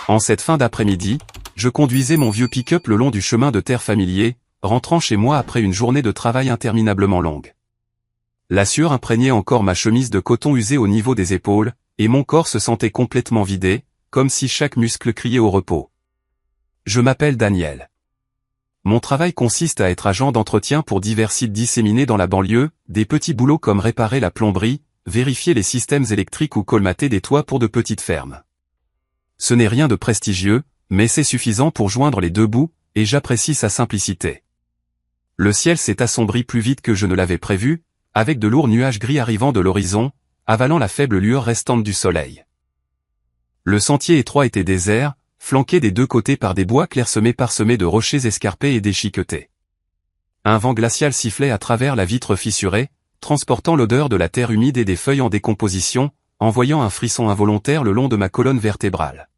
En cette fin d'après-midi, je conduisais mon vieux pick-up le long du chemin de terre familier, rentrant chez moi après une journée de travail interminablement longue. La sueur imprégnait encore ma chemise de coton usée au niveau des épaules, et mon corps se sentait complètement vidé, comme si chaque muscle criait au repos. Je m'appelle Daniel. Mon travail consiste à être agent d'entretien pour divers sites disséminés dans la banlieue, des petits boulots comme réparer la plomberie, vérifier les systèmes électriques ou colmater des toits pour de petites fermes. Ce n'est rien de prestigieux, mais c'est suffisant pour joindre les deux bouts, et j'apprécie sa simplicité. Le ciel s'est assombri plus vite que je ne l'avais prévu, avec de lourds nuages gris arrivant de l'horizon, avalant la faible lueur restante du soleil. Le sentier étroit était désert, flanqué des deux côtés par des bois clairsemés parsemés de rochers escarpés et déchiquetés. Un vent glacial sifflait à travers la vitre fissurée, transportant l'odeur de la terre humide et des feuilles en décomposition, envoyant un frisson involontaire le long de ma colonne vertébrale.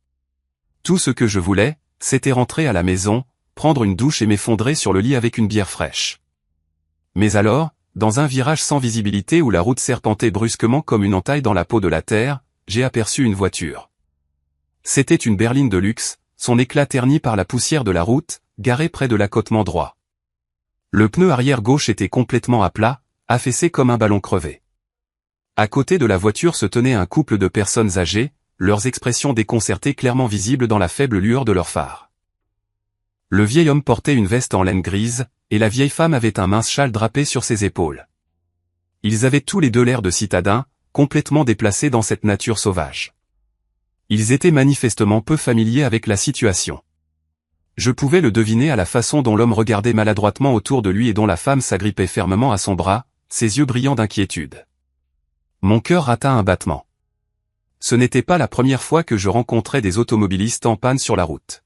Tout ce que je voulais, c'était rentrer à la maison, prendre une douche et m'effondrer sur le lit avec une bière fraîche. Mais alors, dans un virage sans visibilité où la route serpentait brusquement comme une entaille dans la peau de la terre, j'ai aperçu une voiture. C'était une berline de luxe, son éclat terni par la poussière de la route, garée près de l'accotement droit. Le pneu arrière gauche était complètement à plat, affaissé comme un ballon crevé. À côté de la voiture se tenait un couple de personnes âgées, leurs expressions déconcertées clairement visibles dans la faible lueur de leurs phares. Le vieil homme portait une veste en laine grise, et la vieille femme avait un mince châle drapé sur ses épaules. Ils avaient tous les deux l'air de citadins, complètement déplacés dans cette nature sauvage. Ils étaient manifestement peu familiers avec la situation. Je pouvais le deviner à la façon dont l'homme regardait maladroitement autour de lui et dont la femme s'agrippait fermement à son bras, ses yeux brillants d'inquiétude. Mon cœur rata un battement. Ce n'était pas la première fois que je rencontrais des automobilistes en panne sur la route.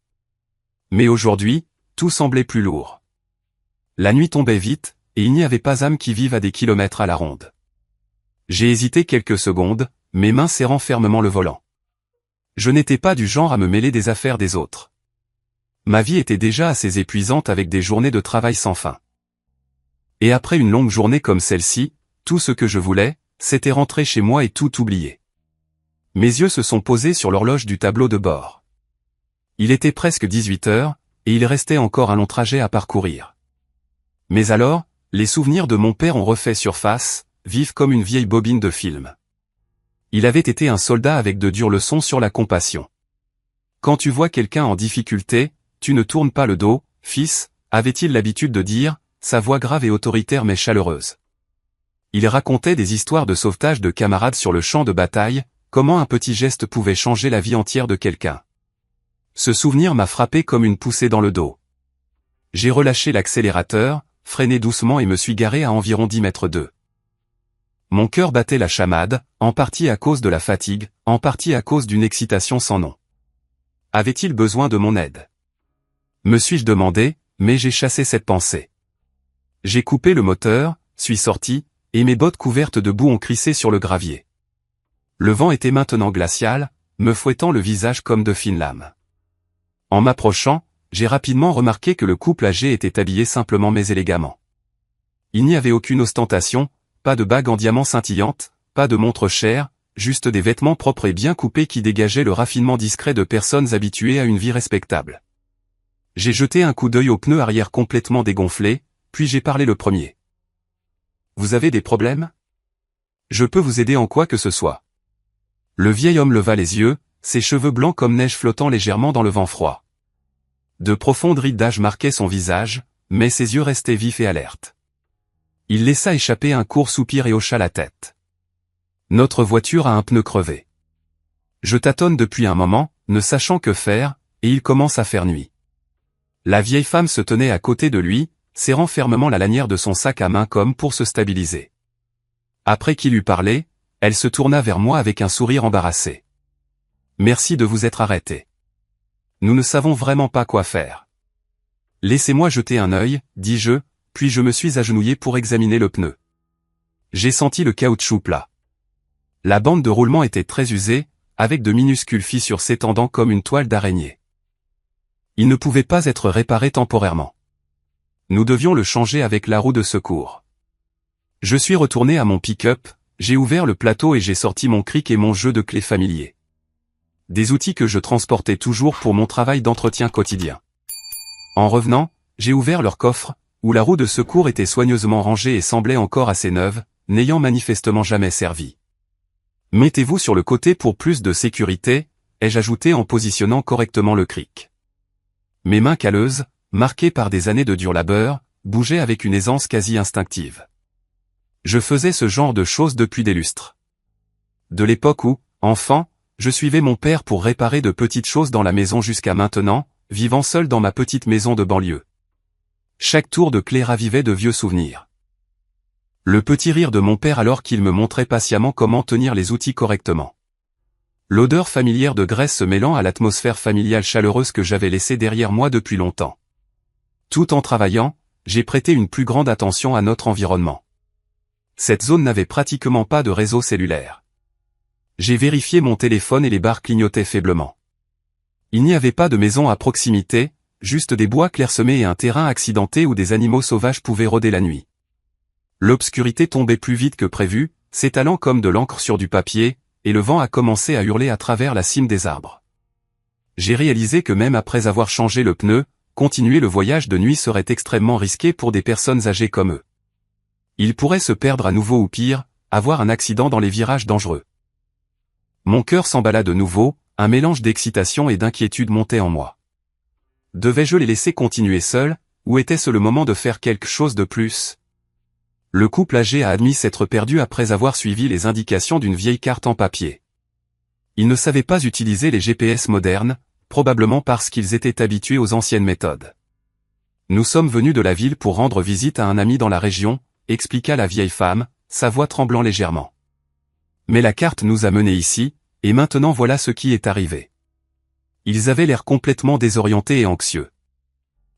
Mais aujourd'hui, tout semblait plus lourd. La nuit tombait vite, et il n'y avait pas âme qui vive à des kilomètres à la ronde. J'ai hésité quelques secondes, mes mains serrant fermement le volant. Je n'étais pas du genre à me mêler des affaires des autres. Ma vie était déjà assez épuisante avec des journées de travail sans fin. Et après une longue journée comme celle-ci, tout ce que je voulais, c'était rentrer chez moi et tout oublier. Mes yeux se sont posés sur l'horloge du tableau de bord. Il était presque 18 heures, et il restait encore un long trajet à parcourir. Mais alors, les souvenirs de mon père ont refait surface, vifs comme une vieille bobine de film. Il avait été un soldat avec de dures leçons sur la compassion. Quand tu vois quelqu'un en difficulté, tu ne tournes pas le dos, fils, avait-il l'habitude de dire, sa voix grave et autoritaire mais chaleureuse. Il racontait des histoires de sauvetage de camarades sur le champ de bataille, comment un petit geste pouvait changer la vie entière de quelqu'un. Ce souvenir m'a frappé comme une poussée dans le dos. J'ai relâché l'accélérateur, freiné doucement et me suis garé à environ 10 mètres d'eux. Mon cœur battait la chamade, en partie à cause de la fatigue, en partie à cause d'une excitation sans nom. Avait-il besoin de mon aide? Me suis-je demandé, mais j'ai chassé cette pensée. J'ai coupé le moteur, suis sorti, et mes bottes couvertes de boue ont crissé sur le gravier. Le vent était maintenant glacial, me fouettant le visage comme de fines lames. En m'approchant, j'ai rapidement remarqué que le couple âgé était habillé simplement mais élégamment. Il n'y avait aucune ostentation, pas de bague en diamants scintillantes, pas de montre chère, juste des vêtements propres et bien coupés qui dégageaient le raffinement discret de personnes habituées à une vie respectable. J'ai jeté un coup d'œil au pneu arrière complètement dégonflé, puis j'ai parlé le premier. « Vous avez des problèmes ? Je peux vous aider en quoi que ce soit. » Le vieil homme leva les yeux, ses cheveux blancs comme neige flottant légèrement dans le vent froid. De profondes rides d'âge marquaient son visage, mais ses yeux restaient vifs et alertes. Il laissa échapper un court soupir et hocha la tête. Notre voiture a un pneu crevé. Je tâtonne depuis un moment, ne sachant que faire, et il commence à faire nuit. La vieille femme se tenait à côté de lui, serrant fermement la lanière de son sac à main comme pour se stabiliser. Après qu'il eut parlé, elle se tourna vers moi avec un sourire embarrassé. « Merci de vous être arrêté. Nous ne savons vraiment pas quoi faire. »« Laissez-moi jeter un œil, » dis-je, puis je me suis agenouillé pour examiner le pneu. J'ai senti le caoutchouc plat. La bande de roulement était très usée, avec de minuscules fissures s'étendant comme une toile d'araignée. Il ne pouvait pas être réparé temporairement. Nous devions le changer avec la roue de secours. Je suis retourné à mon pick-up, j'ai ouvert le plateau et j'ai sorti mon cric et mon jeu de clés familier. des outils que je transportais toujours pour mon travail d'entretien quotidien. En revenant, j'ai ouvert leur coffre, où la roue de secours était soigneusement rangée et semblait encore assez neuve, n'ayant manifestement jamais servi. Mettez-vous sur le côté pour plus de sécurité, ai-je ajouté en positionnant correctement le cric. Mes mains calleuses, marquées par des années de dur labeur, bougeaient avec une aisance quasi instinctive. Je faisais ce genre de choses depuis des lustres. De l'époque où, enfant, je suivais mon père pour réparer de petites choses dans la maison jusqu'à maintenant, vivant seul dans ma petite maison de banlieue. Chaque tour de clé ravivait de vieux souvenirs. Le petit rire de mon père alors qu'il me montrait patiemment comment tenir les outils correctement. L'odeur familière de graisse se mêlant à l'atmosphère familiale chaleureuse que j'avais laissée derrière moi depuis longtemps. Tout en travaillant, j'ai prêté une plus grande attention à notre environnement. Cette zone n'avait pratiquement pas de réseau cellulaire. J'ai vérifié mon téléphone et les barres clignotaient faiblement. Il n'y avait pas de maison à proximité, juste des bois clairsemés et un terrain accidenté où des animaux sauvages pouvaient rôder la nuit. L'obscurité tombait plus vite que prévu, s'étalant comme de l'encre sur du papier, et le vent a commencé à hurler à travers la cime des arbres. J'ai réalisé que même après avoir changé le pneu, continuer le voyage de nuit serait extrêmement risqué pour des personnes âgées comme eux. Ils pourraient se perdre à nouveau ou pire, avoir un accident dans les virages dangereux. Mon cœur s'emballa de nouveau, un mélange d'excitation et d'inquiétude montait en moi. Devais-je les laisser continuer seuls, ou était-ce le moment de faire quelque chose de plus ? Le couple âgé a admis s'être perdu après avoir suivi les indications d'une vieille carte en papier. Ils ne savaient pas utiliser les GPS modernes, probablement parce qu'ils étaient habitués aux anciennes méthodes. Nous sommes venus de la ville pour rendre visite à un ami dans la région, expliqua la vieille femme, sa voix tremblant légèrement. Mais la carte nous a menés ici, et maintenant voilà ce qui est arrivé. Ils avaient l'air complètement désorientés et anxieux.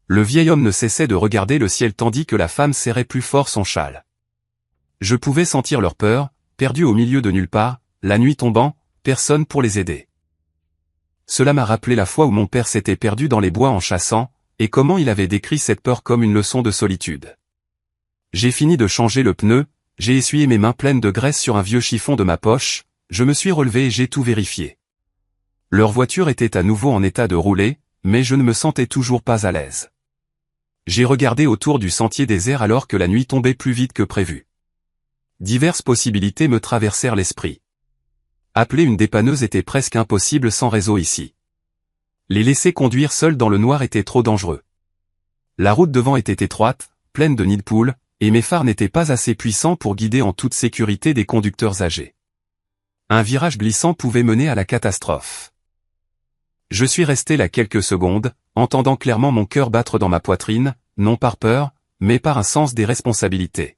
Le vieil homme ne cessait de regarder le ciel tandis que la femme serrait plus fort son châle. Je pouvais sentir leur peur, perdus au milieu de nulle part, la nuit tombant, personne pour les aider. Cela m'a rappelé la fois où mon père s'était perdu dans les bois en chassant, et comment il avait décrit cette peur comme une leçon de solitude. J'ai fini de changer le pneu, j'ai essuyé mes mains pleines de graisse sur un vieux chiffon de ma poche, je me suis relevé et j'ai tout vérifié. Leur voiture était à nouveau en état de rouler, mais je ne me sentais toujours pas à l'aise. J'ai regardé autour du sentier désert alors que la nuit tombait plus vite que prévu. Diverses possibilités me traversèrent l'esprit. Appeler une dépanneuse était presque impossible sans réseau ici. Les laisser conduire seuls dans le noir était trop dangereux. La route devant était étroite, pleine de nids de poules, et mes phares n'étaient pas assez puissants pour guider en toute sécurité des conducteurs âgés. Un virage glissant pouvait mener à la catastrophe. Je suis resté là quelques secondes, entendant clairement mon cœur battre dans ma poitrine, non par peur, mais par un sens des responsabilités.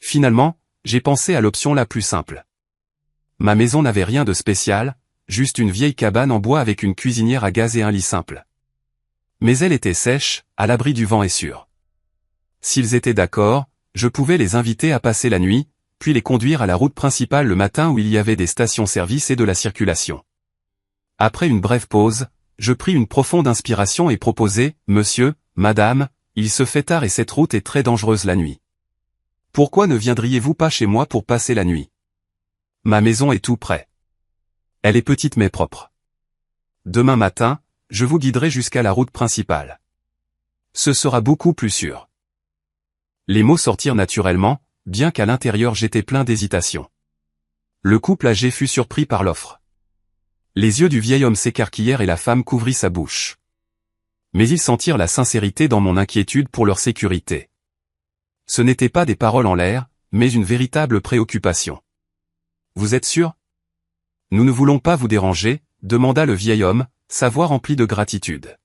Finalement, j'ai pensé à l'option la plus simple. Ma maison n'avait rien de spécial, juste une vieille cabane en bois avec une cuisinière à gaz et un lit simple. Mais elle était sèche, à l'abri du vent et sûre. S'ils étaient d'accord, je pouvais les inviter à passer la nuit, puis les conduire à la route principale le matin où il y avait des stations-service et de la circulation. Après une brève pause, je pris une profonde inspiration et proposai, « Monsieur, madame, il se fait tard et cette route est très dangereuse la nuit. Pourquoi ne viendriez-vous pas chez moi pour passer la nuit? Ma maison est tout près. Elle est petite mais propre. Demain matin, je vous guiderai jusqu'à la route principale. Ce sera beaucoup plus sûr. » Les mots sortirent naturellement, bien qu'à l'intérieur j'étais plein d'hésitation. Le couple âgé fut surpris par l'offre. Les yeux du vieil homme s'écarquillèrent et la femme couvrit sa bouche. Mais ils sentirent la sincérité dans mon inquiétude pour leur sécurité. Ce n'étaient pas des paroles en l'air, mais une véritable préoccupation. « Vous êtes sûr ? Nous ne voulons pas vous déranger, » demanda le vieil homme, sa voix remplie de gratitude.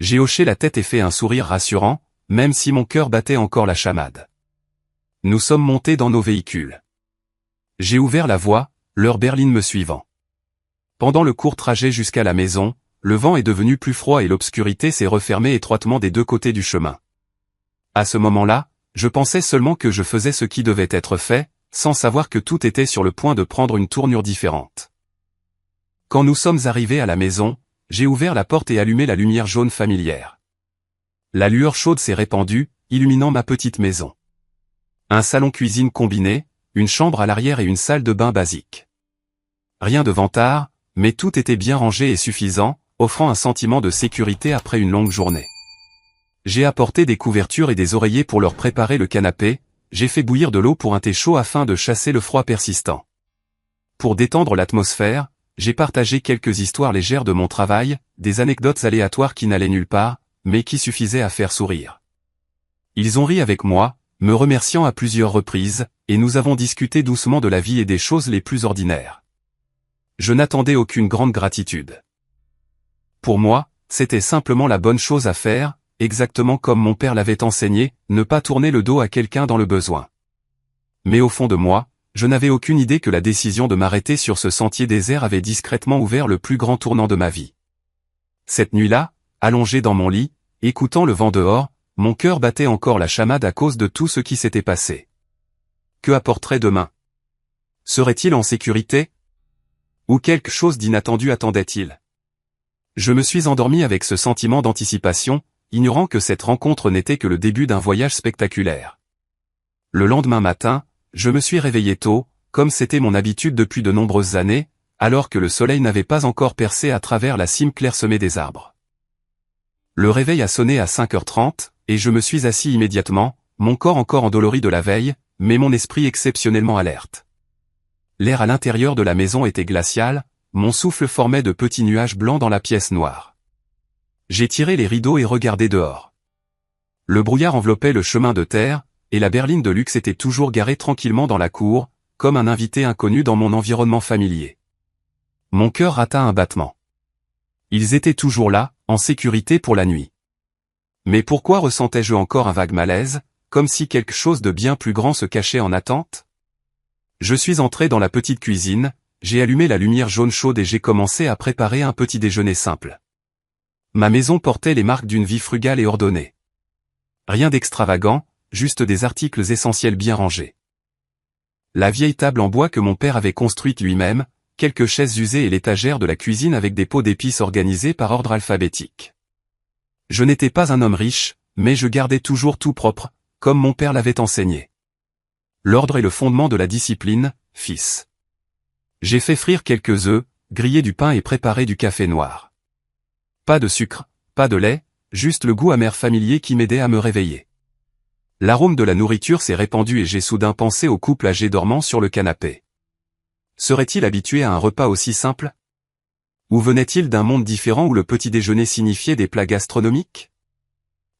J'ai hoché la tête et fait un sourire rassurant, même si mon cœur battait encore la chamade. Nous sommes montés dans nos véhicules. J'ai ouvert la voie, leur berline me suivant. Pendant le court trajet jusqu'à la maison, le vent est devenu plus froid et l'obscurité s'est refermée étroitement des deux côtés du chemin. À ce moment-là, je pensais seulement que je faisais ce qui devait être fait, sans savoir que tout était sur le point de prendre une tournure différente. Quand nous sommes arrivés à la maison, j'ai ouvert la porte et allumé la lumière jaune familière. La lueur chaude s'est répandue, illuminant ma petite maison. Un salon-cuisine combiné, une chambre à l'arrière et une salle de bain basique. Rien de vantard, Mais tout était bien rangé et suffisant, offrant un sentiment de sécurité après une longue journée. J'ai apporté des couvertures et des oreillers pour leur préparer le canapé, j'ai fait bouillir de l'eau pour un thé chaud afin de chasser le froid persistant. Pour détendre l'atmosphère, j'ai partagé quelques histoires légères de mon travail, des anecdotes aléatoires qui n'allaient nulle part, mais qui suffisaient à faire sourire. Ils ont ri avec moi, me remerciant à plusieurs reprises, et nous avons discuté doucement de la vie et des choses les plus ordinaires. Je n'attendais aucune grande gratitude. Pour moi, c'était simplement la bonne chose à faire, exactement comme mon père l'avait enseigné, ne pas tourner le dos à quelqu'un dans le besoin. Mais au fond de moi, je n'avais aucune idée que la décision de m'arrêter sur ce sentier désert avait discrètement ouvert le plus grand tournant de ma vie. Cette nuit-là, allongé dans mon lit, écoutant le vent dehors, mon cœur battait encore la chamade à cause de tout ce qui s'était passé. Que apporterait demain? Serait-il en sécurité? Ou quelque chose d'inattendu attendait-il? Je me suis endormi avec ce sentiment d'anticipation, ignorant que cette rencontre n'était que le début d'un voyage spectaculaire. Le lendemain matin, je me suis réveillé tôt, comme c'était mon habitude depuis de nombreuses années, alors que le soleil n'avait pas encore percé à travers la cime clairsemée des arbres. Le réveil a sonné à 5h30, et je me suis assis immédiatement, mon corps encore endolori de la veille, mais mon esprit exceptionnellement alerte. L'air à l'intérieur de la maison était glacial, mon souffle formait de petits nuages blancs dans la pièce noire. J'ai tiré les rideaux et regardé dehors. Le brouillard enveloppait le chemin de terre, et la berline de luxe était toujours garée tranquillement dans la cour, comme un invité inconnu dans mon environnement familier. Mon cœur rata un battement. Ils étaient toujours là, en sécurité pour la nuit. Mais pourquoi ressentais-je encore un vague malaise, comme si quelque chose de bien plus grand se cachait en attente? Je suis entré dans la petite cuisine, j'ai allumé la lumière jaune chaude et j'ai commencé à préparer un petit déjeuner simple. Ma maison portait les marques d'une vie frugale et ordonnée. Rien d'extravagant, juste des articles essentiels bien rangés. La vieille table en bois que mon père avait construite lui-même, quelques chaises usées et l'étagère de la cuisine avec des pots d'épices organisés par ordre alphabétique. Je n'étais pas un homme riche, mais je gardais toujours tout propre, comme mon père l'avait enseigné. L'ordre est le fondement de la discipline, fils. J'ai fait frire quelques œufs, grillé du pain et préparé du café noir. Pas de sucre, pas de lait, juste le goût amer familier qui m'aidait à me réveiller. L'arôme de la nourriture s'est répandu et j'ai soudain pensé au couple âgé dormant sur le canapé. Serait-il habitué à un repas aussi simple? Ou venait-il d'un monde différent où le petit déjeuner signifiait des plats gastronomiques?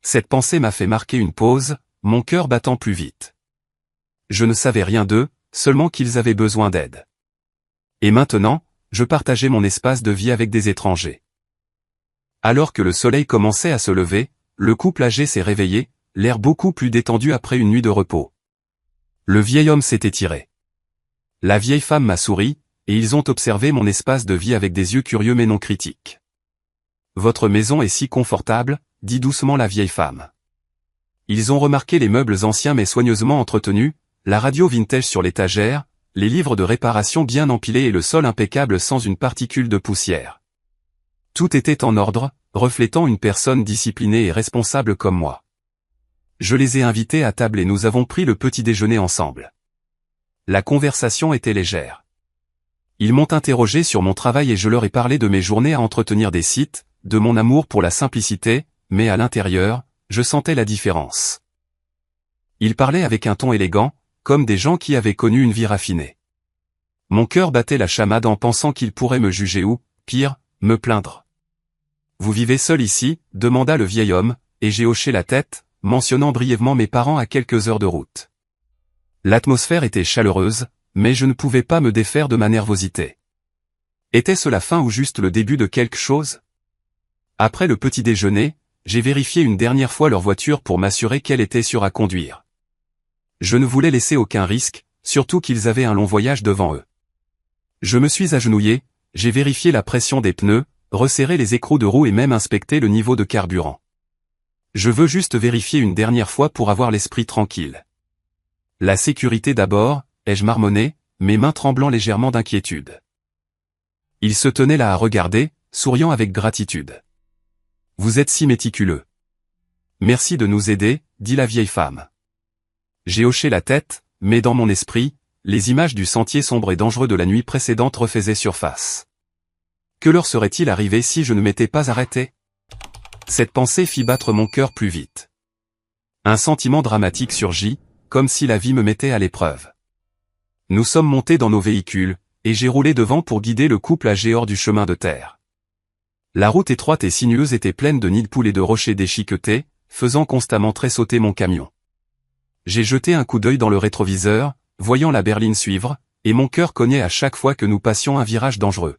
Cette pensée m'a fait marquer une pause, mon cœur battant plus vite. Je ne savais rien d'eux, seulement qu'ils avaient besoin d'aide. Et maintenant, je partageais mon espace de vie avec des étrangers. Alors que le soleil commençait à se lever, le couple âgé s'est réveillé, l'air beaucoup plus détendu après une nuit de repos. Le vieil homme s'est étiré. La vieille femme m'a souri, et ils ont observé mon espace de vie avec des yeux curieux mais non critiques. « Votre maison est si confortable », dit doucement la vieille femme. Ils ont remarqué les meubles anciens mais soigneusement entretenus, la radio vintage sur l'étagère, les livres de réparation bien empilés et le sol impeccable sans une particule de poussière. Tout était en ordre, reflétant une personne disciplinée et responsable comme moi. Je les ai invités à table et nous avons pris le petit déjeuner ensemble. La conversation était légère. Ils m'ont interrogé sur mon travail et je leur ai parlé de mes journées à entretenir des sites, de mon amour pour la simplicité, mais à l'intérieur, je sentais la différence. Ils parlaient avec un ton élégant, comme des gens qui avaient connu une vie raffinée. Mon cœur battait la chamade en pensant qu'ils pourraient me juger ou, pire, me plaindre. « Vous vivez seul ici ?» demanda le vieil homme, et j'ai hoché la tête, mentionnant brièvement mes parents à quelques heures de route. L'atmosphère était chaleureuse, mais je ne pouvais pas me défaire de ma nervosité. Était-ce la fin ou juste le début de quelque chose? Après le petit déjeuner, j'ai vérifié une dernière fois leur voiture pour m'assurer qu'elle était sûre à conduire. Je ne voulais laisser aucun risque, surtout qu'ils avaient un long voyage devant eux. Je me suis agenouillé, j'ai vérifié la pression des pneus, resserré les écrous de roue et même inspecté le niveau de carburant. Je veux juste vérifier une dernière fois pour avoir l'esprit tranquille. La sécurité d'abord, ai-je marmonné, mes mains tremblant légèrement d'inquiétude. Ils se tenaient là à regarder, souriant avec gratitude. « Vous êtes si méticuleux. »« Merci de nous aider, » dit la vieille femme. J'ai hoché la tête, mais dans mon esprit, les images du sentier sombre et dangereux de la nuit précédente refaisaient surface. Que leur serait-il arrivé si je ne m'étais pas arrêté? Cette pensée fit battre mon cœur plus vite. Un sentiment dramatique surgit, comme si la vie me mettait à l'épreuve. Nous sommes montés dans nos véhicules, et j'ai roulé devant pour guider le couple âgé hors du chemin de terre. La route étroite et sinueuse était pleine de nids de poules et de rochers déchiquetés, faisant constamment tressauter mon camion. J'ai jeté un coup d'œil dans le rétroviseur, voyant la berline suivre, et mon cœur cognait à chaque fois que nous passions un virage dangereux.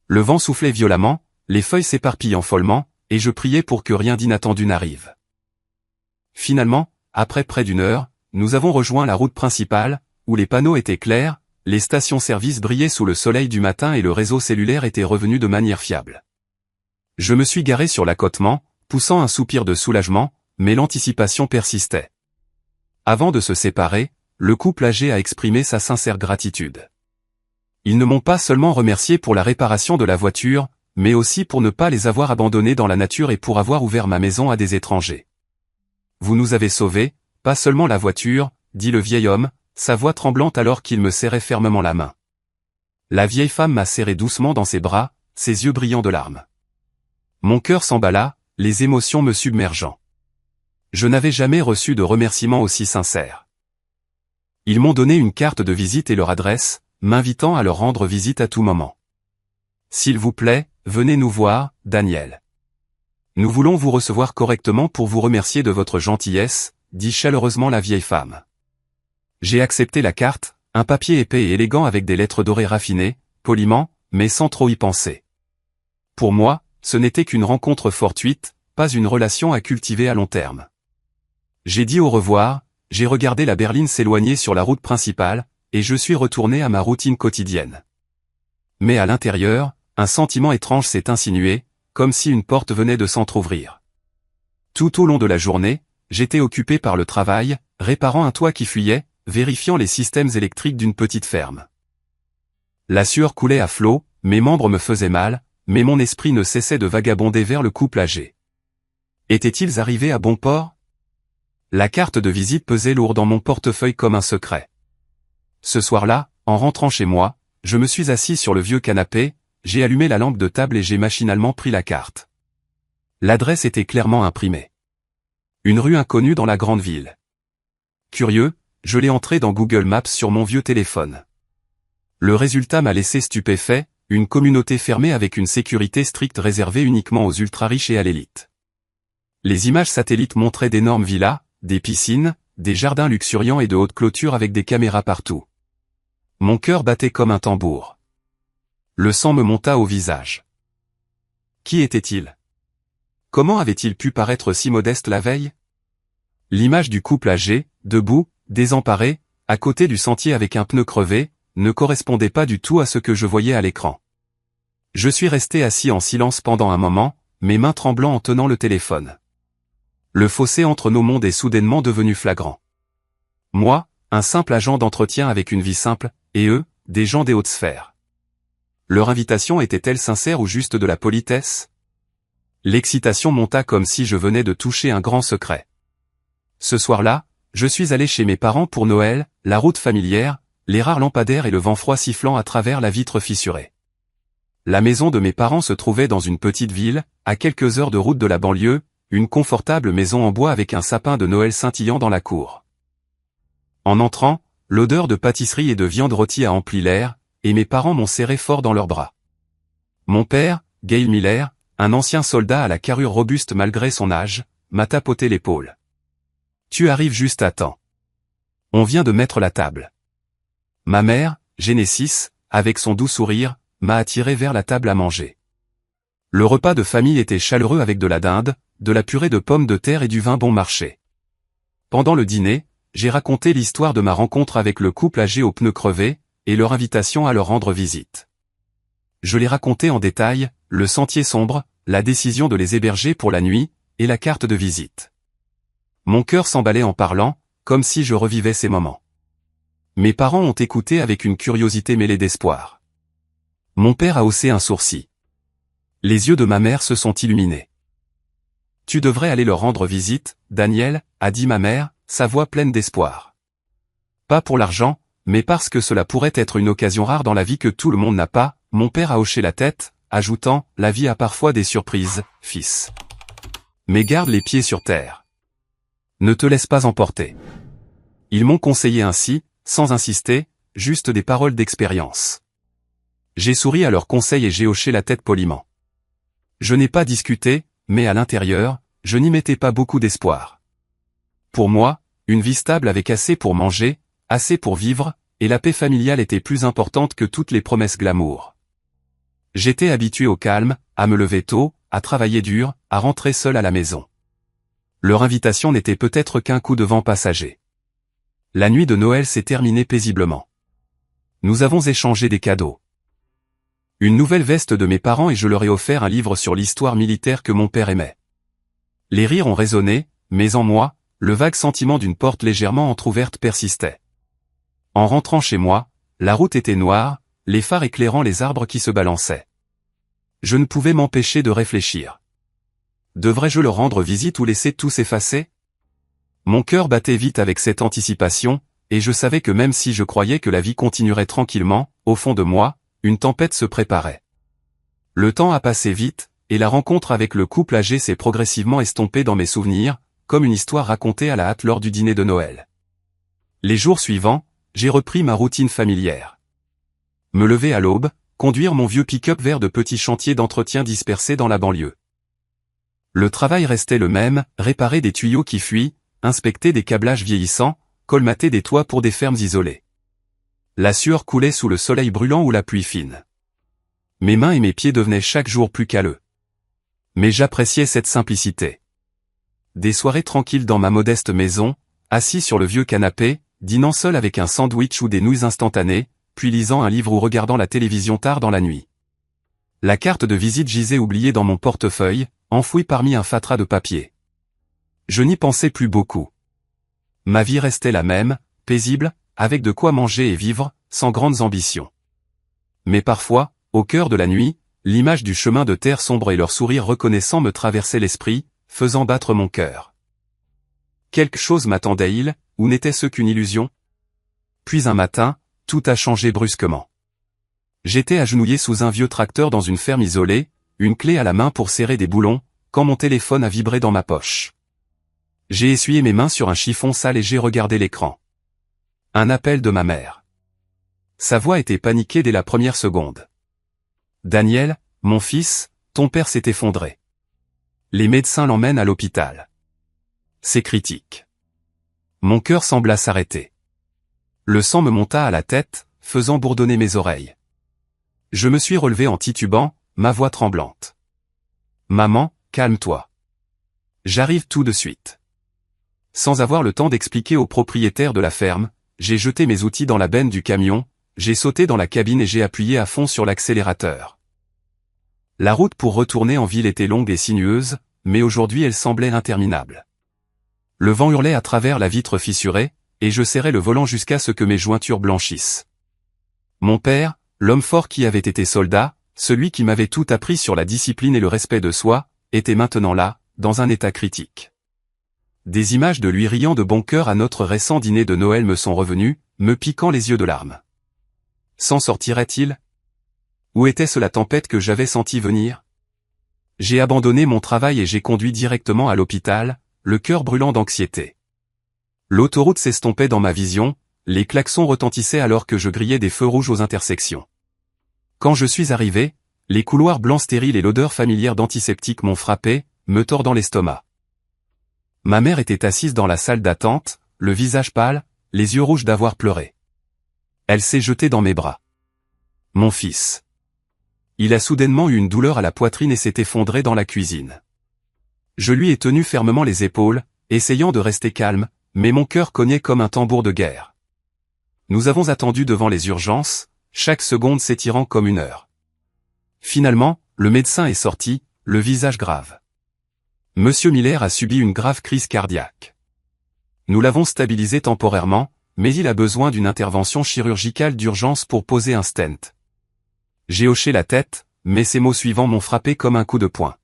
Le vent soufflait violemment, les feuilles s'éparpillant follement, et je priais pour que rien d'inattendu n'arrive. Finalement, après près d'une heure, nous avons rejoint la route principale, où les panneaux étaient clairs, les stations-service brillaient sous le soleil du matin et le réseau cellulaire était revenu de manière fiable. Je me suis garé sur l'accotement, poussant un soupir de soulagement, mais l'anticipation persistait. Avant de se séparer, le couple âgé a exprimé sa sincère gratitude. Ils ne m'ont pas seulement remercié pour la réparation de la voiture, mais aussi pour ne pas les avoir abandonnés dans la nature et pour avoir ouvert ma maison à des étrangers. Vous nous avez sauvés, pas seulement la voiture, dit le vieil homme, sa voix tremblante alors qu'il me serrait fermement la main. La vieille femme m'a serré doucement dans ses bras, ses yeux brillants de larmes. Mon cœur s'emballa, les émotions me submergeant. Je n'avais jamais reçu de remerciements aussi sincères. Ils m'ont donné une carte de visite et leur adresse, m'invitant à leur rendre visite à tout moment. S'il vous plaît, venez nous voir, Daniel. Nous voulons vous recevoir correctement pour vous remercier de votre gentillesse, dit chaleureusement la vieille femme. J'ai accepté la carte, un papier épais et élégant avec des lettres dorées raffinées, poliment, mais sans trop y penser. Pour moi, ce n'était qu'une rencontre fortuite, pas une relation à cultiver à long terme. J'ai dit au revoir, j'ai regardé la berline s'éloigner sur la route principale, et je suis retourné à ma routine quotidienne. Mais à l'intérieur, un sentiment étrange s'est insinué, comme si une porte venait de s'entr'ouvrir. Tout au long de la journée, j'étais occupé par le travail, réparant un toit qui fuyait, vérifiant les systèmes électriques d'une petite ferme. La sueur coulait à flots, mes membres me faisaient mal, mais mon esprit ne cessait de vagabonder vers le couple âgé. Étaient-ils arrivés à bon port? La carte de visite pesait lourd dans mon portefeuille comme un secret. Ce soir-là, en rentrant chez moi, je me suis assis sur le vieux canapé, j'ai allumé la lampe de table et j'ai machinalement pris la carte. L'adresse était clairement imprimée. Une rue inconnue dans la grande ville. Curieux, je l'ai entrée dans Google Maps sur mon vieux téléphone. Le résultat m'a laissé stupéfait, une communauté fermée avec une sécurité stricte réservée uniquement aux ultra-riches et à l'élite. Les images satellites montraient d'énormes villas, des piscines, des jardins luxuriants et de hautes clôtures avec des caméras partout. Mon cœur battait comme un tambour. Le sang me monta au visage. Qui était-il? Comment avait-il pu paraître si modeste la veille? L'image du couple âgé, debout, désemparé, à côté du sentier avec un pneu crevé, ne correspondait pas du tout à ce que je voyais à l'écran. Je suis resté assis en silence pendant un moment, mes mains tremblant en tenant le téléphone. Le fossé entre nos mondes est soudainement devenu flagrant. Moi, un simple agent d'entretien avec une vie simple, et eux, des gens des hautes sphères. Leur invitation était-elle sincère ou juste de la politesse? L'excitation monta comme si je venais de toucher un grand secret. Ce soir-là, je suis allé chez mes parents pour Noël, la route familière, les rares lampadaires et le vent froid sifflant à travers la vitre fissurée. La maison de mes parents se trouvait dans une petite ville, à quelques heures de route de la banlieue, une confortable maison en bois avec un sapin de Noël scintillant dans la cour. En entrant, l'odeur de pâtisserie et de viande rôtie a empli l'air, et mes parents m'ont serré fort dans leurs bras. Mon père, Gail Miller, un ancien soldat à la carrure robuste malgré son âge, m'a tapoté l'épaule. Tu arrives juste à temps. On vient de mettre la table. Ma mère, Genesis, avec son doux sourire, m'a attiré vers la table à manger. Le repas de famille était chaleureux avec de la dinde, de la purée de pommes de terre et du vin bon marché. Pendant le dîner, j'ai raconté l'histoire de ma rencontre avec le couple âgé aux pneus crevés, et leur invitation à leur rendre visite. Je l'ai raconté en détail, le sentier sombre, la décision de les héberger pour la nuit, et la carte de visite. Mon cœur s'emballait en parlant, comme si je revivais ces moments. Mes parents ont écouté avec une curiosité mêlée d'espoir. Mon père a haussé un sourcil. Les yeux de ma mère se sont illuminés. Tu devrais aller leur rendre visite, Daniel, a dit ma mère, sa voix pleine d'espoir. Pas pour l'argent, mais parce que cela pourrait être une occasion rare dans la vie que tout le monde n'a pas, mon père a hoché la tête, ajoutant « La vie a parfois des surprises, fils. Mais garde les pieds sur terre. Ne te laisse pas emporter. » Ils m'ont conseillé ainsi, sans insister, juste des paroles d'expérience. J'ai souri à leurs conseils et j'ai hoché la tête poliment. Je n'ai pas discuté, mais à l'intérieur, je n'y mettais pas beaucoup d'espoir. Pour moi, une vie stable avec assez pour manger, assez pour vivre, et la paix familiale était plus importante que toutes les promesses glamour. J'étais habitué au calme, à me lever tôt, à travailler dur, à rentrer seul à la maison. Leur invitation n'était peut-être qu'un coup de vent passager. La nuit de Noël s'est terminée paisiblement. Nous avons échangé des cadeaux. Une nouvelle veste de mes parents et je leur ai offert un livre sur l'histoire militaire que mon père aimait. Les rires ont résonné, mais en moi, le vague sentiment d'une porte légèrement entr'ouverte persistait. En rentrant chez moi, la route était noire, les phares éclairant les arbres qui se balançaient. Je ne pouvais m'empêcher de réfléchir. Devrais-je leur rendre visite ou laisser tout s'effacer? Mon cœur battait vite avec cette anticipation, et je savais que même si je croyais que la vie continuerait tranquillement, au fond de moi, une tempête se préparait. Le temps a passé vite, et la rencontre avec le couple âgé s'est progressivement estompée dans mes souvenirs, comme une histoire racontée à la hâte lors du dîner de Noël. Les jours suivants, j'ai repris ma routine familière. Me lever à l'aube, conduire mon vieux pick-up vers de petits chantiers d'entretien dispersés dans la banlieue. Le travail restait le même, réparer des tuyaux qui fuient, inspecter des câblages vieillissants, colmater des toits pour des fermes isolées. La sueur coulait sous le soleil brûlant ou la pluie fine. Mes mains et mes pieds devenaient chaque jour plus calleux. Mais j'appréciais cette simplicité. Des soirées tranquilles dans ma modeste maison, assis sur le vieux canapé, dînant seul avec un sandwich ou des nouilles instantanées, puis lisant un livre ou regardant la télévision tard dans la nuit. La carte de visite gisait oubliée dans mon portefeuille, enfouie parmi un fatras de papier. Je n'y pensais plus beaucoup. Ma vie restait la même, paisible, avec de quoi manger et vivre, sans grandes ambitions. Mais parfois, au cœur de la nuit, l'image du chemin de terre sombre et leur sourire reconnaissant me traversait l'esprit, faisant battre mon cœur. Quelque chose m'attendait-il, ou n'était-ce qu'une illusion? Puis un matin, tout a changé brusquement. J'étais agenouillé sous un vieux tracteur dans une ferme isolée, une clé à la main pour serrer des boulons, quand mon téléphone a vibré dans ma poche. J'ai essuyé mes mains sur un chiffon sale et j'ai regardé l'écran. Un appel de ma mère. Sa voix était paniquée dès la première seconde. « Daniel, mon fils, ton père s'est effondré. Les médecins l'emmènent à l'hôpital. C'est critique. » Mon cœur sembla s'arrêter. Le sang me monta à la tête, faisant bourdonner mes oreilles. Je me suis relevé en titubant, ma voix tremblante. « Maman, calme-toi. J'arrive tout de suite. » Sans avoir le temps d'expliquer au propriétaire de la ferme, j'ai jeté mes outils dans la benne du camion, j'ai sauté dans la cabine et j'ai appuyé à fond sur l'accélérateur. La route pour retourner en ville était longue et sinueuse, mais aujourd'hui elle semblait interminable. Le vent hurlait à travers la vitre fissurée, et je serrais le volant jusqu'à ce que mes jointures blanchissent. Mon père, l'homme fort qui avait été soldat, celui qui m'avait tout appris sur la discipline et le respect de soi, était maintenant là, dans un état critique. Des images de lui riant de bon cœur à notre récent dîner de Noël me sont revenues, me piquant les yeux de larmes. S'en sortirait-il? Ou était-ce la tempête que j'avais sentie venir? J'ai abandonné mon travail et j'ai conduit directement à l'hôpital, le cœur brûlant d'anxiété. L'autoroute s'estompait dans ma vision, les klaxons retentissaient alors que je grillais des feux rouges aux intersections. Quand je suis arrivé, les couloirs blancs stériles et l'odeur familière d'antiseptique m'ont frappé, me tordant l'estomac. Ma mère était assise dans la salle d'attente, le visage pâle, les yeux rouges d'avoir pleuré. Elle s'est jetée dans mes bras. Mon fils. Il a soudainement eu une douleur à la poitrine et s'est effondré dans la cuisine. Je lui ai tenu fermement les épaules, essayant de rester calme, mais mon cœur cognait comme un tambour de guerre. Nous avons attendu devant les urgences, chaque seconde s'étirant comme une heure. Finalement, le médecin est sorti, le visage grave. Monsieur Miller a subi une grave crise cardiaque. Nous l'avons stabilisé temporairement, mais il a besoin d'une intervention chirurgicale d'urgence pour poser un stent. J'ai hoché la tête, mais ces mots suivants m'ont frappé comme un coup de poing.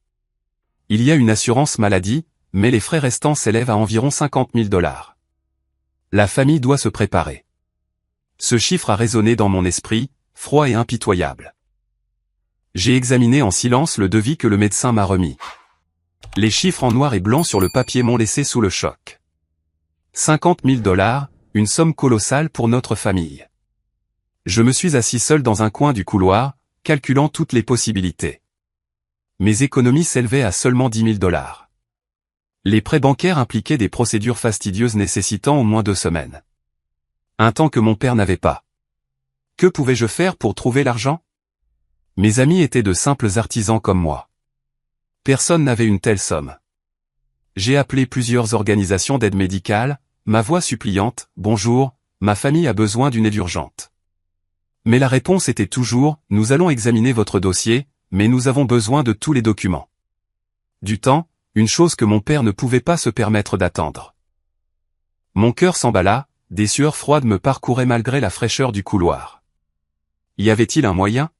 Il y a une assurance maladie, mais les frais restants s'élèvent à environ 50 000 $. La famille doit se préparer. Ce chiffre a résonné dans mon esprit, froid et impitoyable. J'ai examiné en silence le devis que le médecin m'a remis. Les chiffres en noir et blanc sur le papier m'ont laissé sous le choc. 50 000 $, une somme colossale pour notre famille. Je me suis assis seul dans un coin du couloir, calculant toutes les possibilités. Mes économies s'élevaient à seulement 10 000 $. Les prêts bancaires impliquaient des procédures fastidieuses nécessitant au moins 2 semaines. Un temps que mon père n'avait pas. Que pouvais-je faire pour trouver l'argent? Mes amis étaient de simples artisans comme moi. Personne n'avait une telle somme. J'ai appelé plusieurs organisations d'aide médicale, ma voix suppliante, « Bonjour, ma famille a besoin d'une aide urgente. » Mais la réponse était toujours, « Nous allons examiner votre dossier, mais nous avons besoin de tous les documents. » Du temps, une chose que mon père ne pouvait pas se permettre d'attendre. Mon cœur s'emballa, des sueurs froides me parcouraient malgré la fraîcheur du couloir. Y avait-il un moyen?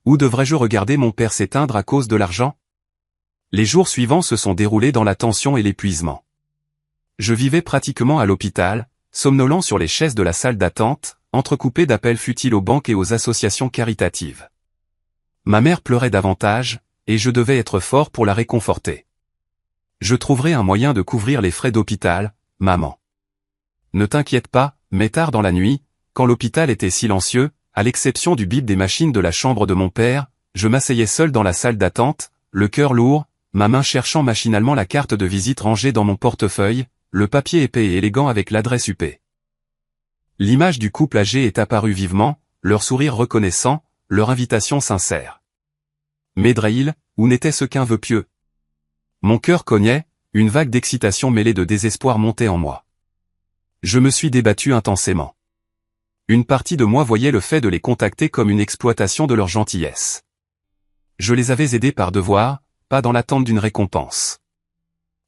Où devrais-je regarder mon père s'éteindre à cause de l'argent? Les jours suivants se sont déroulés dans la tension et l'épuisement. Je vivais pratiquement à l'hôpital, somnolent sur les chaises de la salle d'attente, entrecoupé d'appels futiles aux banques et aux associations caritatives. Ma mère pleurait davantage, et je devais être fort pour la réconforter. Je trouverai un moyen de couvrir les frais d'hôpital, maman. Ne t'inquiète pas, mais tard dans la nuit, quand l'hôpital était silencieux, à l'exception du bip des machines de la chambre de mon père, je m'asseyais seul dans la salle d'attente, le cœur lourd, ma main cherchant machinalement la carte de visite rangée dans mon portefeuille, le papier épais et élégant avec l'adresse UP. L'image du couple âgé est apparue vivement, leur sourire reconnaissant, leur invitation sincère. Médrail, où n'était ce qu'un vœu pieux? Mon cœur cognait, une vague d'excitation mêlée de désespoir montait en moi. Je me suis débattu intensément. Une partie de moi voyait le fait de les contacter comme une exploitation de leur gentillesse. Je les avais aidés par devoir, pas dans l'attente d'une récompense.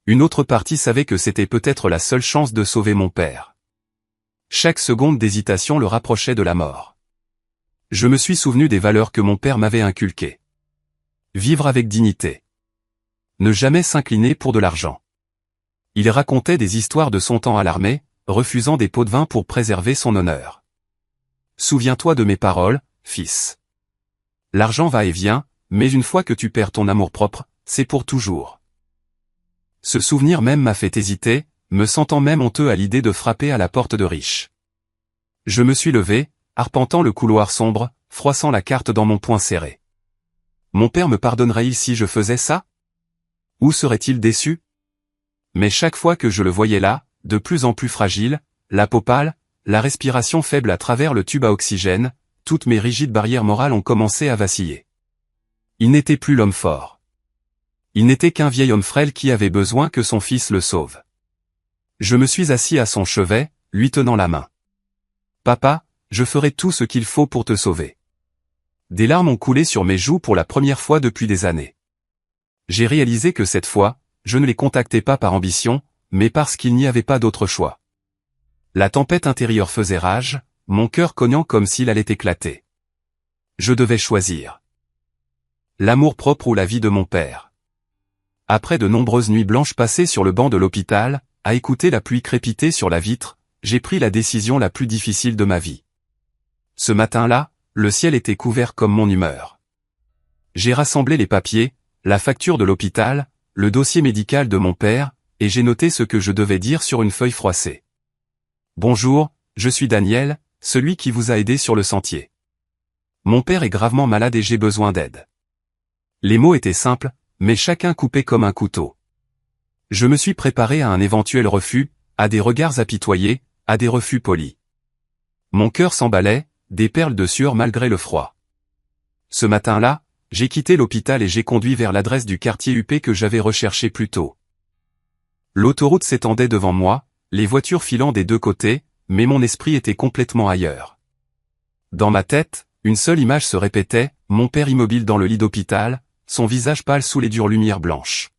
Une autre partie savait que c'était peut-être la seule chance de sauver mon père. Chaque seconde d'hésitation le rapprochait de la mort. Je me suis souvenu des valeurs que mon père m'avait inculquées. Vivre avec dignité. Ne jamais s'incliner pour de l'argent. Il racontait des histoires de son temps à l'armée, refusant des pots de vin pour préserver son honneur. Souviens-toi de mes paroles, fils. L'argent va et vient, mais une fois que tu perds ton amour-propre, c'est pour toujours. Ce souvenir même m'a fait hésiter, me sentant même honteux à l'idée de frapper à la porte de riche. Je me suis levé, arpentant le couloir sombre, froissant la carte dans mon poing serré. Mon père me pardonnerait-il si je faisais ça? Ou serait-il déçu? Mais chaque fois que je le voyais là, de plus en plus fragile, la peau pâle, la respiration faible à travers le tube à oxygène, toutes mes rigides barrières morales ont commencé à vaciller. Il n'était plus l'homme fort. Il n'était qu'un vieil homme frêle qui avait besoin que son fils le sauve. Je me suis assis à son chevet, lui tenant la main. Papa, je ferai tout ce qu'il faut pour te sauver. Des larmes ont coulé sur mes joues pour la première fois depuis des années. J'ai réalisé que cette fois, je ne les contactais pas par ambition, mais parce qu'il n'y avait pas d'autre choix. La tempête intérieure faisait rage, mon cœur cognant comme s'il allait éclater. Je devais choisir. L'amour-propre ou la vie de mon père. Après de nombreuses nuits blanches passées sur le banc de l'hôpital, à écouter la pluie crépiter sur la vitre, j'ai pris la décision la plus difficile de ma vie. Ce matin-là, le ciel était couvert comme mon humeur. J'ai rassemblé les papiers, la facture de l'hôpital, le dossier médical de mon père, et j'ai noté ce que je devais dire sur une feuille froissée. Bonjour, je suis Daniel, celui qui vous a aidé sur le sentier. Mon père est gravement malade et j'ai besoin d'aide. Les mots étaient simples, mais chacun coupé comme un couteau. Je me suis préparé à un éventuel refus, à des regards apitoyés, à des refus polis. Mon cœur s'emballait, des perles de sueur malgré le froid. Ce matin-là, j'ai quitté l'hôpital et j'ai conduit vers l'adresse du quartier UP que j'avais recherché plus tôt. L'autoroute s'étendait devant moi, les voitures filant des deux côtés, mais mon esprit était complètement ailleurs. Dans ma tête, une seule image se répétait, mon père immobile dans le lit d'hôpital, son visage pâle sous les dures lumières blanches.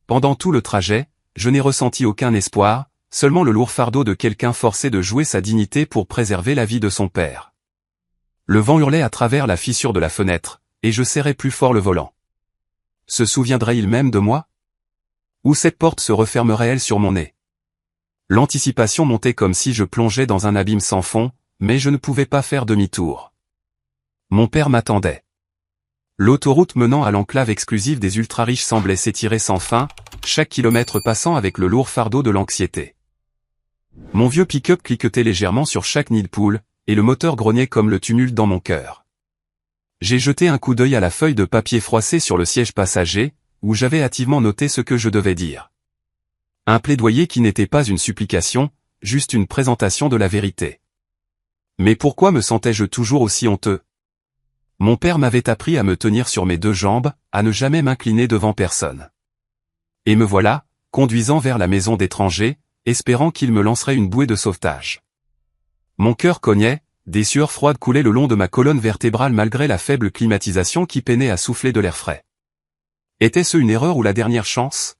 Pendant tout le trajet, je n'ai ressenti aucun espoir, seulement le lourd fardeau de quelqu'un forcé de jouer sa dignité pour préserver la vie de son père. Le vent hurlait à travers la fissure de la fenêtre, et je serrais plus fort le volant. Se souviendrait-il même de moi? Ou cette porte se refermerait-elle sur mon nez? L'anticipation montait comme si je plongeais dans un abîme sans fond, mais je ne pouvais pas faire demi-tour. Mon père m'attendait. L'autoroute menant à l'enclave exclusive des ultra-riches semblait s'étirer sans fin, chaque kilomètre passant avec le lourd fardeau de l'anxiété. Mon vieux pick-up cliquetait légèrement sur chaque nid de poule, et le moteur grognait comme le tumulte dans mon cœur. J'ai jeté un coup d'œil à la feuille de papier froissée sur le siège passager, où j'avais hâtivement noté ce que je devais dire. Un plaidoyer qui n'était pas une supplication, juste une présentation de la vérité. Mais pourquoi me sentais-je toujours aussi honteux? Mon père m'avait appris à me tenir sur mes deux jambes, à ne jamais m'incliner devant personne. Et me voilà, conduisant vers la maison d'étranger, espérant qu'il me lancerait une bouée de sauvetage. Mon cœur cognait, des sueurs froides coulaient le long de ma colonne vertébrale malgré la faible climatisation qui peinait à souffler de l'air frais. Était-ce une erreur ou la dernière chance?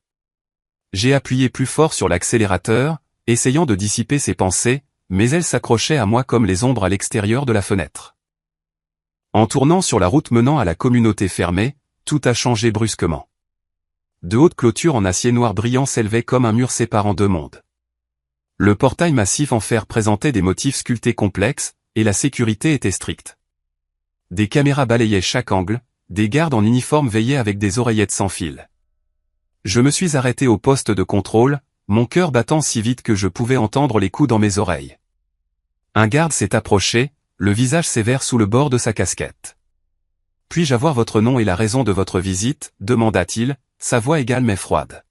J'ai appuyé plus fort sur l'accélérateur, essayant de dissiper ses pensées, mais elles s'accrochaient à moi comme les ombres à l'extérieur de la fenêtre. En tournant sur la route menant à la communauté fermée, tout a changé brusquement. De hautes clôtures en acier noir brillant s'élevaient comme un mur séparant deux mondes. Le portail massif en fer présentait des motifs sculptés complexes, et la sécurité était stricte. Des caméras balayaient chaque angle, des gardes en uniforme veillaient avec des oreillettes sans fil. Je me suis arrêté au poste de contrôle, mon cœur battant si vite que je pouvais entendre les coups dans mes oreilles. Un garde s'est approché, le visage sévère sous le bord de sa casquette. « Puis-je avoir votre nom et la raison de votre visite ?» demanda-t-il, sa voix égale mais froide.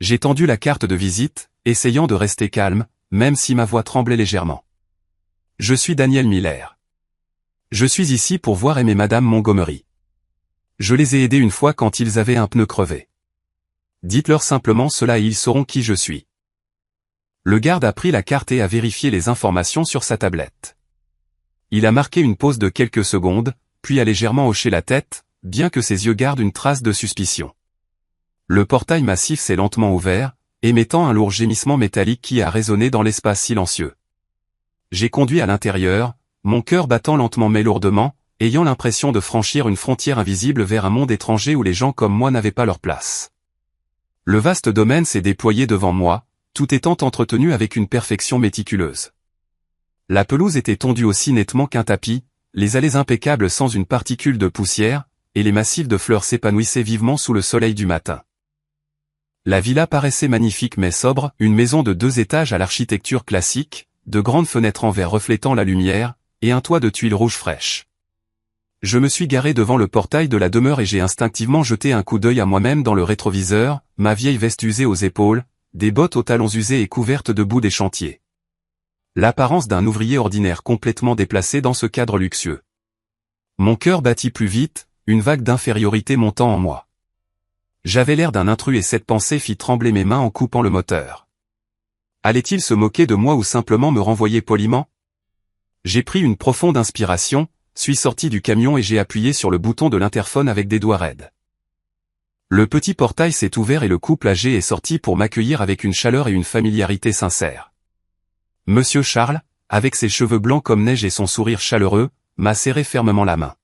J'ai tendu la carte de visite, essayant de rester calme, même si ma voix tremblait légèrement. « Je suis Daniel Miller. Je suis ici pour voir aimer Madame Montgomery. Je les ai aidés une fois quand ils avaient un pneu crevé. Dites-leur simplement cela et ils sauront qui je suis. » Le garde a pris la carte et a vérifié les informations sur sa tablette. Il a marqué une pause de quelques secondes, puis a légèrement hoché la tête, bien que ses yeux gardent une trace de suspicion. Le portail massif s'est lentement ouvert, émettant un lourd gémissement métallique qui a résonné dans l'espace silencieux. J'ai conduit à l'intérieur, mon cœur battant lentement mais lourdement, ayant l'impression de franchir une frontière invisible vers un monde étranger où les gens comme moi n'avaient pas leur place. Le vaste domaine s'est déployé devant moi, tout étant entretenu avec une perfection méticuleuse. La pelouse était tondue aussi nettement qu'un tapis, les allées impeccables sans une particule de poussière, et les massifs de fleurs s'épanouissaient vivement sous le soleil du matin. La villa paraissait magnifique mais sobre, une maison de 2 étages à l'architecture classique, de grandes fenêtres en verre reflétant la lumière, et un toit de tuiles rouges fraîches. Je me suis garé devant le portail de la demeure et j'ai instinctivement jeté un coup d'œil à moi-même dans le rétroviseur, ma vieille veste usée aux épaules, des bottes aux talons usés et couvertes de boue des chantiers. L'apparence d'un ouvrier ordinaire complètement déplacé dans ce cadre luxueux. Mon cœur battit plus vite, une vague d'infériorité montant en moi. J'avais l'air d'un intrus et cette pensée fit trembler mes mains en coupant le moteur. Allait-il se moquer de moi ou simplement me renvoyer poliment? J'ai pris une profonde inspiration, suis sorti du camion et j'ai appuyé sur le bouton de l'interphone avec des doigts raides. Le petit portail s'est ouvert et le couple âgé est sorti pour m'accueillir avec une chaleur et une familiarité sincères. Monsieur Charles, avec ses cheveux blancs comme neige et son sourire chaleureux, m'a serré fermement la main.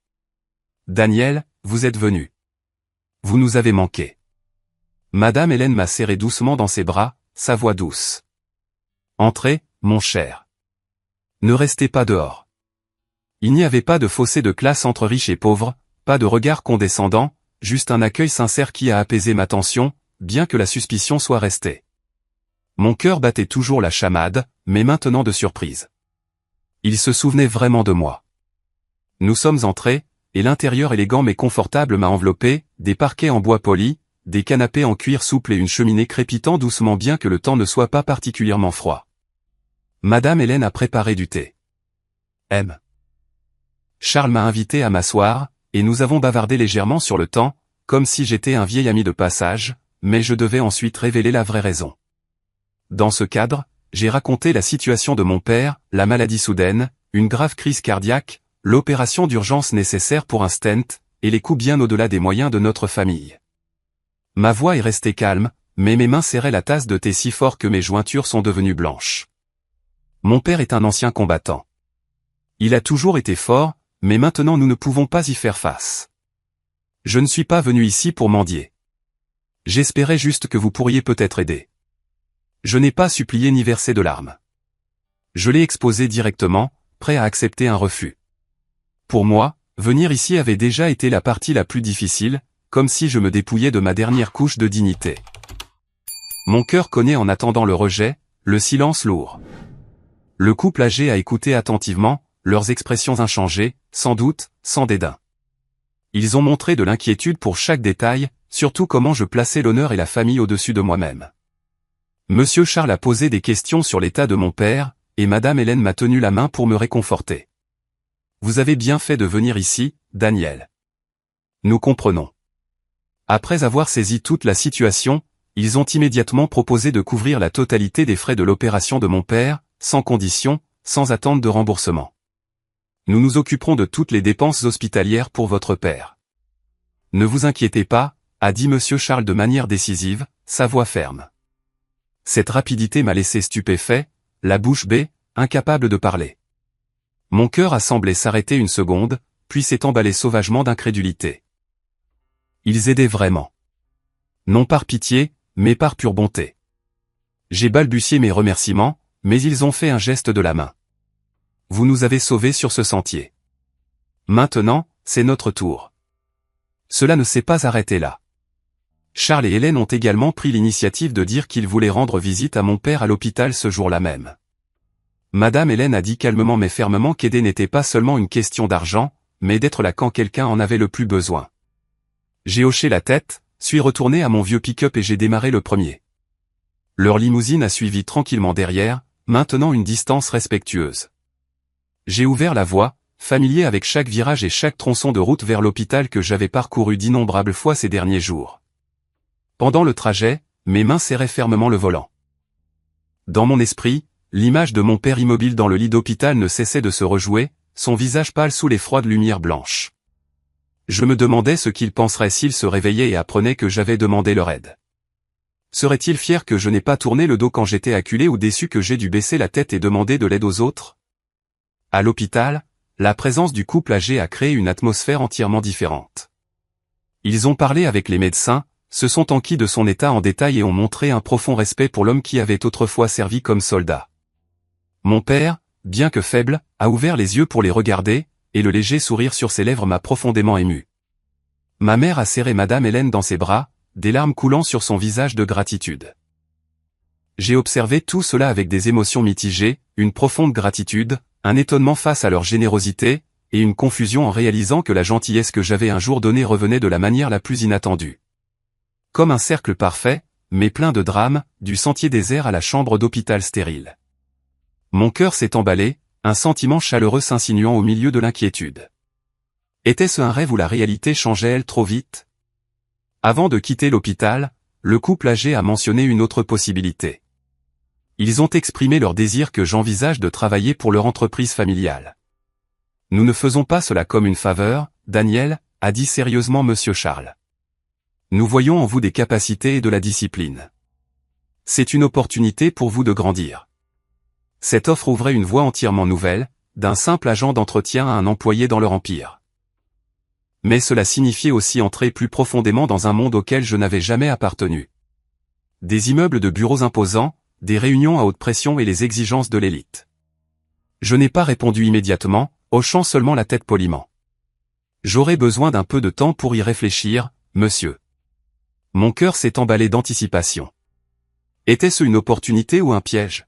Daniel, vous êtes venu. Vous nous avez manqué. Madame Hélène m'a serré doucement dans ses bras, sa voix douce. Entrez, mon cher. Ne restez pas dehors. Il n'y avait pas de fossé de classe entre riches et pauvres, pas de regard condescendant, juste un accueil sincère qui a apaisé ma tension, bien que la suspicion soit restée. Mon cœur battait toujours la chamade, mais maintenant de surprise. Il se souvenait vraiment de moi. Nous sommes entrés, et l'intérieur élégant mais confortable m'a enveloppé, des parquets en bois poli, des canapés en cuir souple et une cheminée crépitant doucement bien que le temps ne soit pas particulièrement froid. Madame Hélène a préparé du thé. M. Charles m'a invité à m'asseoir, et nous avons bavardé légèrement sur le temps, comme si j'étais un vieil ami de passage, mais je devais ensuite révéler la vraie raison. Dans ce cadre, j'ai raconté la situation de mon père, la maladie soudaine, une grave crise cardiaque, l'opération d'urgence nécessaire pour un stent, et les coûts bien au-delà des moyens de notre famille. Ma voix est restée calme, mais mes mains serraient la tasse de thé si fort que mes jointures sont devenues blanches. Mon père est un ancien combattant. Il a toujours été fort, mais maintenant nous ne pouvons pas y faire face. Je ne suis pas venu ici pour mendier. J'espérais juste que vous pourriez peut-être aider. Je n'ai pas supplié ni versé de larmes. Je l'ai exposé directement, prêt à accepter un refus. Pour moi, Venir ici avait déjà été la partie la plus difficile, comme si je me dépouillais de ma dernière couche de dignité. Mon cœur cognait en attendant le rejet, le silence lourd. Le couple âgé a écouté attentivement, leurs expressions inchangées, sans doute, sans dédain. Ils ont montré de l'inquiétude pour chaque détail, surtout comment je plaçais l'honneur et la famille au-dessus de moi-même. Monsieur Charles a posé des questions sur l'état de mon père, et Madame Hélène m'a tenu la main pour me réconforter. Vous avez bien fait de venir ici, Daniel. Nous comprenons. Après avoir saisi toute la situation, ils ont immédiatement proposé de couvrir la totalité des frais de l'opération de mon père, sans condition, sans attente de remboursement. Nous nous occuperons de toutes les dépenses hospitalières pour votre père. Ne vous inquiétez pas, a dit Monsieur Charles de manière décisive, sa voix ferme. Cette rapidité m'a laissé stupéfait, la bouche bée, incapable de parler. Mon cœur a semblé s'arrêter une seconde, puis s'est emballé sauvagement d'incrédulité. Ils aidaient vraiment. Non par pitié, mais par pure bonté. J'ai balbutié mes remerciements, mais ils ont fait un geste de la main. Vous nous avez sauvés sur ce sentier. Maintenant, c'est notre tour. Cela ne s'est pas arrêté là. Charles et Hélène ont également pris l'initiative de dire qu'ils voulaient rendre visite à mon père à l'hôpital ce jour-là même. Madame Hélène a dit calmement mais fermement qu'aider n'était pas seulement une question d'argent, mais d'être là quand quelqu'un en avait le plus besoin. J'ai hoché la tête, suis retourné à mon vieux pick-up et j'ai démarré le premier. Leur limousine a suivi tranquillement derrière, maintenant une distance respectueuse. J'ai ouvert la voie, familier avec chaque virage et chaque tronçon de route vers l'hôpital que j'avais parcouru d'innombrables fois ces derniers jours. Pendant le trajet, mes mains serraient fermement le volant. Dans mon esprit, l'image de mon père immobile dans le lit d'hôpital ne cessait de se rejouer, son visage pâle sous les froides lumières blanches. Je me demandais ce qu'il penserait s'il se réveillait et apprenait que j'avais demandé leur aide. Serait-il fier que je n'ai pas tourné le dos quand j'étais acculé ou déçu que j'ai dû baisser la tête et demander de l'aide aux autres? À l'hôpital, la présence du couple âgé a créé une atmosphère entièrement différente. Ils ont parlé avec les médecins, se sont enquis de son état en détail et ont montré un profond respect pour l'homme qui avait autrefois servi comme soldat. Mon père, bien que faible, a ouvert les yeux pour les regarder, et le léger sourire sur ses lèvres m'a profondément ému. Ma mère a serré Madame Hélène dans ses bras, des larmes coulant sur son visage de gratitude. J'ai observé tout cela avec des émotions mitigées, une profonde gratitude, un étonnement face à leur générosité, et une confusion en réalisant que la gentillesse que j'avais un jour donnée revenait de la manière la plus inattendue. Comme un cercle parfait, mais plein de drames, du sentier désert à la chambre d'hôpital stérile. Mon cœur s'est emballé, un sentiment chaleureux s'insinuant au milieu de l'inquiétude. Était-ce un rêve ou la réalité changeait-elle trop vite? Avant de quitter l'hôpital, le couple âgé a mentionné une autre possibilité. Ils ont exprimé leur désir que j'envisage de travailler pour leur entreprise familiale. Nous ne faisons pas cela comme une faveur, Daniel, a dit sérieusement Monsieur Charles. Nous voyons en vous des capacités et de la discipline. C'est une opportunité pour vous de grandir. Cette offre ouvrait une voie entièrement nouvelle, d'un simple agent d'entretien à un employé dans leur empire. Mais cela signifiait aussi entrer plus profondément dans un monde auquel je n'avais jamais appartenu. Des immeubles de bureaux imposants, des réunions à haute pression et les exigences de l'élite. Je n'ai pas répondu immédiatement, hochant seulement la tête poliment. J'aurais besoin d'un peu de temps pour y réfléchir, monsieur. Mon cœur s'est emballé d'anticipation. Était-ce une opportunité ou un piège?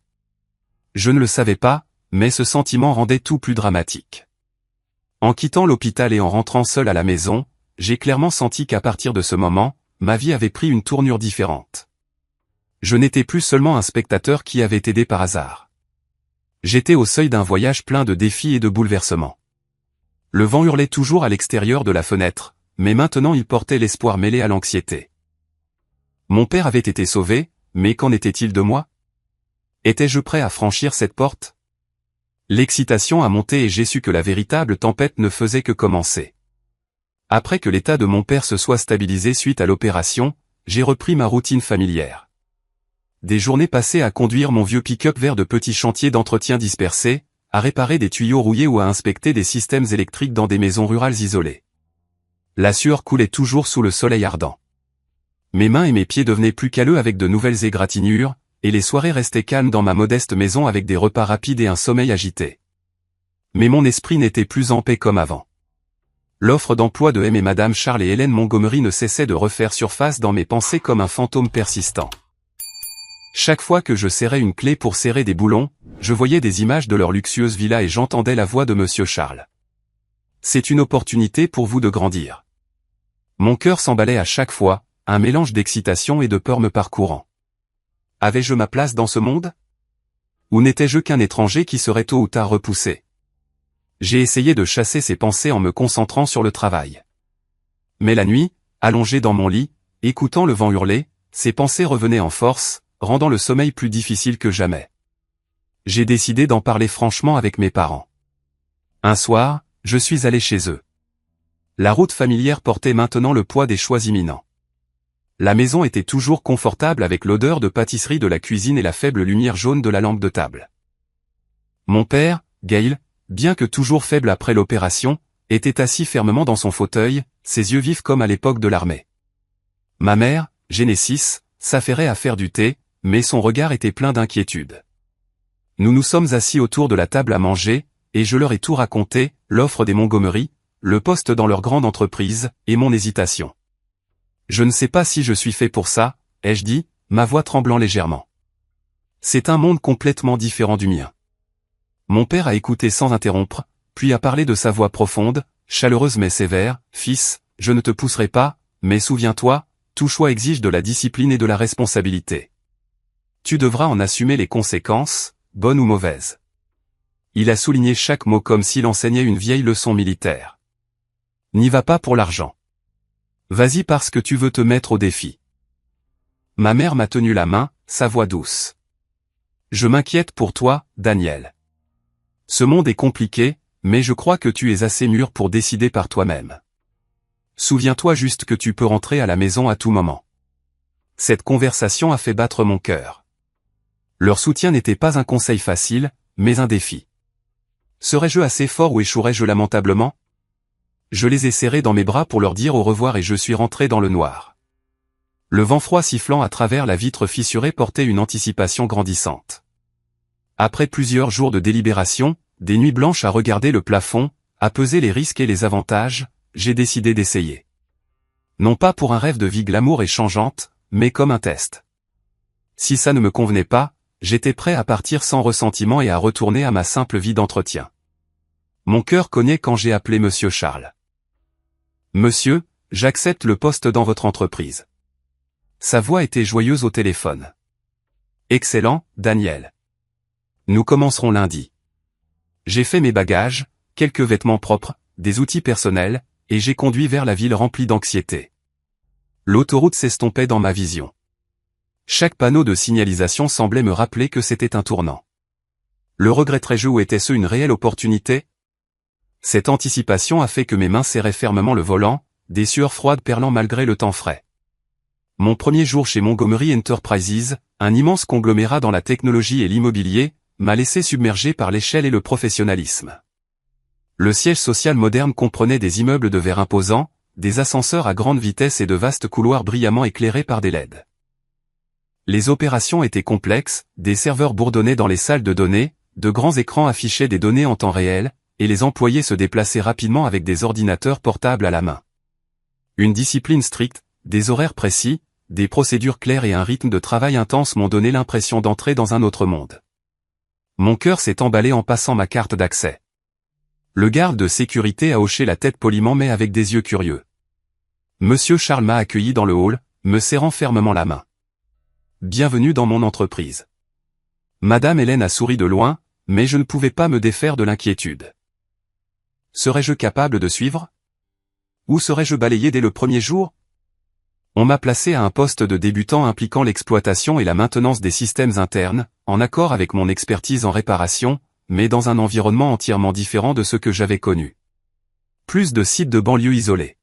Je ne le savais pas, mais ce sentiment rendait tout plus dramatique. En quittant l'hôpital et en rentrant seul à la maison, j'ai clairement senti qu'à partir de ce moment, ma vie avait pris une tournure différente. Je n'étais plus seulement un spectateur qui avait aidé par hasard. J'étais au seuil d'un voyage plein de défis et de bouleversements. Le vent hurlait toujours à l'extérieur de la fenêtre, mais maintenant il portait l'espoir mêlé à l'anxiété. Mon père avait été sauvé, mais qu'en était-il de moi? Étais-je prêt à franchir cette porte? L'excitation a monté et j'ai su que la véritable tempête ne faisait que commencer. Après que l'état de mon père se soit stabilisé suite à l'opération, j'ai repris ma routine familière. Des journées passées à conduire mon vieux pick-up vers de petits chantiers d'entretien dispersés, à réparer des tuyaux rouillés ou à inspecter des systèmes électriques dans des maisons rurales isolées. La sueur coulait toujours sous le soleil ardent. Mes mains et mes pieds devenaient plus calleux avec de nouvelles égratignures, et les soirées restaient calmes dans ma modeste maison avec des repas rapides et un sommeil agité. Mais mon esprit n'était plus en paix comme avant. L'offre d'emploi de M et Madame Charles et Hélène Montgomery ne cessait de refaire surface dans mes pensées comme un fantôme persistant. Chaque fois que je serrais une clé pour serrer des boulons, je voyais des images de leur luxueuse villa et j'entendais la voix de Monsieur Charles. C'est une opportunité pour vous de grandir. Mon cœur s'emballait à chaque fois, un mélange d'excitation et de peur me parcourant. Avais-je ma place dans ce monde? Ou n'étais-je qu'un étranger qui serait tôt ou tard repoussé? J'ai essayé de chasser ces pensées en me concentrant sur le travail. Mais la nuit, allongé dans mon lit, écoutant le vent hurler, ces pensées revenaient en force, rendant le sommeil plus difficile que jamais. J'ai décidé d'en parler franchement avec mes parents. Un soir, je suis allé chez eux. La route familière portait maintenant le poids des choix imminents. La maison était toujours confortable avec l'odeur de pâtisserie de la cuisine et la faible lumière jaune de la lampe de table. Mon père, Gail, bien que toujours faible après l'opération, était assis fermement dans son fauteuil, ses yeux vifs comme à l'époque de l'armée. Ma mère, Genesis, s'affairait à faire du thé, mais son regard était plein d'inquiétude. Nous nous sommes assis autour de la table à manger, et je leur ai tout raconté, l'offre des Montgomery, le poste dans leur grande entreprise, et mon hésitation. Je ne sais pas si je suis fait pour ça, ai-je dit, ma voix tremblant légèrement. C'est un monde complètement différent du mien. Mon père a écouté sans interrompre, puis a parlé de sa voix profonde, chaleureuse mais sévère, « Fils, je ne te pousserai pas, mais souviens-toi, tout choix exige de la discipline et de la responsabilité. Tu devras en assumer les conséquences, bonnes ou mauvaises. » Il a souligné chaque mot comme s'il enseignait une vieille leçon militaire. N'y va pas pour l'argent. Vas-y parce que tu veux te mettre au défi. Ma mère m'a tenu la main, sa voix douce. Je m'inquiète pour toi, Daniel. Ce monde est compliqué, mais je crois que tu es assez mûr pour décider par toi-même. Souviens-toi juste que tu peux rentrer à la maison à tout moment. Cette conversation a fait battre mon cœur. Leur soutien n'était pas un conseil facile, mais un défi. Serais-je assez fort ou échouerais-je lamentablement? Je les ai serrés dans mes bras pour leur dire au revoir et je suis rentré dans le noir. Le vent froid sifflant à travers la vitre fissurée portait une anticipation grandissante. Après plusieurs jours de délibération, des nuits blanches à regarder le plafond, à peser les risques et les avantages, j'ai décidé d'essayer. Non pas pour un rêve de vie glamour et changeante, mais comme un test. Si ça ne me convenait pas, j'étais prêt à partir sans ressentiment et à retourner à ma simple vie d'entretien. Mon cœur cognait quand j'ai appelé Monsieur Charles. Monsieur, j'accepte le poste dans votre entreprise. Sa voix était joyeuse au téléphone. Excellent, Daniel. Nous commencerons lundi. J'ai fait mes bagages, quelques vêtements propres, des outils personnels, et j'ai conduit vers la ville remplie d'anxiété. L'autoroute s'estompait dans ma vision. Chaque panneau de signalisation semblait me rappeler que c'était un tournant. Le regretterais-je ou était-ce une réelle opportunité? Cette anticipation a fait que mes mains serraient fermement le volant, des sueurs froides perlant malgré le temps frais. Mon premier jour chez Montgomery Enterprises, un immense conglomérat dans la technologie et l'immobilier, m'a laissé submergé par l'échelle et le professionnalisme. Le siège social moderne comprenait des immeubles de verre imposants, des ascenseurs à grande vitesse et de vastes couloirs brillamment éclairés par des LED. Les opérations étaient complexes, des serveurs bourdonnaient dans les salles de données, de grands écrans affichaient des données en temps réel, et les employés se déplaçaient rapidement avec des ordinateurs portables à la main. Une discipline stricte, des horaires précis, des procédures claires et un rythme de travail intense m'ont donné l'impression d'entrer dans un autre monde. Mon cœur s'est emballé en passant ma carte d'accès. Le garde de sécurité a hoché la tête poliment mais avec des yeux curieux. Monsieur Charles m'a accueilli dans le hall, me serrant fermement la main. Bienvenue dans mon entreprise. Madame Hélène a souri de loin, mais je ne pouvais pas me défaire de l'inquiétude. Serais-je capable de suivre? Ou serais-je balayé dès le premier jour? On m'a placé à un poste de débutant impliquant l'exploitation et la maintenance des systèmes internes, en accord avec mon expertise en réparation, mais dans un environnement entièrement différent de ce que j'avais connu. Plus de sites de banlieue isolés.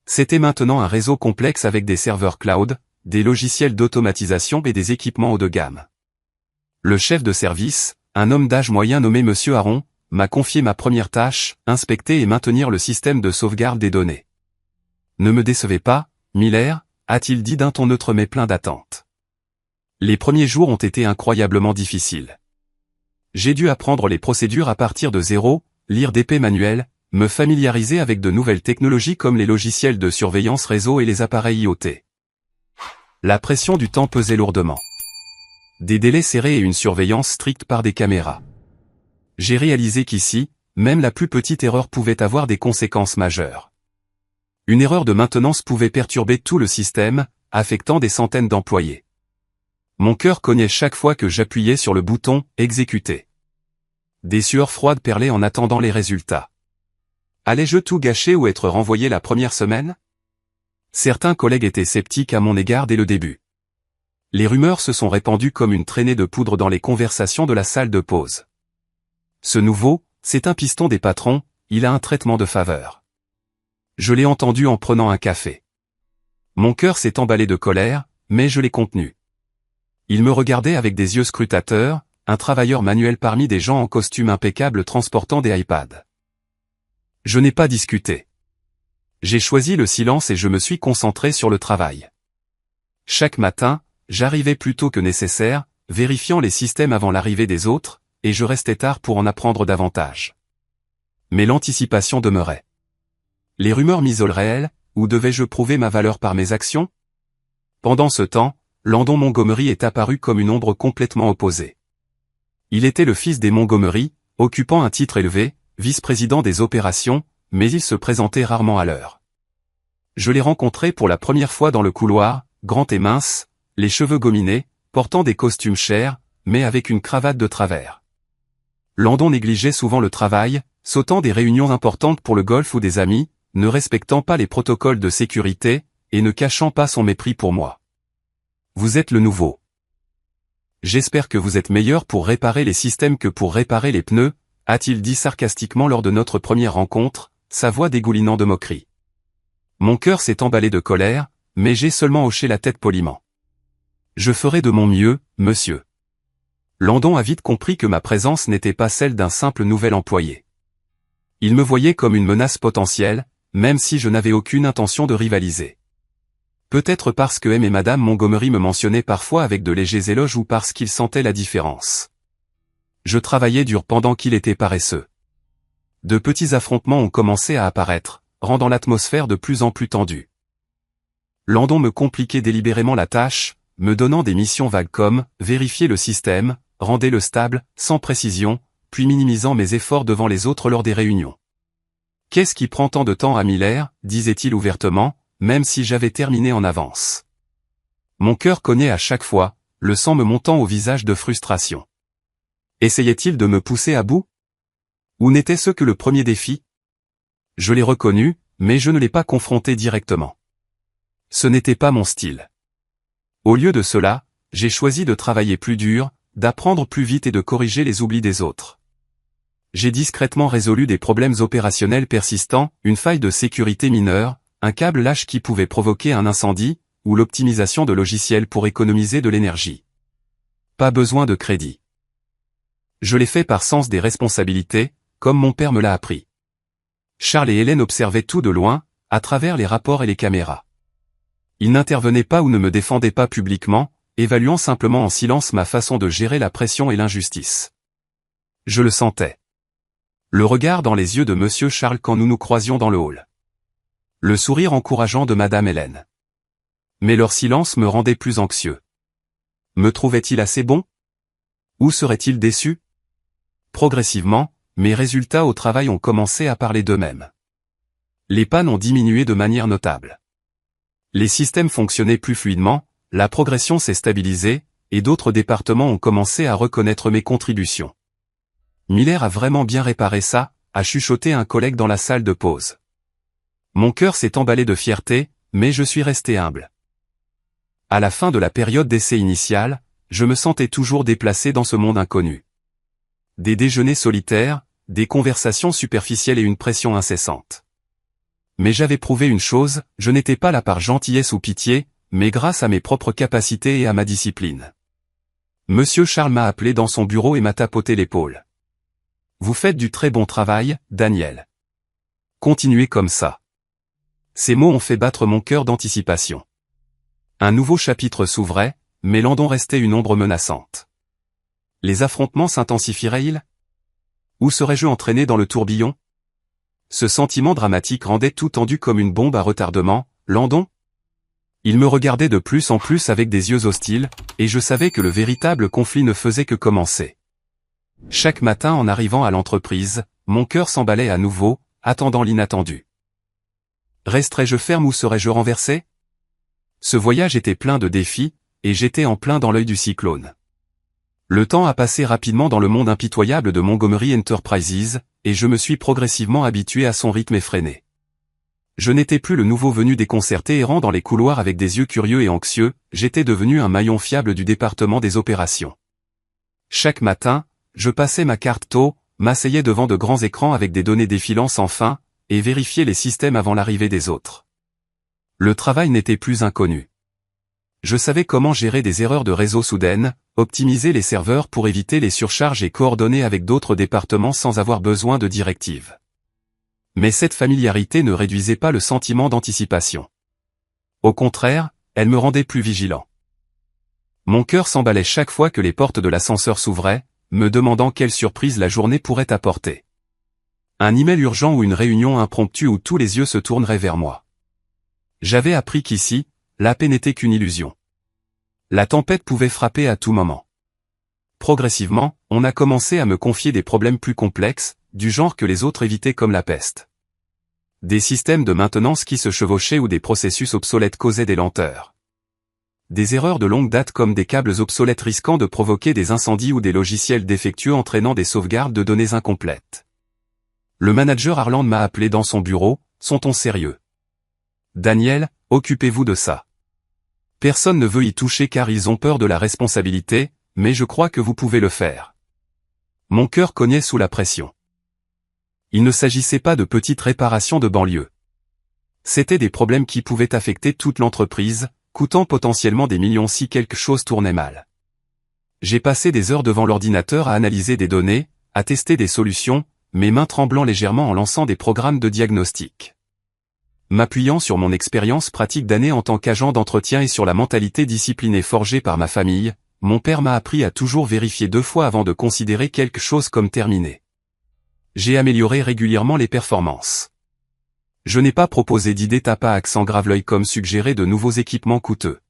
C'était maintenant un réseau complexe avec des serveurs cloud, des logiciels d'automatisation et des équipements haut de gamme. Le chef de service, un homme d'âge moyen nommé Monsieur Aron, m'a confié ma première tâche, inspecter et maintenir le système de sauvegarde des données. Ne me décevez pas, Miller, a-t-il dit d'un ton neutre mais plein d'attente. Les premiers jours ont été incroyablement difficiles. J'ai dû apprendre les procédures à partir de zéro, lire d'épais manuels, me familiariser avec de nouvelles technologies comme les logiciels de surveillance réseau et les appareils IoT. La pression du temps pesait lourdement. Des délais serrés et une surveillance stricte par des caméras. J'ai réalisé qu'ici, même la plus petite erreur pouvait avoir des conséquences majeures. Une erreur de maintenance pouvait perturber tout le système, affectant des centaines d'employés. Mon cœur cognait chaque fois que j'appuyais sur le bouton « Exécuter ». Des sueurs froides perlaient en attendant les résultats. Allais-je tout gâcher ou être renvoyé la première semaine? Certains collègues étaient sceptiques à mon égard dès le début. Les rumeurs se sont répandues comme une traînée de poudre dans les conversations de la salle de pause. Ce nouveau, c'est un piston des patrons, il a un traitement de faveur. Je l'ai entendu en prenant un café. Mon cœur s'est emballé de colère, mais je l'ai contenu. Il me regardait avec des yeux scrutateurs, un travailleur manuel parmi des gens en costume impeccable transportant des iPads. Je n'ai pas discuté. J'ai choisi le silence et je me suis concentré sur le travail. Chaque matin, j'arrivais plus tôt que nécessaire, vérifiant les systèmes avant l'arrivée des autres, et je restais tard pour en apprendre davantage. Mais l'anticipation demeurait. Les rumeurs m'isoleraient-elles, ou devais-je prouver ma valeur par mes actions? Pendant ce temps, Landon Montgomery est apparu comme une ombre complètement opposée. Il était le fils des Montgomery, occupant un titre élevé, vice-président des opérations, mais il se présentait rarement à l'heure. Je l'ai rencontré pour la première fois dans le couloir, grand et mince, les cheveux gominés, portant des costumes chers, mais avec une cravate de travers. Landon négligeait souvent le travail, sautant des réunions importantes pour le golf ou des amis, ne respectant pas les protocoles de sécurité, et ne cachant pas son mépris pour moi. Vous êtes le nouveau. J'espère que vous êtes meilleur pour réparer les systèmes que pour réparer les pneus, a-t-il dit sarcastiquement lors de notre première rencontre, sa voix dégoulinant de moquerie. Mon cœur s'est emballé de colère, mais j'ai seulement hoché la tête poliment. Je ferai de mon mieux, monsieur. Landon a vite compris que ma présence n'était pas celle d'un simple nouvel employé. Il me voyait comme une menace potentielle, même si je n'avais aucune intention de rivaliser. Peut-être parce que M et Madame Montgomery me mentionnaient parfois avec de légers éloges ou parce qu'ils sentaient la différence. Je travaillais dur pendant qu'il était paresseux. De petits affrontements ont commencé à apparaître, rendant l'atmosphère de plus en plus tendue. Landon me compliquait délibérément la tâche, me donnant des missions vagues comme vérifier le système, rendez-le stable, sans précision, puis minimisant mes efforts devant les autres lors des réunions. Qu'est-ce qui prend tant de temps à Miller, disait-il ouvertement, même si j'avais terminé en avance. Mon cœur cognait à chaque fois, le sang me montant au visage de frustration. Essayait-il de me pousser à bout? Ou n'était-ce que le premier défi? Je l'ai reconnu, mais je ne l'ai pas confronté directement. Ce n'était pas mon style. Au lieu de cela, j'ai choisi de travailler plus dur, d'apprendre plus vite et de corriger les oublis des autres. J'ai discrètement résolu des problèmes opérationnels persistants, une faille de sécurité mineure, un câble lâche qui pouvait provoquer un incendie, ou l'optimisation de logiciels pour économiser de l'énergie. Pas besoin de crédit. Je l'ai fait par sens des responsabilités, comme mon père me l'a appris. Charles et Hélène observaient tout de loin, à travers les rapports et les caméras. Ils n'intervenaient pas ou ne me défendaient pas publiquement, évaluant simplement en silence ma façon de gérer la pression et l'injustice. Je le sentais. Le regard dans les yeux de Monsieur Charles quand nous nous croisions dans le hall. Le sourire encourageant de Madame Hélène. Mais leur silence me rendait plus anxieux. Me trouvait-il assez bon? Ou serait-il déçu? Progressivement, mes résultats au travail ont commencé à parler d'eux-mêmes. Les pannes ont diminué de manière notable. Les systèmes fonctionnaient plus fluidement, la progression s'est stabilisée, et d'autres départements ont commencé à reconnaître mes contributions. Miller a vraiment bien réparé ça, a chuchoté un collègue dans la salle de pause. Mon cœur s'est emballé de fierté, mais je suis resté humble. À la fin de la période d'essai initiale, je me sentais toujours déplacé dans ce monde inconnu. Des déjeuners solitaires, des conversations superficielles et une pression incessante. Mais j'avais prouvé une chose, je n'étais pas là par gentillesse ou pitié, mais grâce à mes propres capacités et à ma discipline. Monsieur Charles m'a appelé dans son bureau et m'a tapoté l'épaule. Vous faites du très bon travail, Daniel. Continuez comme ça. Ces mots ont fait battre mon cœur d'anticipation. Un nouveau chapitre s'ouvrait, mais Landon restait une ombre menaçante. Les affrontements s'intensifieraient-ils? Où serais-je entraîné dans le tourbillon? Ce sentiment dramatique rendait tout tendu comme une bombe à retardement. Landon? Il me regardait de plus en plus avec des yeux hostiles, et je savais que le véritable conflit ne faisait que commencer. Chaque matin en arrivant à l'entreprise, mon cœur s'emballait à nouveau, attendant l'inattendu. Resterais-je ferme ou serais-je renversé? Ce voyage était plein de défis, et j'étais en plein dans l'œil du cyclone. Le temps a passé rapidement dans le monde impitoyable de Montgomery Enterprises, et je me suis progressivement habitué à son rythme effréné. Je n'étais plus le nouveau venu déconcerté errant dans les couloirs avec des yeux curieux et anxieux, j'étais devenu un maillon fiable du département des opérations. Chaque matin, je passais ma carte tôt, m'asseyais devant de grands écrans avec des données défilant sans fin, et vérifiais les systèmes avant l'arrivée des autres. Le travail n'était plus inconnu. Je savais comment gérer des erreurs de réseau soudaines, optimiser les serveurs pour éviter les surcharges et coordonner avec d'autres départements sans avoir besoin de directives. Mais cette familiarité ne réduisait pas le sentiment d'anticipation. Au contraire, elle me rendait plus vigilant. Mon cœur s'emballait chaque fois que les portes de l'ascenseur s'ouvraient, me demandant quelle surprise la journée pourrait apporter. Un email urgent ou une réunion impromptue où tous les yeux se tourneraient vers moi. J'avais appris qu'ici, la paix n'était qu'une illusion. La tempête pouvait frapper à tout moment. Progressivement, on a commencé à me confier des problèmes plus complexes, du genre que les autres évitaient comme la peste. Des systèmes de maintenance qui se chevauchaient ou des processus obsolètes causaient des lenteurs. Des erreurs de longue date comme des câbles obsolètes risquant de provoquer des incendies ou des logiciels défectueux entraînant des sauvegardes de données incomplètes. Le manager Harland m'a appelé dans son bureau, son ton sérieux. « Daniel, occupez-vous de ça. Personne ne veut y toucher car ils ont peur de la responsabilité, mais je crois que vous pouvez le faire. » Mon cœur cognait sous la pression. Il ne s'agissait pas de petites réparations de banlieue. C'étaient des problèmes qui pouvaient affecter toute l'entreprise, coûtant potentiellement des millions si quelque chose tournait mal. J'ai passé des heures devant l'ordinateur à analyser des données, à tester des solutions, mes mains tremblant légèrement en lançant des programmes de diagnostic. M'appuyant sur mon expérience pratique d'années en tant qu'agent d'entretien et sur la mentalité disciplinée forgée par ma famille, mon père m'a appris à toujours vérifier 2 fois avant de considérer quelque chose comme terminé. J'ai amélioré régulièrement les performances. Je n'ai pas proposé d'idées tape à accent grave-l'œil comme suggéré de nouveaux équipements coûteux.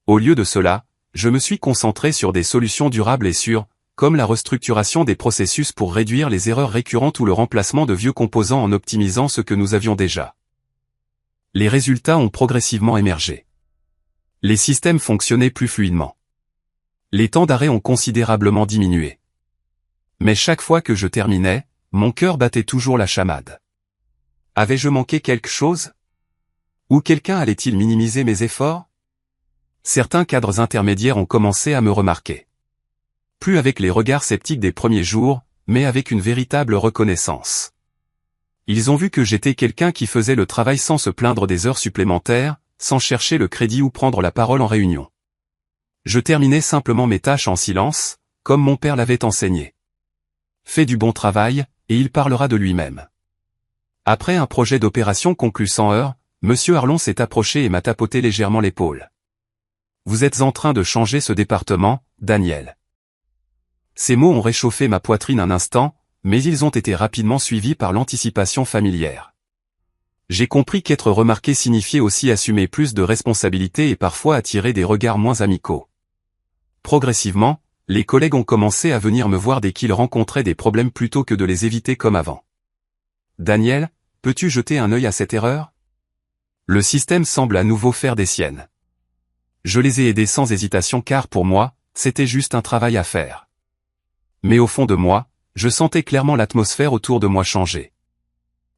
Au lieu de cela, je me suis concentré sur des solutions durables et sûres, comme la restructuration des processus pour réduire les erreurs récurrentes ou le remplacement de vieux composants en optimisant ce que nous avions déjà. Les résultats ont progressivement émergé. Les systèmes fonctionnaient plus fluidement. Les temps d'arrêt ont considérablement diminué. Mais chaque fois que je terminais, mon cœur battait toujours la chamade. Avais-je manqué quelque chose? Ou quelqu'un allait-il minimiser mes efforts? Certains cadres intermédiaires ont commencé à me remarquer. Plus avec les regards sceptiques des premiers jours, mais avec une véritable reconnaissance. Ils ont vu que j'étais quelqu'un qui faisait le travail sans se plaindre des heures supplémentaires, sans chercher le crédit ou prendre la parole en réunion. Je terminais simplement mes tâches en silence, comme mon père l'avait enseigné. Fais du bon travail, et il parlera de lui-même. Après un projet d'opération conclu sans heurts, M. Harlon s'est approché et m'a tapoté légèrement l'épaule. « Vous êtes en train de changer ce département, Daniel. » Ces mots ont réchauffé ma poitrine un instant, mais ils ont été rapidement suivis par l'anticipation familière. J'ai compris qu'être remarqué signifiait aussi assumer plus de responsabilités et parfois attirer des regards moins amicaux. Progressivement, les collègues ont commencé à venir me voir dès qu'ils rencontraient des problèmes plutôt que de les éviter comme avant. « Daniel, peux-tu jeter un œil à cette erreur? Le système semble à nouveau faire des siennes. » Je les ai aidés sans hésitation car pour moi, c'était juste un travail à faire. Mais au fond de moi, je sentais clairement l'atmosphère autour de moi changer.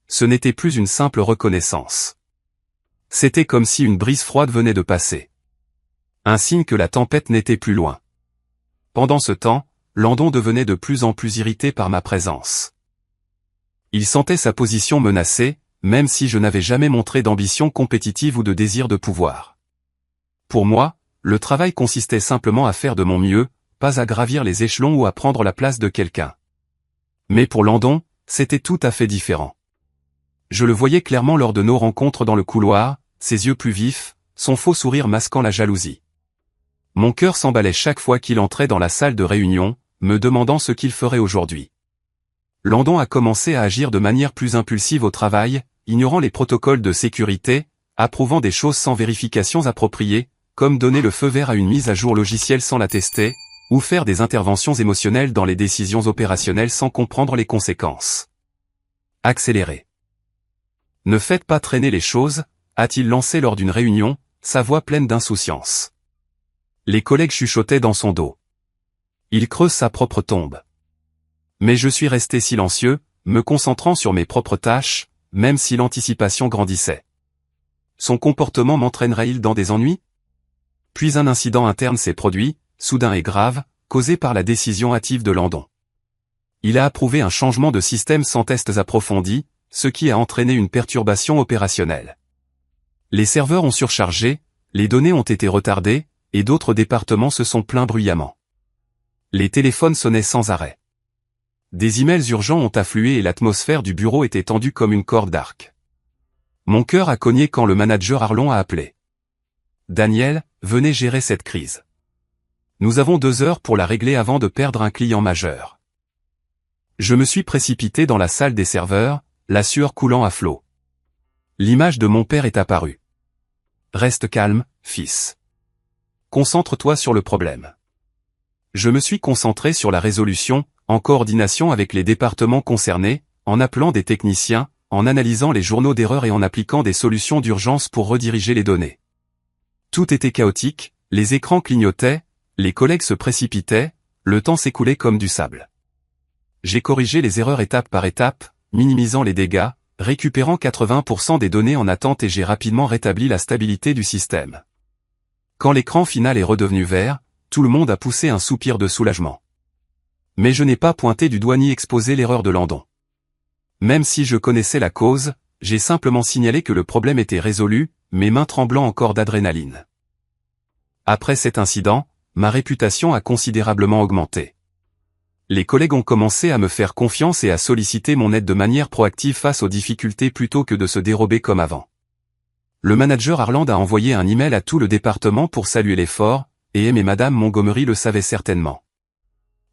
Ce n'était plus une simple reconnaissance. C'était comme si une brise froide venait de passer. Un signe que la tempête n'était plus loin. Pendant ce temps, Landon devenait de plus en plus irrité par ma présence. Il sentait sa position menacée, même si je n'avais jamais montré d'ambition compétitive ou de désir de pouvoir. Pour moi, le travail consistait simplement à faire de mon mieux, pas à gravir les échelons ou à prendre la place de quelqu'un. Mais pour Landon, c'était tout à fait différent. Je le voyais clairement lors de nos rencontres dans le couloir, ses yeux plus vifs, son faux sourire masquant la jalousie. Mon cœur s'emballait chaque fois qu'il entrait dans la salle de réunion, me demandant ce qu'il ferait aujourd'hui. Landon a commencé à agir de manière plus impulsive au travail, ignorant les protocoles de sécurité, approuvant des choses sans vérifications appropriées, comme donner le feu vert à une mise à jour logicielle sans la tester, ou faire des interventions émotionnelles dans les décisions opérationnelles sans comprendre les conséquences. Accélérer. Ne faites pas traîner les choses, a-t-il lancé lors d'une réunion, sa voix pleine d'insouciance. Les collègues chuchotaient dans son dos. Il creuse sa propre tombe. Mais je suis resté silencieux, me concentrant sur mes propres tâches, même si l'anticipation grandissait. Son comportement m'entraînerait-il dans des ennuis? Puis un incident interne s'est produit, soudain et grave, causé par la décision hâtive de Landon. Il a approuvé un changement de système sans tests approfondis, ce qui a entraîné une perturbation opérationnelle. Les serveurs ont surchargé, les données ont été retardées, et d'autres départements se sont plaints bruyamment. Les téléphones sonnaient sans arrêt. Des emails urgents ont afflué et l'atmosphère du bureau était tendue comme une corde d'arc. Mon cœur a cogné quand le manager Arlon a appelé. « Daniel, venez gérer cette crise. Nous avons 2 heures pour la régler avant de perdre un client majeur. » Je me suis précipité dans la salle des serveurs, la sueur coulant à flots. L'image de mon père est apparue. « Reste calme, fils. Concentre-toi sur le problème. » Je me suis concentré sur la résolution, en coordination avec les départements concernés, en appelant des techniciens, en analysant les journaux d'erreurs et en appliquant des solutions d'urgence pour rediriger les données. Tout était chaotique, les écrans clignotaient, les collègues se précipitaient, le temps s'écoulait comme du sable. J'ai corrigé les erreurs étape par étape, minimisant les dégâts, récupérant 80% des données en attente et j'ai rapidement rétabli la stabilité du système. Quand l'écran final est redevenu vert, tout le monde a poussé un soupir de soulagement. Mais je n'ai pas pointé du doigt ni exposé l'erreur de Landon. Même si je connaissais la cause, j'ai simplement signalé que le problème était résolu, mes mains tremblant encore d'adrénaline. Après cet incident, ma réputation a considérablement augmenté. Les collègues ont commencé à me faire confiance et à solliciter mon aide de manière proactive face aux difficultés plutôt que de se dérober comme avant. Le manager Arland a envoyé un email à tout le département pour saluer l'effort, et M et Madame Montgomery le savaient certainement.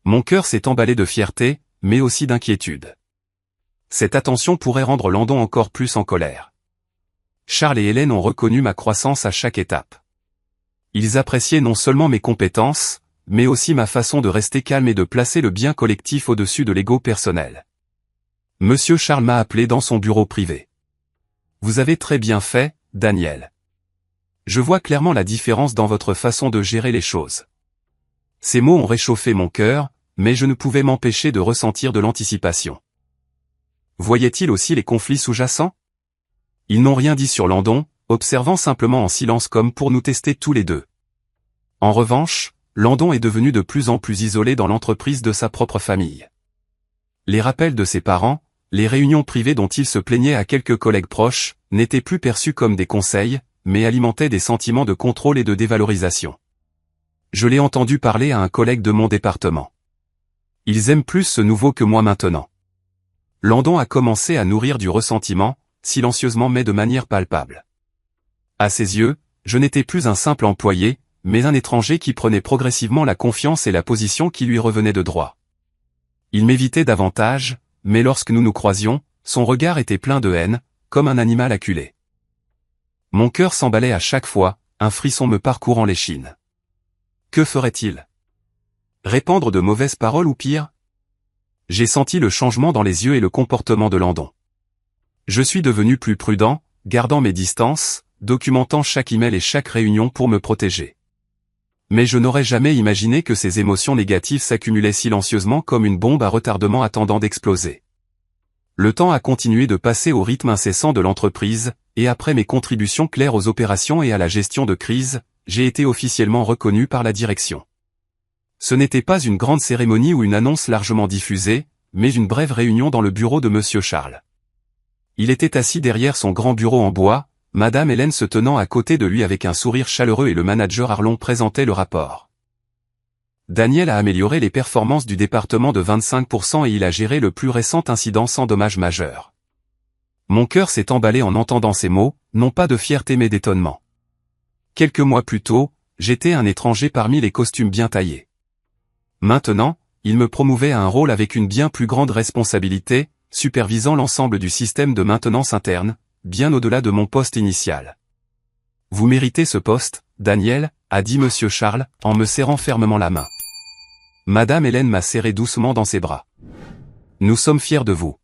Mon cœur s'est emballé de fierté, mais aussi d'inquiétude. Cette attention pourrait rendre Landon encore plus en colère. Charles et Hélène ont reconnu ma croissance à chaque étape. Ils appréciaient non seulement mes compétences, mais aussi ma façon de rester calme et de placer le bien collectif au-dessus de l'ego personnel. Monsieur Charles m'a appelé dans son bureau privé. « Vous avez très bien fait, Daniel. Je vois clairement la différence dans votre façon de gérer les choses. » Ces mots ont réchauffé mon cœur, mais je ne pouvais m'empêcher de ressentir de l'anticipation. Voyaient-ils aussi les conflits sous-jacents? Ils n'ont rien dit sur Landon, observant simplement en silence comme pour nous tester tous les deux. En revanche, Landon est devenu de plus en plus isolé dans l'entreprise de sa propre famille. Les rappels de ses parents, les réunions privées dont il se plaignait à quelques collègues proches, n'étaient plus perçus comme des conseils, mais alimentaient des sentiments de contrôle et de dévalorisation. Je l'ai entendu parler à un collègue de mon département. Ils aiment plus ce nouveau que moi maintenant. Landon a commencé à nourrir du ressentiment, silencieusement mais de manière palpable. À ses yeux, je n'étais plus un simple employé, mais un étranger qui prenait progressivement la confiance et la position qui lui revenaient de droit. Il m'évitait davantage, mais lorsque nous nous croisions, son regard était plein de haine, comme un animal acculé. Mon cœur s'emballait à chaque fois, un frisson me parcourant l'échine. Que ferait-il? Répandre de mauvaises paroles ou pire? J'ai senti le changement dans les yeux et le comportement de Landon. Je suis devenu plus prudent, gardant mes distances, documentant chaque email et chaque réunion pour me protéger. Mais je n'aurais jamais imaginé que ces émotions négatives s'accumulaient silencieusement comme une bombe à retardement attendant d'exploser. Le temps a continué de passer au rythme incessant de l'entreprise, et après mes contributions claires aux opérations et à la gestion de crise, j'ai été officiellement reconnu par la direction. Ce n'était pas une grande cérémonie ou une annonce largement diffusée, mais une brève réunion dans le bureau de Monsieur Charles. Il était assis derrière son grand bureau en bois, Madame Hélène se tenant à côté de lui avec un sourire chaleureux et le manager Arlon présentait le rapport. Daniel a amélioré les performances du département de 25% et il a géré le plus récent incident sans dommages majeurs. Mon cœur s'est emballé en entendant ces mots, non pas de fierté mais d'étonnement. Quelques mois plus tôt, j'étais un étranger parmi les costumes bien taillés. Maintenant, il me promouvait à un rôle avec une bien plus grande responsabilité, supervisant l'ensemble du système de maintenance interne, bien au-delà de mon poste initial. Vous méritez ce poste, Daniel, a dit Monsieur Charles, en me serrant fermement la main. Madame Hélène m'a serré doucement dans ses bras. Nous sommes fiers de vous.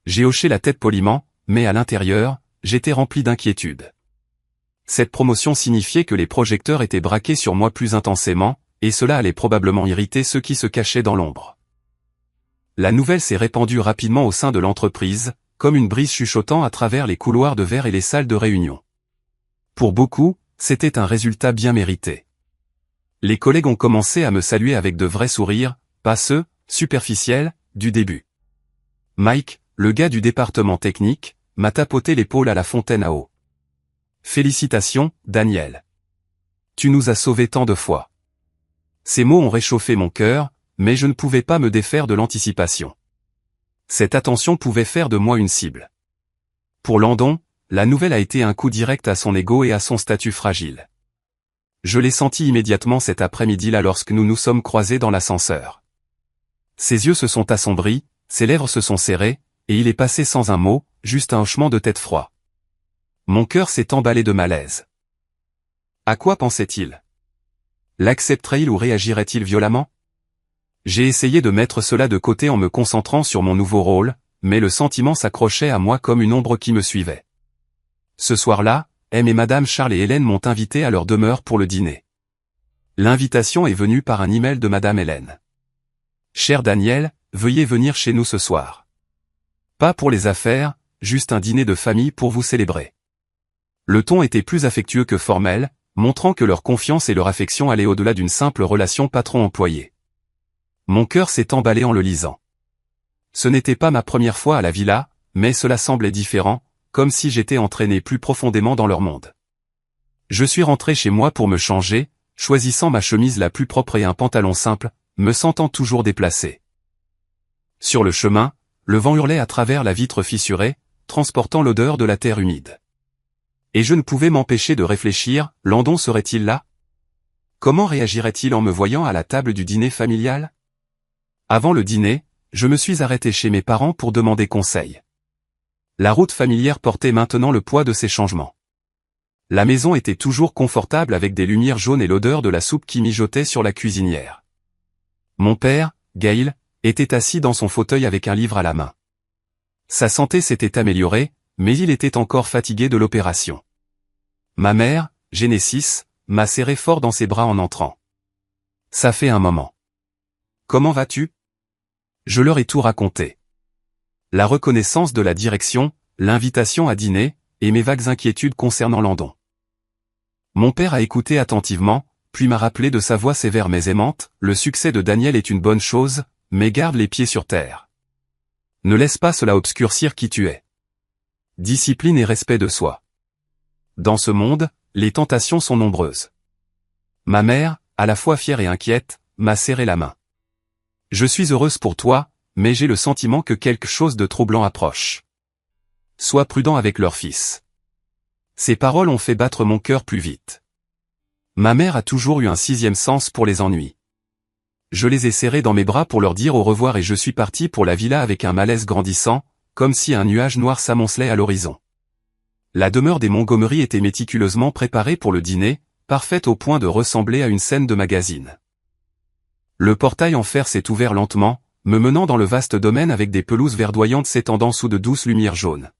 J'ai hoché la tête poliment, mais à l'intérieur, j'étais rempli d'inquiétude. Cette promotion signifiait que les projecteurs étaient braqués sur moi plus intensément, et cela allait probablement irriter ceux qui se cachaient dans l'ombre. La nouvelle s'est répandue rapidement au sein de l'entreprise, comme une brise chuchotant à travers les couloirs de verre et les salles de réunion. Pour beaucoup, c'était un résultat bien mérité. Les collègues ont commencé à me saluer avec de vrais sourires, pas ceux, superficiels, du début. Mike, le gars du département technique, m'a tapoté l'épaule à la fontaine à eau. Félicitations, Daniel. Tu nous as sauvés tant de fois. Ces mots ont réchauffé mon cœur, mais je ne pouvais pas me défaire de l'anticipation. Cette attention pouvait faire de moi une cible. Pour Landon, la nouvelle a été un coup direct à son ego et à son statut fragile. Je l'ai senti immédiatement cet après-midi-là lorsque nous nous sommes croisés dans l'ascenseur. Ses yeux se sont assombris, ses lèvres se sont serrées, et il est passé sans un mot, juste un hochement de tête froid. Mon cœur s'est emballé de malaise. À quoi pensait-il? L'accepterait-il ou réagirait-il violemment? J'ai essayé de mettre cela de côté en me concentrant sur mon nouveau rôle, mais le sentiment s'accrochait à moi comme une ombre qui me suivait. Ce soir-là, M et Madame Charles et Hélène m'ont invité à leur demeure pour le dîner. L'invitation est venue par un email de Madame Hélène. Cher Daniel, veuillez venir chez nous ce soir. Pas pour les affaires, juste un dîner de famille pour vous célébrer. Le ton était plus affectueux que formel, montrant que leur confiance et leur affection allaient au-delà d'une simple relation patron-employé. Mon cœur s'est emballé en le lisant. Ce n'était pas ma première fois à la villa, mais cela semblait différent, comme si j'étais entraîné plus profondément dans leur monde. Je suis rentré chez moi pour me changer, choisissant ma chemise la plus propre et un pantalon simple, me sentant toujours déplacé. Sur le chemin, le vent hurlait à travers la vitre fissurée, transportant l'odeur de la terre humide. Et je ne pouvais m'empêcher de réfléchir, Landon serait-il là? Comment réagirait-il en me voyant à la table du dîner familial? Avant le dîner, je me suis arrêté chez mes parents pour demander conseil. La route familière portait maintenant le poids de ces changements. La maison était toujours confortable avec des lumières jaunes et l'odeur de la soupe qui mijotait sur la cuisinière. Mon père, Gail, était assis dans son fauteuil avec un livre à la main. Sa santé s'était améliorée, mais il était encore fatigué de l'opération. Ma mère, Genesis, m'a serré fort dans ses bras en entrant. Ça fait un moment. Comment vas-tu? Je leur ai tout raconté. La reconnaissance de la direction, l'invitation à dîner, et mes vagues inquiétudes concernant Landon. Mon père a écouté attentivement, puis m'a rappelé de sa voix sévère mais aimante, le succès de Daniel est une bonne chose, mais garde les pieds sur terre. Ne laisse pas cela obscurcir qui tu es. Discipline et respect de soi. Dans ce monde, les tentations sont nombreuses. Ma mère, à la fois fière et inquiète, m'a serré la main. Je suis heureuse pour toi, mais j'ai le sentiment que quelque chose de troublant approche. Sois prudent avec leur fils. Ces paroles ont fait battre mon cœur plus vite. Ma mère a toujours eu un sixième sens pour les ennuis. Je les ai serrés dans mes bras pour leur dire au revoir et je suis parti pour la villa avec un malaise grandissant, comme si un nuage noir s'amoncelait à l'horizon. La demeure des Montgomery était méticuleusement préparée pour le dîner, parfaite au point de ressembler à une scène de magazine. Le portail en fer s'est ouvert lentement, me menant dans le vaste domaine avec des pelouses verdoyantes s'étendant sous de douces lumières jaunes.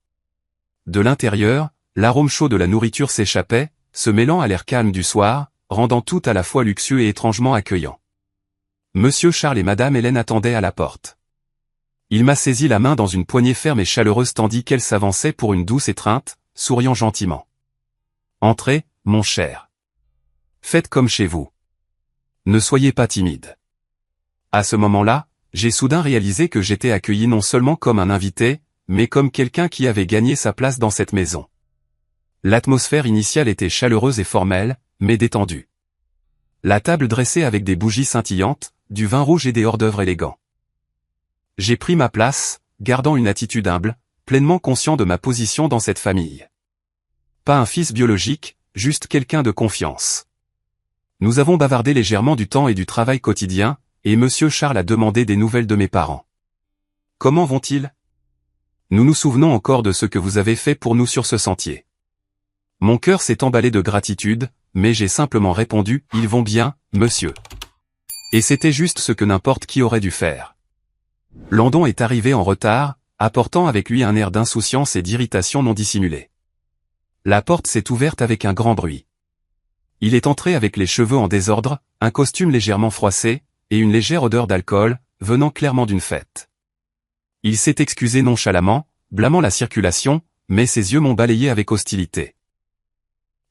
De l'intérieur, l'arôme chaud de la nourriture s'échappait, se mêlant à l'air calme du soir, rendant tout à la fois luxueux et étrangement accueillant. Monsieur Charles et Madame Hélène attendaient à la porte. Il m'a saisi la main dans une poignée ferme et chaleureuse tandis qu'elle s'avançait pour une douce étreinte, souriant gentiment. Entrez, mon cher. Faites comme chez vous. Ne soyez pas timide. À ce moment-là, j'ai soudain réalisé que j'étais accueilli non seulement comme un invité, mais comme quelqu'un qui avait gagné sa place dans cette maison. L'atmosphère initiale était chaleureuse et formelle, mais détendue. La table dressée avec des bougies scintillantes, du vin rouge et des hors-d'œuvre élégants. J'ai pris ma place, gardant une attitude humble, pleinement conscient de ma position dans cette famille. Pas un fils biologique, juste quelqu'un de confiance. Nous avons bavardé légèrement du temps et du travail quotidien, et Monsieur Charles a demandé des nouvelles de mes parents. Comment vont-ils? Nous nous souvenons encore de ce que vous avez fait pour nous sur ce sentier. Mon cœur s'est emballé de gratitude, mais j'ai simplement répondu, ils vont bien, monsieur. Et c'était juste ce que n'importe qui aurait dû faire. Landon est arrivé en retard, apportant avec lui un air d'insouciance et d'irritation non dissimulée. La porte s'est ouverte avec un grand bruit. Il est entré avec les cheveux en désordre, un costume légèrement froissé, et une légère odeur d'alcool, venant clairement d'une fête. Il s'est excusé nonchalamment, blâmant la circulation, mais ses yeux m'ont balayé avec hostilité.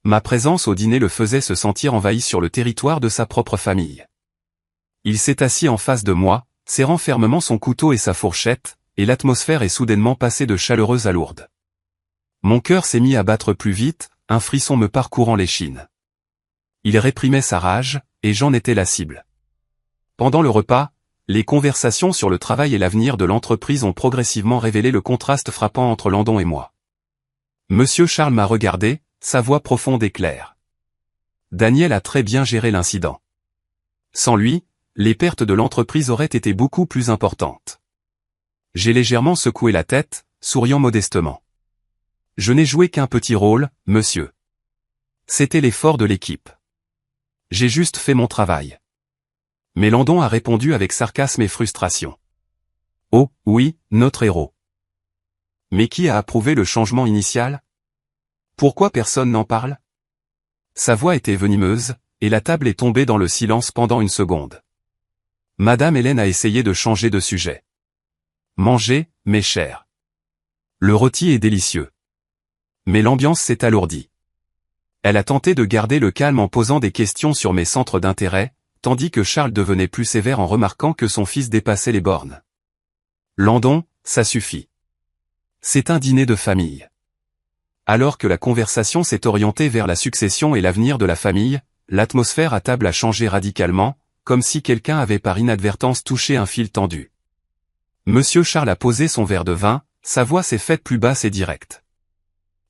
Ma présence au dîner le faisait se sentir envahi sur le territoire de sa propre famille. Il s'est assis en face de moi, serrant fermement son couteau et sa fourchette, et l'atmosphère est soudainement passée de chaleureuse à lourde. Mon cœur s'est mis à battre plus vite, un frisson me parcourant l'échine. Il réprimait sa rage, et j'en étais la cible. Pendant le repas, les conversations sur le travail et l'avenir de l'entreprise ont progressivement révélé le contraste frappant entre Landon et moi. Monsieur Charles m'a regardé, sa voix profonde et claire. Daniel a très bien géré l'incident. Sans lui, les pertes de l'entreprise auraient été beaucoup plus importantes. J'ai légèrement secoué la tête, souriant modestement. Je n'ai joué qu'un petit rôle, monsieur. C'était l'effort de l'équipe. J'ai juste fait mon travail. Mais Landon a répondu avec sarcasme et frustration. Oh, oui, notre héros. Mais qui a approuvé le changement initial? Pourquoi personne n'en parle? Sa voix était venimeuse, et la table est tombée dans le silence pendant une seconde. Madame Hélène a essayé de changer de sujet. Mangez, mes chers. Le rôti est délicieux. Mais l'ambiance s'est alourdie. Elle a tenté de garder le calme en posant des questions sur mes centres d'intérêt, tandis que Charles devenait plus sévère en remarquant que son fils dépassait les bornes. Landon, ça suffit. C'est un dîner de famille. Alors que la conversation s'est orientée vers la succession et l'avenir de la famille, l'atmosphère à table a changé radicalement, comme si quelqu'un avait par inadvertance touché un fil tendu. Monsieur Charles a posé son verre de vin, sa voix s'est faite plus basse et directe.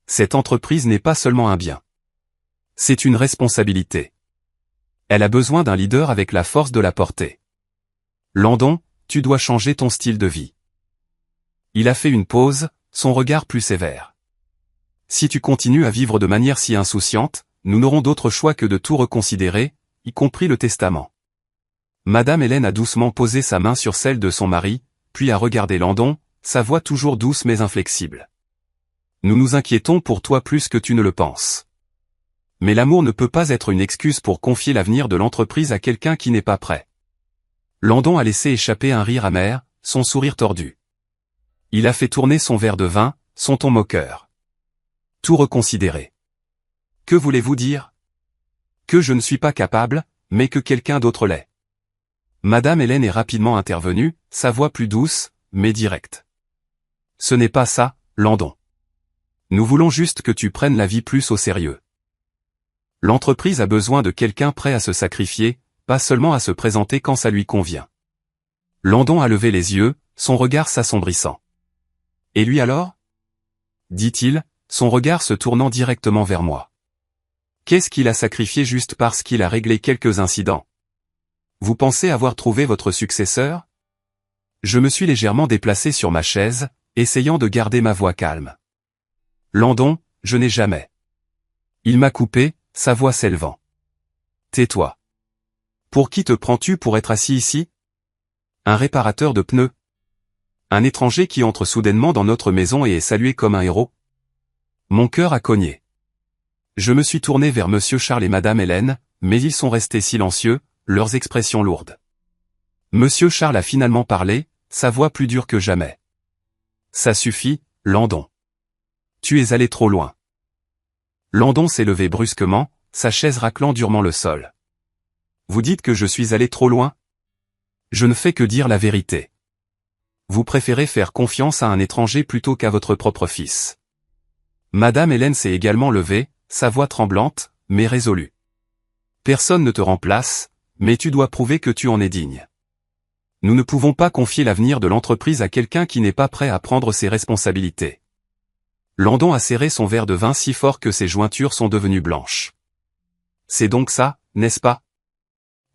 Cette entreprise n'est pas seulement un bien. C'est une responsabilité. Elle a besoin d'un leader avec la force de la porter. Landon, tu dois changer ton style de vie. Il a fait une pause, son regard plus sévère. Si tu continues à vivre de manière si insouciante, nous n'aurons d'autre choix que de tout reconsidérer, y compris le testament. Madame Hélène a doucement posé sa main sur celle de son mari, puis a regardé Landon, sa voix toujours douce mais inflexible. Nous nous inquiétons pour toi plus que tu ne le penses. Mais l'amour ne peut pas être une excuse pour confier l'avenir de l'entreprise à quelqu'un qui n'est pas prêt. Landon a laissé échapper un rire amer, son sourire tordu. Il a fait tourner son verre de vin, son ton moqueur. Tout reconsidérer. Que voulez-vous dire? Que je ne suis pas capable, mais que quelqu'un d'autre l'est. Madame Hélène est rapidement intervenue, sa voix plus douce, mais directe. Ce n'est pas ça, Landon. Nous voulons juste que tu prennes la vie plus au sérieux. L'entreprise a besoin de quelqu'un prêt à se sacrifier, pas seulement à se présenter quand ça lui convient. Landon a levé les yeux, son regard s'assombrissant. Et lui alors? Dit-il, son regard se tournant directement vers moi. Qu'est-ce qu'il a sacrifié juste parce qu'il a réglé quelques incidents? Vous pensez avoir trouvé votre successeur? Je me suis légèrement déplacé sur ma chaise, essayant de garder ma voix calme. Landon, je n'ai jamais. Il m'a coupé, sa voix s'élevant. Tais-toi. Pour qui te prends-tu pour être assis ici? Un réparateur de pneus? Un étranger qui entre soudainement dans notre maison et est salué comme un héros? Mon cœur a cogné. Je me suis tourné vers Monsieur Charles et Madame Hélène, mais ils sont restés silencieux, leurs expressions lourdes. Monsieur Charles a finalement parlé, sa voix plus dure que jamais. Ça suffit, Landon. Tu es allé trop loin. Landon s'est levé brusquement, sa chaise raclant durement le sol. Vous dites que je suis allé trop loin? Je ne fais que dire la vérité. Vous préférez faire confiance à un étranger plutôt qu'à votre propre fils. Madame Hélène s'est également levée, sa voix tremblante, mais résolue. Personne ne te remplace, mais tu dois prouver que tu en es digne. Nous ne pouvons pas confier l'avenir de l'entreprise à quelqu'un qui n'est pas prêt à prendre ses responsabilités. Landon a serré son verre de vin si fort que ses jointures sont devenues blanches. C'est donc ça, n'est-ce pas?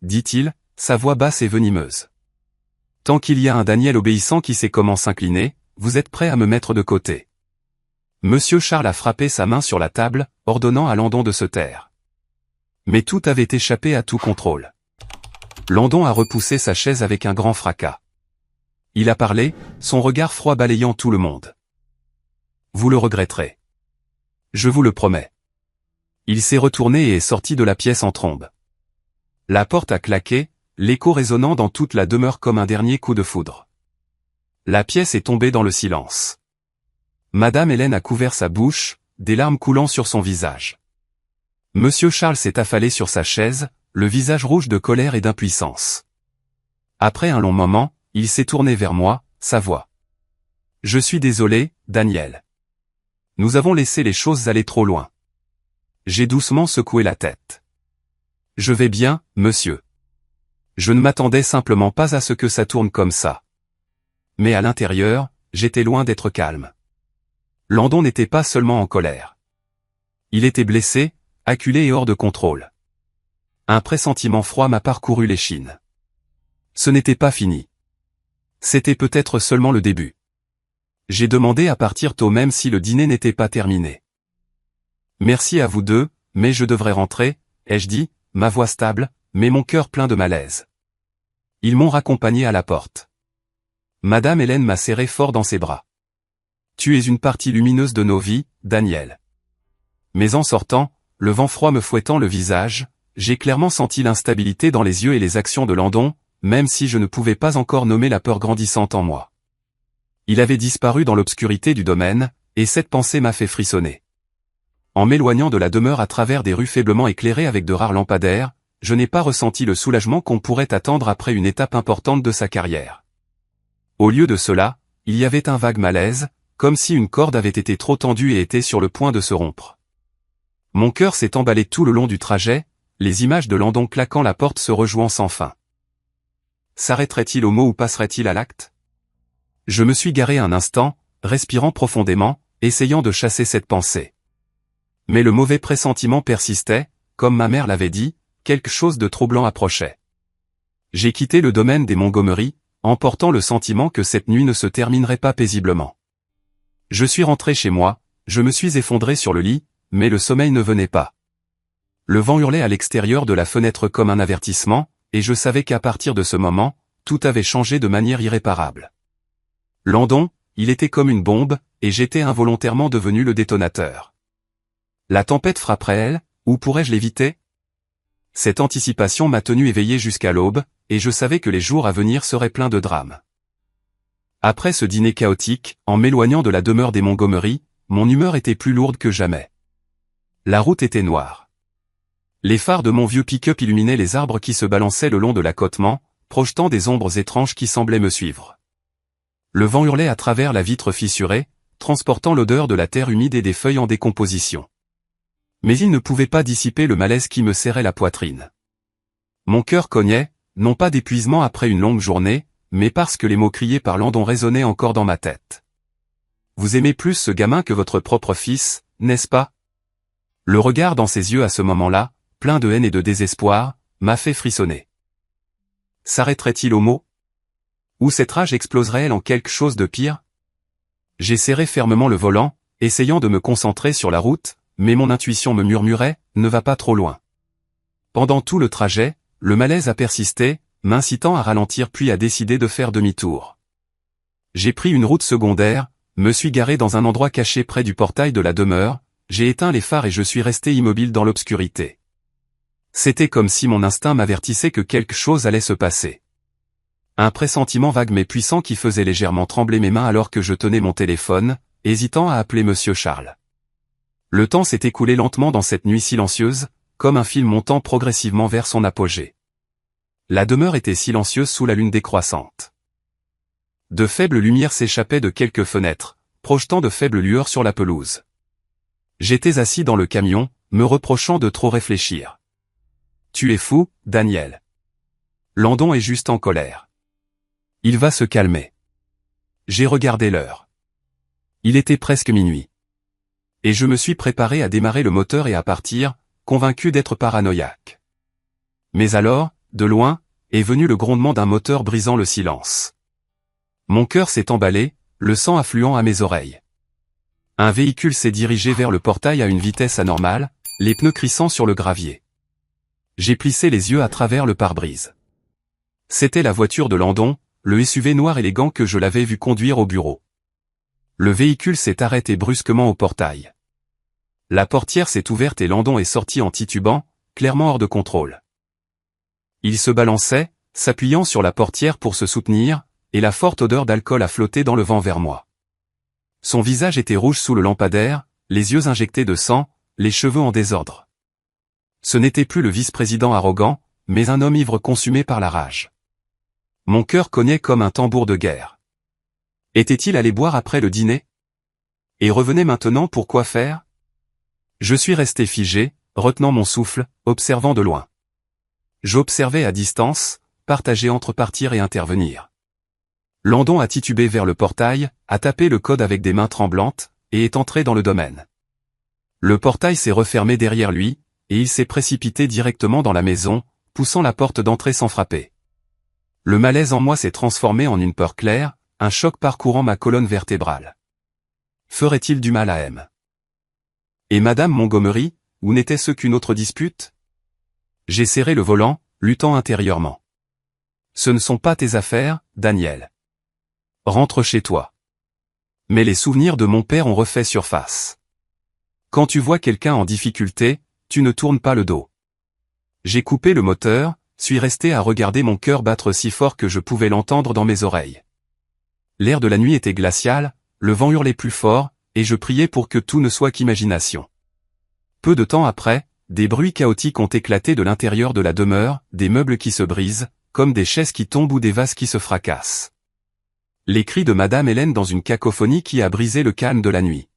Dit-il, sa voix basse et venimeuse. Tant qu'il y a un Daniel obéissant qui sait comment s'incliner, vous êtes prêt à me mettre de côté. Monsieur Charles a frappé sa main sur la table, ordonnant à Landon de se taire. Mais tout avait échappé à tout contrôle. Landon a repoussé sa chaise avec un grand fracas. Il a parlé, son regard froid balayant tout le monde. Vous le regretterez. Je vous le promets. Il s'est retourné et est sorti de la pièce en trombe. La porte a claqué, l'écho résonnant dans toute la demeure comme un dernier coup de foudre. La pièce est tombée dans le silence. Madame Hélène a couvert sa bouche, des larmes coulant sur son visage. Monsieur Charles s'est affalé sur sa chaise, le visage rouge de colère et d'impuissance. Après un long moment, il s'est tourné vers moi, sa voix. « Je suis désolé, Daniel. Nous avons laissé les choses aller trop loin. » J'ai doucement secoué la tête. « Je vais bien, monsieur. Je ne m'attendais simplement pas à ce que ça tourne comme ça. » Mais à l'intérieur, j'étais loin d'être calme. Landon n'était pas seulement en colère. Il était blessé, acculé et hors de contrôle. Un pressentiment froid m'a parcouru l'échine. Ce n'était pas fini. C'était peut-être seulement le début. J'ai demandé à partir tôt même si le dîner n'était pas terminé. « Merci à vous deux, mais je devrais rentrer », ai-je dit, ma voix stable, mais mon cœur plein de malaise. Ils m'ont raccompagné à la porte. Madame Hélène m'a serré fort dans ses bras. « Tu es une partie lumineuse de nos vies, Daniel. » Mais en sortant, le vent froid me fouettant le visage, j'ai clairement senti l'instabilité dans les yeux et les actions de Landon, même si je ne pouvais pas encore nommer la peur grandissante en moi. Il avait disparu dans l'obscurité du domaine, et cette pensée m'a fait frissonner. En m'éloignant de la demeure à travers des rues faiblement éclairées avec de rares lampadaires, je n'ai pas ressenti le soulagement qu'on pourrait attendre après une étape importante de sa carrière. Au lieu de cela, il y avait un vague malaise, comme si une corde avait été trop tendue et était sur le point de se rompre. Mon cœur s'est emballé tout le long du trajet, les images de Landon claquant la porte se rejouant sans fin. S'arrêterait-il au mot ou passerait-il à l'acte? Je me suis garé un instant, respirant profondément, essayant de chasser cette pensée. Mais le mauvais pressentiment persistait, comme ma mère l'avait dit, quelque chose de troublant approchait. J'ai quitté le domaine des Montgomery, emportant le sentiment que cette nuit ne se terminerait pas paisiblement. Je suis rentré chez moi, je me suis effondré sur le lit, mais le sommeil ne venait pas. Le vent hurlait à l'extérieur de la fenêtre comme un avertissement, et je savais qu'à partir de ce moment, tout avait changé de manière irréparable. Landon, il était comme une bombe, et j'étais involontairement devenu le détonateur. La tempête frapperait-elle, ou pourrais-je l'éviter? Cette anticipation m'a tenu éveillé jusqu'à l'aube, et je savais que les jours à venir seraient pleins de drames. Après ce dîner chaotique, en m'éloignant de la demeure des Montgomery, mon humeur était plus lourde que jamais. La route était noire. Les phares de mon vieux pick-up illuminaient les arbres qui se balançaient le long de l'accotement, projetant des ombres étranges qui semblaient me suivre. Le vent hurlait à travers la vitre fissurée, transportant l'odeur de la terre humide et des feuilles en décomposition. Mais il ne pouvait pas dissiper le malaise qui me serrait la poitrine. Mon cœur cognait, non pas d'épuisement après une longue journée, mais parce que les mots criés par Landon résonnaient encore dans ma tête. Vous aimez plus ce gamin que votre propre fils, n'est-ce pas? Le regard dans ses yeux à ce moment-là, plein de haine et de désespoir, m'a fait frissonner. S'arrêterait-il au mot? Ou cette rage exploserait-elle en quelque chose de pire? J'ai serré fermement le volant, essayant de me concentrer sur la route, mais mon intuition me murmurait, ne va pas trop loin. Pendant tout le trajet, le malaise a persisté, m'incitant à ralentir puis à décider de faire demi-tour. J'ai pris une route secondaire, me suis garé dans un endroit caché près du portail de la demeure, j'ai éteint les phares et je suis resté immobile dans l'obscurité. C'était comme si mon instinct m'avertissait que quelque chose allait se passer. Un pressentiment vague mais puissant qui faisait légèrement trembler mes mains alors que je tenais mon téléphone, hésitant à appeler Monsieur Charles. Le temps s'est écoulé lentement dans cette nuit silencieuse, comme un fil montant progressivement vers son apogée. La demeure était silencieuse sous la lune décroissante. De faibles lumières s'échappaient de quelques fenêtres, projetant de faibles lueurs sur la pelouse. J'étais assis dans le camion, me reprochant de trop réfléchir. Tu es fou, Daniel. Landon est juste en colère. Il va se calmer. J'ai regardé l'heure. Il était presque minuit. Et je me suis préparé à démarrer le moteur et à partir, convaincu d'être paranoïaque. Mais alors, de loin, est venu le grondement d'un moteur brisant le silence. Mon cœur s'est emballé, le sang affluant à mes oreilles. Un véhicule s'est dirigé vers le portail à une vitesse anormale, les pneus crissant sur le gravier. J'ai plissé les yeux à travers le pare-brise. C'était la voiture de Landon, le SUV noir élégant que je l'avais vu conduire au bureau. Le véhicule s'est arrêté brusquement au portail. La portière s'est ouverte et Landon est sorti en titubant, clairement hors de contrôle. Il se balançait, s'appuyant sur la portière pour se soutenir, et la forte odeur d'alcool a flotté dans le vent vers moi. Son visage était rouge sous le lampadaire, les yeux injectés de sang, les cheveux en désordre. Ce n'était plus le vice-président arrogant, mais un homme ivre consumé par la rage. Mon cœur cognait comme un tambour de guerre. Était-il allé boire après le dîner? Et revenait maintenant pour quoi faire? Je suis resté figé, retenant mon souffle, observant de loin. J'observais à distance, partagé entre partir et intervenir. Landon a titubé vers le portail, a tapé le code avec des mains tremblantes, et est entré dans le domaine. Le portail s'est refermé derrière lui, et il s'est précipité directement dans la maison, poussant la porte d'entrée sans frapper. Le malaise en moi s'est transformé en une peur claire, un choc parcourant ma colonne vertébrale. Ferait-il du mal à M? Et Madame Montgomery, où n'était-ce qu'une autre dispute? J'ai serré le volant, luttant intérieurement. Ce ne sont pas tes affaires, Daniel. Rentre chez toi. Mais les souvenirs de mon père ont refait surface. Quand tu vois quelqu'un en difficulté, tu ne tournes pas le dos. J'ai coupé le moteur, suis resté à regarder mon cœur battre si fort que je pouvais l'entendre dans mes oreilles. L'air de la nuit était glacial, le vent hurlait plus fort, et je priais pour que tout ne soit qu'imagination. Peu de temps après, des bruits chaotiques ont éclaté de l'intérieur de la demeure, des meubles qui se brisent, comme des chaises qui tombent ou des vases qui se fracassent. Les cris de Madame Hélène dans une cacophonie qui a brisé le calme de la nuit.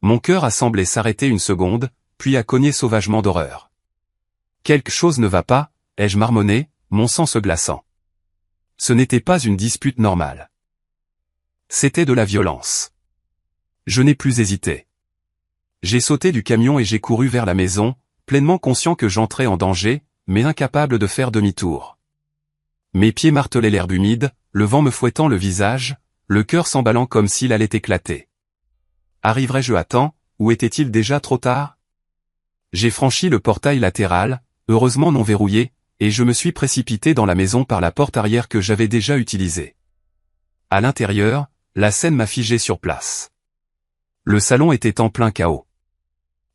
Mon cœur a semblé s'arrêter une seconde, puis a cogné sauvagement d'horreur. Quelque chose ne va pas, ai-je marmonné, mon sang se glaçant. Ce n'était pas une dispute normale. C'était de la violence. Je n'ai plus hésité. J'ai sauté du camion et j'ai couru vers la maison, pleinement conscient que j'entrais en danger, mais incapable de faire demi-tour. Mes pieds martelaient l'herbe humide, le vent me fouettant le visage, le cœur s'emballant comme s'il allait éclater. Arriverais-je à temps, ou était-il déjà trop tard? J'ai franchi le portail latéral, heureusement non verrouillé, et je me suis précipité dans la maison par la porte arrière que j'avais déjà utilisée. À l'intérieur, la scène m'a figé sur place. Le salon était en plein chaos.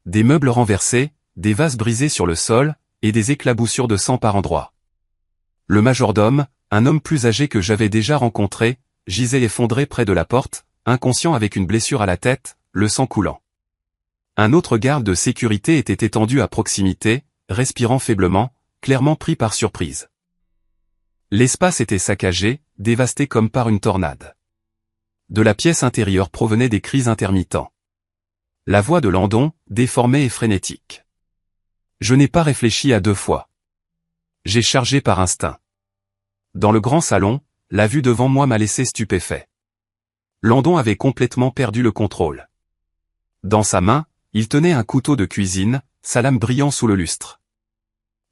Des meubles renversés, des vases brisés sur le sol, et des éclaboussures de sang par endroits. Le majordome, un homme plus âgé que j'avais déjà rencontré, gisait effondré près de la porte, inconscient avec une blessure à la tête, le sang coulant. Un autre garde de sécurité était étendu à proximité, respirant faiblement, clairement pris par surprise. L'espace était saccagé, dévasté comme par une tornade. De la pièce intérieure provenaient des cris intermittents. La voix de Landon, déformée et frénétique. Je n'ai pas réfléchi à deux fois. J'ai chargé par instinct. Dans le grand salon, la vue devant moi m'a laissé stupéfait. Landon avait complètement perdu le contrôle. Dans sa main, il tenait un couteau de cuisine, sa lame brillant sous le lustre.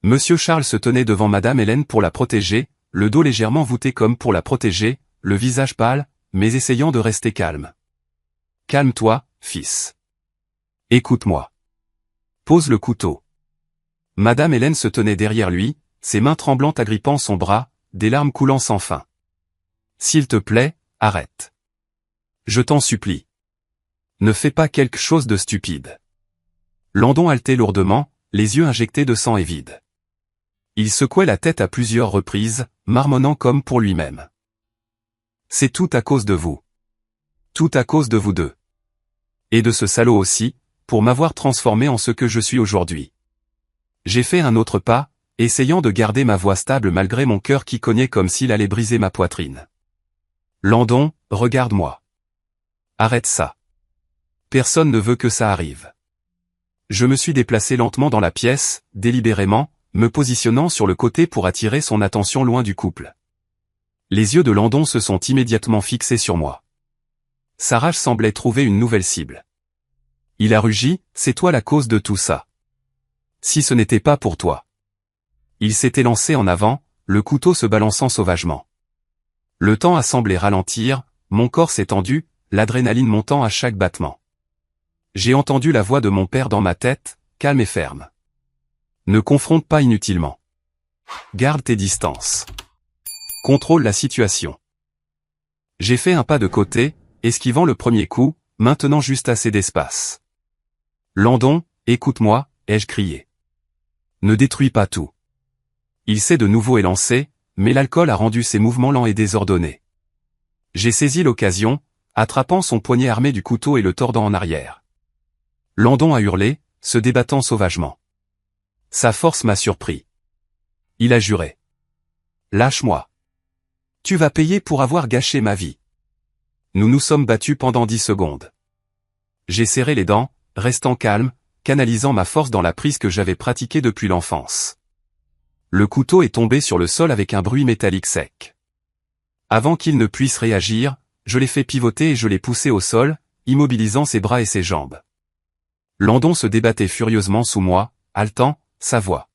Monsieur Charles se tenait devant Madame Hélène pour la protéger, le dos légèrement voûté comme pour la protéger, le visage pâle, mais essayant de rester calme. « Calme-toi, fils. Écoute-moi. Pose le couteau. » Madame Hélène se tenait derrière lui, ses mains tremblantes agrippant son bras, des larmes coulant sans fin. « S'il te plaît, arrête. Je t'en supplie. Ne fais pas quelque chose de stupide. » Landon haletait lourdement, les yeux injectés de sang et vides. Il secouait la tête à plusieurs reprises, marmonnant comme pour lui-même. C'est tout à cause de vous. Tout à cause de vous deux. Et de ce salaud aussi, pour m'avoir transformé en ce que je suis aujourd'hui. J'ai fait un autre pas, essayant de garder ma voix stable malgré mon cœur qui cognait comme s'il allait briser ma poitrine. Landon, regarde-moi. Arrête ça. Personne ne veut que ça arrive. Je me suis déplacé lentement dans la pièce, délibérément, me positionnant sur le côté pour attirer son attention loin du couple. Les yeux de Landon se sont immédiatement fixés sur moi. Sa rage semblait trouver une nouvelle cible. Il a rugi, « C'est toi la cause de tout ça. Si ce n'était pas pour toi. » Il s'était lancé en avant, le couteau se balançant sauvagement. Le temps a semblé ralentir, mon corps s'est tendu, l'adrénaline montant à chaque battement. J'ai entendu la voix de mon père dans ma tête, calme et ferme. Ne confronte pas inutilement. Garde tes distances. Contrôle la situation. J'ai fait un pas de côté, esquivant le premier coup, maintenant juste assez d'espace. Landon, écoute-moi, ai-je crié. Ne détruis pas tout. Il s'est de nouveau élancé, mais l'alcool a rendu ses mouvements lents et désordonnés. J'ai saisi l'occasion, attrapant son poignet armé du couteau et le tordant en arrière. Landon a hurlé, se débattant sauvagement. Sa force m'a surpris. Il a juré. Lâche-moi. Tu vas payer pour avoir gâché ma vie. Nous nous sommes battus pendant 10 secondes. J'ai serré les dents, restant calme, canalisant ma force dans la prise que j'avais pratiquée depuis l'enfance. Le couteau est tombé sur le sol avec un bruit métallique sec. Avant qu'il ne puisse réagir, je l'ai fait pivoter et je l'ai poussé au sol, immobilisant ses bras et ses jambes. Landon se débattait furieusement sous moi, haletant, sa voix.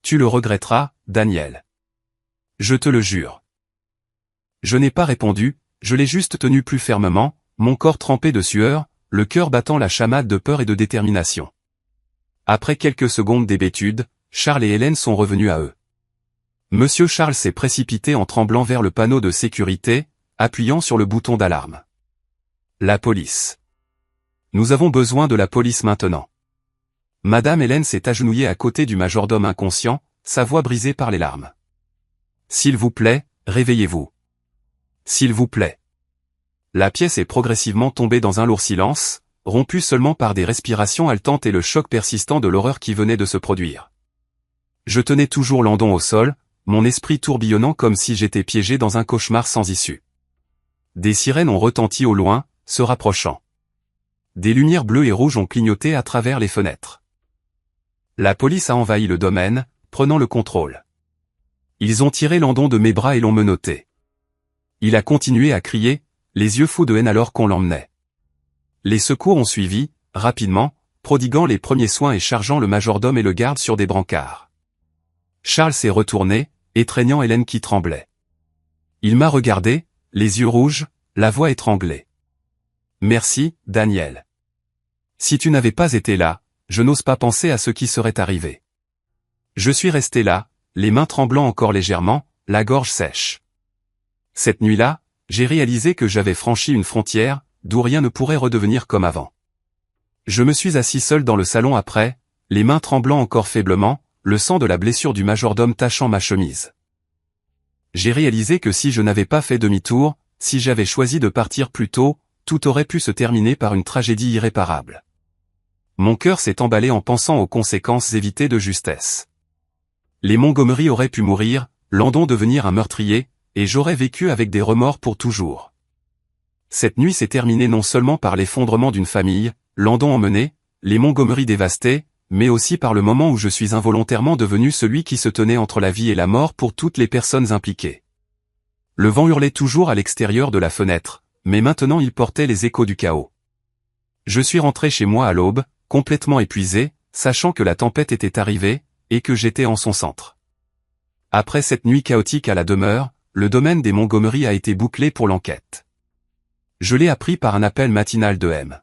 Tu le regretteras, Daniel. Je te le jure. Je n'ai pas répondu, je l'ai juste tenu plus fermement, mon corps trempé de sueur, le cœur battant la chamade de peur et de détermination. Après quelques secondes d'hébétude, Charles et Hélène sont revenus à eux. Monsieur Charles s'est précipité en tremblant vers le panneau de sécurité, appuyant sur le bouton d'alarme. La police. Nous avons besoin de la police maintenant. Madame Hélène s'est agenouillée à côté du majordome inconscient, sa voix brisée par les larmes. S'il vous plaît, réveillez-vous. S'il vous plaît. La pièce est progressivement tombée dans un lourd silence, rompu seulement par des respirations haletantes et le choc persistant de l'horreur qui venait de se produire. Je tenais toujours Landon au sol, mon esprit tourbillonnant comme si j'étais piégé dans un cauchemar sans issue. Des sirènes ont retenti au loin, se rapprochant. Des lumières bleues et rouges ont clignoté à travers les fenêtres. La police a envahi le domaine, prenant le contrôle. Ils ont tiré Landon de mes bras et l'ont menotté. Il a continué à crier, les yeux fous de haine alors qu'on l'emmenait. Les secours ont suivi, rapidement, prodiguant les premiers soins et chargeant le majordome et le garde sur des brancards. Charles s'est retourné, étreignant Hélène qui tremblait. Il m'a regardé, les yeux rouges, la voix étranglée. Merci, Daniel. Si tu n'avais pas été là, je n'ose pas penser à ce qui serait arrivé. Je suis resté là, les mains tremblant encore légèrement, la gorge sèche. Cette nuit-là, j'ai réalisé que j'avais franchi une frontière, d'où rien ne pourrait redevenir comme avant. Je me suis assis seul dans le salon après, les mains tremblant encore faiblement, le sang de la blessure du majordome tachant ma chemise. J'ai réalisé que si je n'avais pas fait demi-tour, si j'avais choisi de partir plus tôt, tout aurait pu se terminer par une tragédie irréparable. Mon cœur s'est emballé en pensant aux conséquences évitées de justesse. Les Montgomery auraient pu mourir, Landon devenir un meurtrier, et j'aurais vécu avec des remords pour toujours. Cette nuit s'est terminée non seulement par l'effondrement d'une famille, Landon emmené, les Montgomery dévastés, mais aussi par le moment où je suis involontairement devenu celui qui se tenait entre la vie et la mort pour toutes les personnes impliquées. Le vent hurlait toujours à l'extérieur de la fenêtre, mais maintenant il portait les échos du chaos. Je suis rentré chez moi à l'aube, complètement épuisé, sachant que la tempête était arrivée, et que j'étais en son centre. Après cette nuit chaotique à la demeure, le domaine des Montgomery a été bouclé pour l'enquête. Je l'ai appris par un appel matinal de M.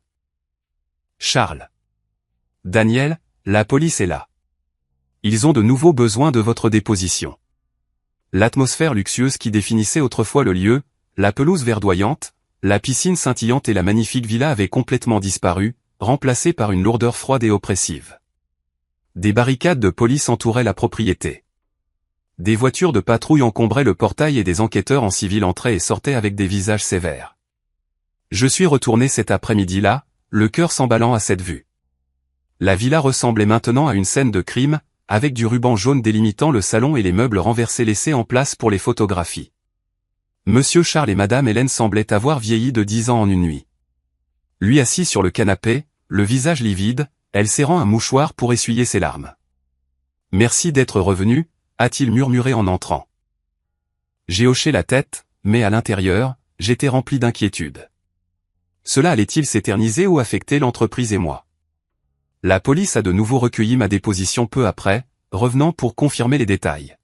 Charles. Daniel, la police est là. Ils ont de nouveau besoin de votre déposition. L'atmosphère luxueuse qui définissait autrefois le lieu, la pelouse verdoyante, la piscine scintillante et la magnifique villa avaient complètement disparu, remplacée par une lourdeur froide et oppressive. Des barricades de police entouraient la propriété. Des voitures de patrouille encombraient le portail et des enquêteurs en civil entraient et sortaient avec des visages sévères. Je suis retourné cet après-midi-là, le cœur s'emballant à cette vue. La villa ressemblait maintenant à une scène de crime, avec du ruban jaune délimitant le salon et les meubles renversés laissés en place pour les photographies. Monsieur Charles et Madame Hélène semblaient avoir vieilli de 10 ans en une nuit. Lui assis sur le canapé, le visage livide, elle serrant un mouchoir pour essuyer ses larmes. « Merci d'être revenu », a-t-il murmuré en entrant. J'ai hoché la tête, mais à l'intérieur, j'étais rempli d'inquiétude. Cela allait-il s'éterniser ou affecter l'entreprise et moi? La police a de nouveau recueilli ma déposition peu après, revenant pour confirmer les détails.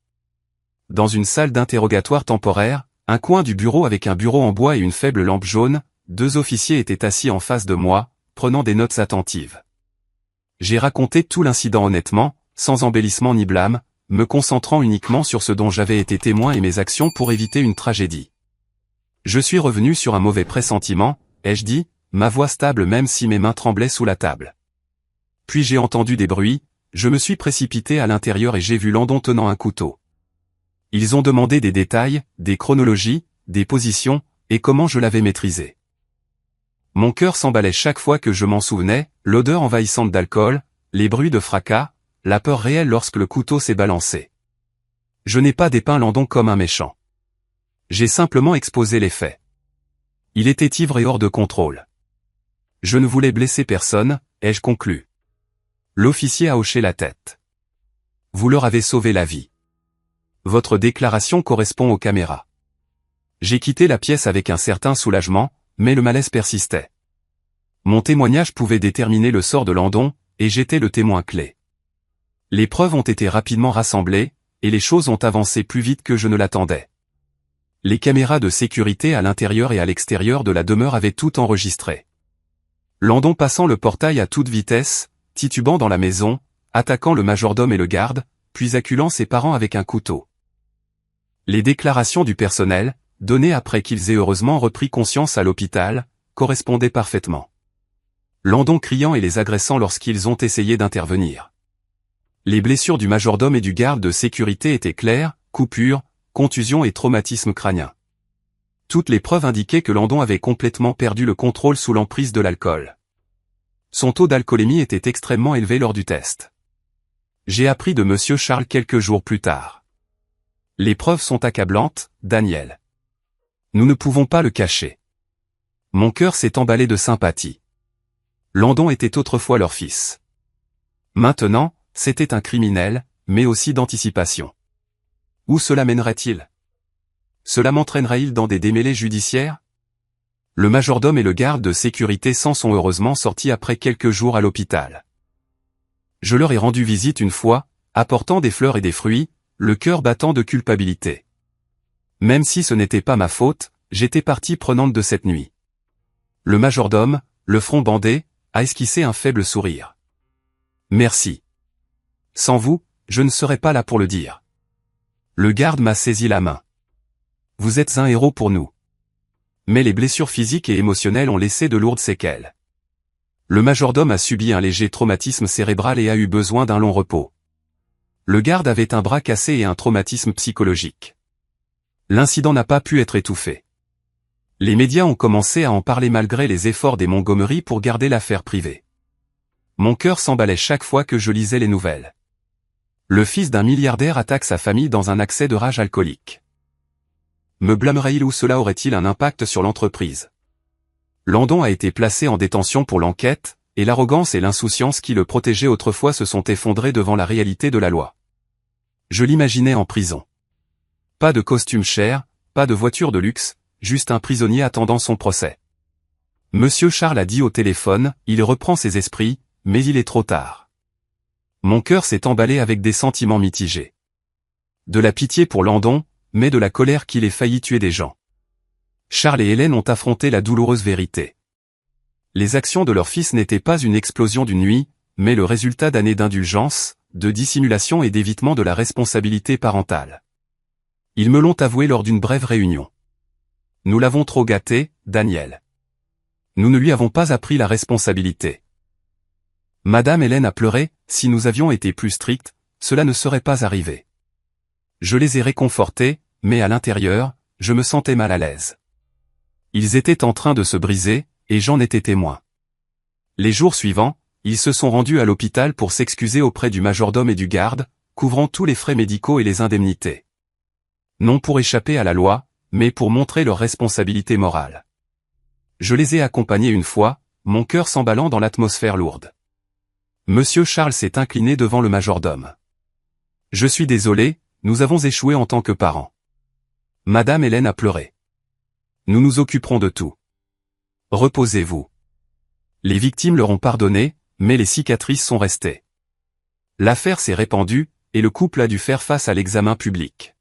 dans une salle d'interrogatoire temporaire, un coin du bureau avec un bureau en bois et une faible lampe jaune, 2 officiers étaient assis en face de moi, prenant des notes attentives. J'ai raconté tout l'incident honnêtement, sans embellissement ni blâme, me concentrant uniquement sur ce dont j'avais été témoin et mes actions pour éviter une tragédie. Je suis revenu sur un mauvais pressentiment, ai-je dit, ma voix stable même si mes mains tremblaient sous la table. Puis j'ai entendu des bruits, je me suis précipité à l'intérieur et j'ai vu Landon tenant un couteau. Ils ont demandé des détails, des chronologies, des positions, et comment je l'avais maîtrisé. Mon cœur s'emballait chaque fois que je m'en souvenais, l'odeur envahissante d'alcool, les bruits de fracas, la peur réelle lorsque le couteau s'est balancé. Je n'ai pas dépeint Landon comme un méchant. J'ai simplement exposé les faits. Il était ivre et hors de contrôle. Je ne voulais blesser personne, ai-je conclu. L'officier a hoché la tête. Vous leur avez sauvé la vie. Votre déclaration correspond aux caméras. J'ai quitté la pièce avec un certain soulagement, mais le malaise persistait. Mon témoignage pouvait déterminer le sort de Landon, et j'étais le témoin clé. Les preuves ont été rapidement rassemblées, et les choses ont avancé plus vite que je ne l'attendais. Les caméras de sécurité à l'intérieur et à l'extérieur de la demeure avaient tout enregistré. Landon passant le portail à toute vitesse, titubant dans la maison, attaquant le majordome et le garde, puis acculant ses parents avec un couteau. Les déclarations du personnel, données après qu'ils aient heureusement repris conscience à l'hôpital, correspondaient parfaitement. Landon criant et les agressant lorsqu'ils ont essayé d'intervenir. Les blessures du majordome et du garde de sécurité étaient claires, coupures, contusions et traumatisme crânien. Toutes les preuves indiquaient que Landon avait complètement perdu le contrôle sous l'emprise de l'alcool. Son taux d'alcoolémie était extrêmement élevé lors du test. J'ai appris de Monsieur Charles quelques jours plus tard. Les preuves sont accablantes, Daniel. Nous ne pouvons pas le cacher. Mon cœur s'est emballé de sympathie. Landon était autrefois leur fils. Maintenant, c'était un criminel, mais aussi d'anticipation. Où cela mènerait-il? Cela m'entraînerait-il dans des démêlés judiciaires? Le majordome et le garde de sécurité s'en sont heureusement sortis après quelques jours à l'hôpital. Je leur ai rendu visite une fois, apportant des fleurs et des fruits, le cœur battant de culpabilité. Même si ce n'était pas ma faute, j'étais partie prenante de cette nuit. Le majordome, le front bandé, a esquissé un faible sourire. Merci. Sans vous, je ne serais pas là pour le dire. Le garde m'a saisi la main. Vous êtes un héros pour nous. Mais les blessures physiques et émotionnelles ont laissé de lourdes séquelles. Le majordome a subi un léger traumatisme cérébral et a eu besoin d'un long repos. Le garde avait un bras cassé et un traumatisme psychologique. L'incident n'a pas pu être étouffé. Les médias ont commencé à en parler malgré les efforts des Montgomery pour garder l'affaire privée. Mon cœur s'emballait chaque fois que je lisais les nouvelles. Le fils d'un milliardaire attaque sa famille dans un accès de rage alcoolique. Me blâmerait-il ou cela aurait-il un impact sur l'entreprise? Landon a été placé en détention pour l'enquête, et l'arrogance et l'insouciance qui le protégeaient autrefois se sont effondrés devant la réalité de la loi. Je l'imaginais en prison. Pas de costume cher, pas de voiture de luxe, juste un prisonnier attendant son procès. Monsieur Charles a dit au téléphone, il reprend ses esprits, mais il est trop tard. Mon cœur s'est emballé avec des sentiments mitigés. De la pitié pour Landon, mais de la colère qu'il ait failli tuer des gens. Charles et Hélène ont affronté la douloureuse vérité. Les actions de leur fils n'étaient pas une explosion d'une nuit, mais le résultat d'années d'indulgence, de dissimulation et d'évitement de la responsabilité parentale. Ils me l'ont avoué lors d'une brève réunion. Nous l'avons trop gâté, Daniel. Nous ne lui avons pas appris la responsabilité. Madame Hélène a pleuré, si nous avions été plus stricts, cela ne serait pas arrivé. Je les ai réconfortés, mais à l'intérieur, je me sentais mal à l'aise. Ils étaient en train de se briser, et j'en étais témoin. Les jours suivants, ils se sont rendus à l'hôpital pour s'excuser auprès du majordome et du garde, couvrant tous les frais médicaux et les indemnités. Non pour échapper à la loi, mais pour montrer leur responsabilité morale. Je les ai accompagnés une fois, mon cœur s'emballant dans l'atmosphère lourde. Monsieur Charles s'est incliné devant le majordome. Je suis désolé, nous avons échoué en tant que parents. Madame Hélène a pleuré. Nous nous occuperons de tout. Reposez-vous. Les victimes leur ont pardonné, mais les cicatrices sont restées. L'affaire s'est répandue, et le couple a dû faire face à l'examen public.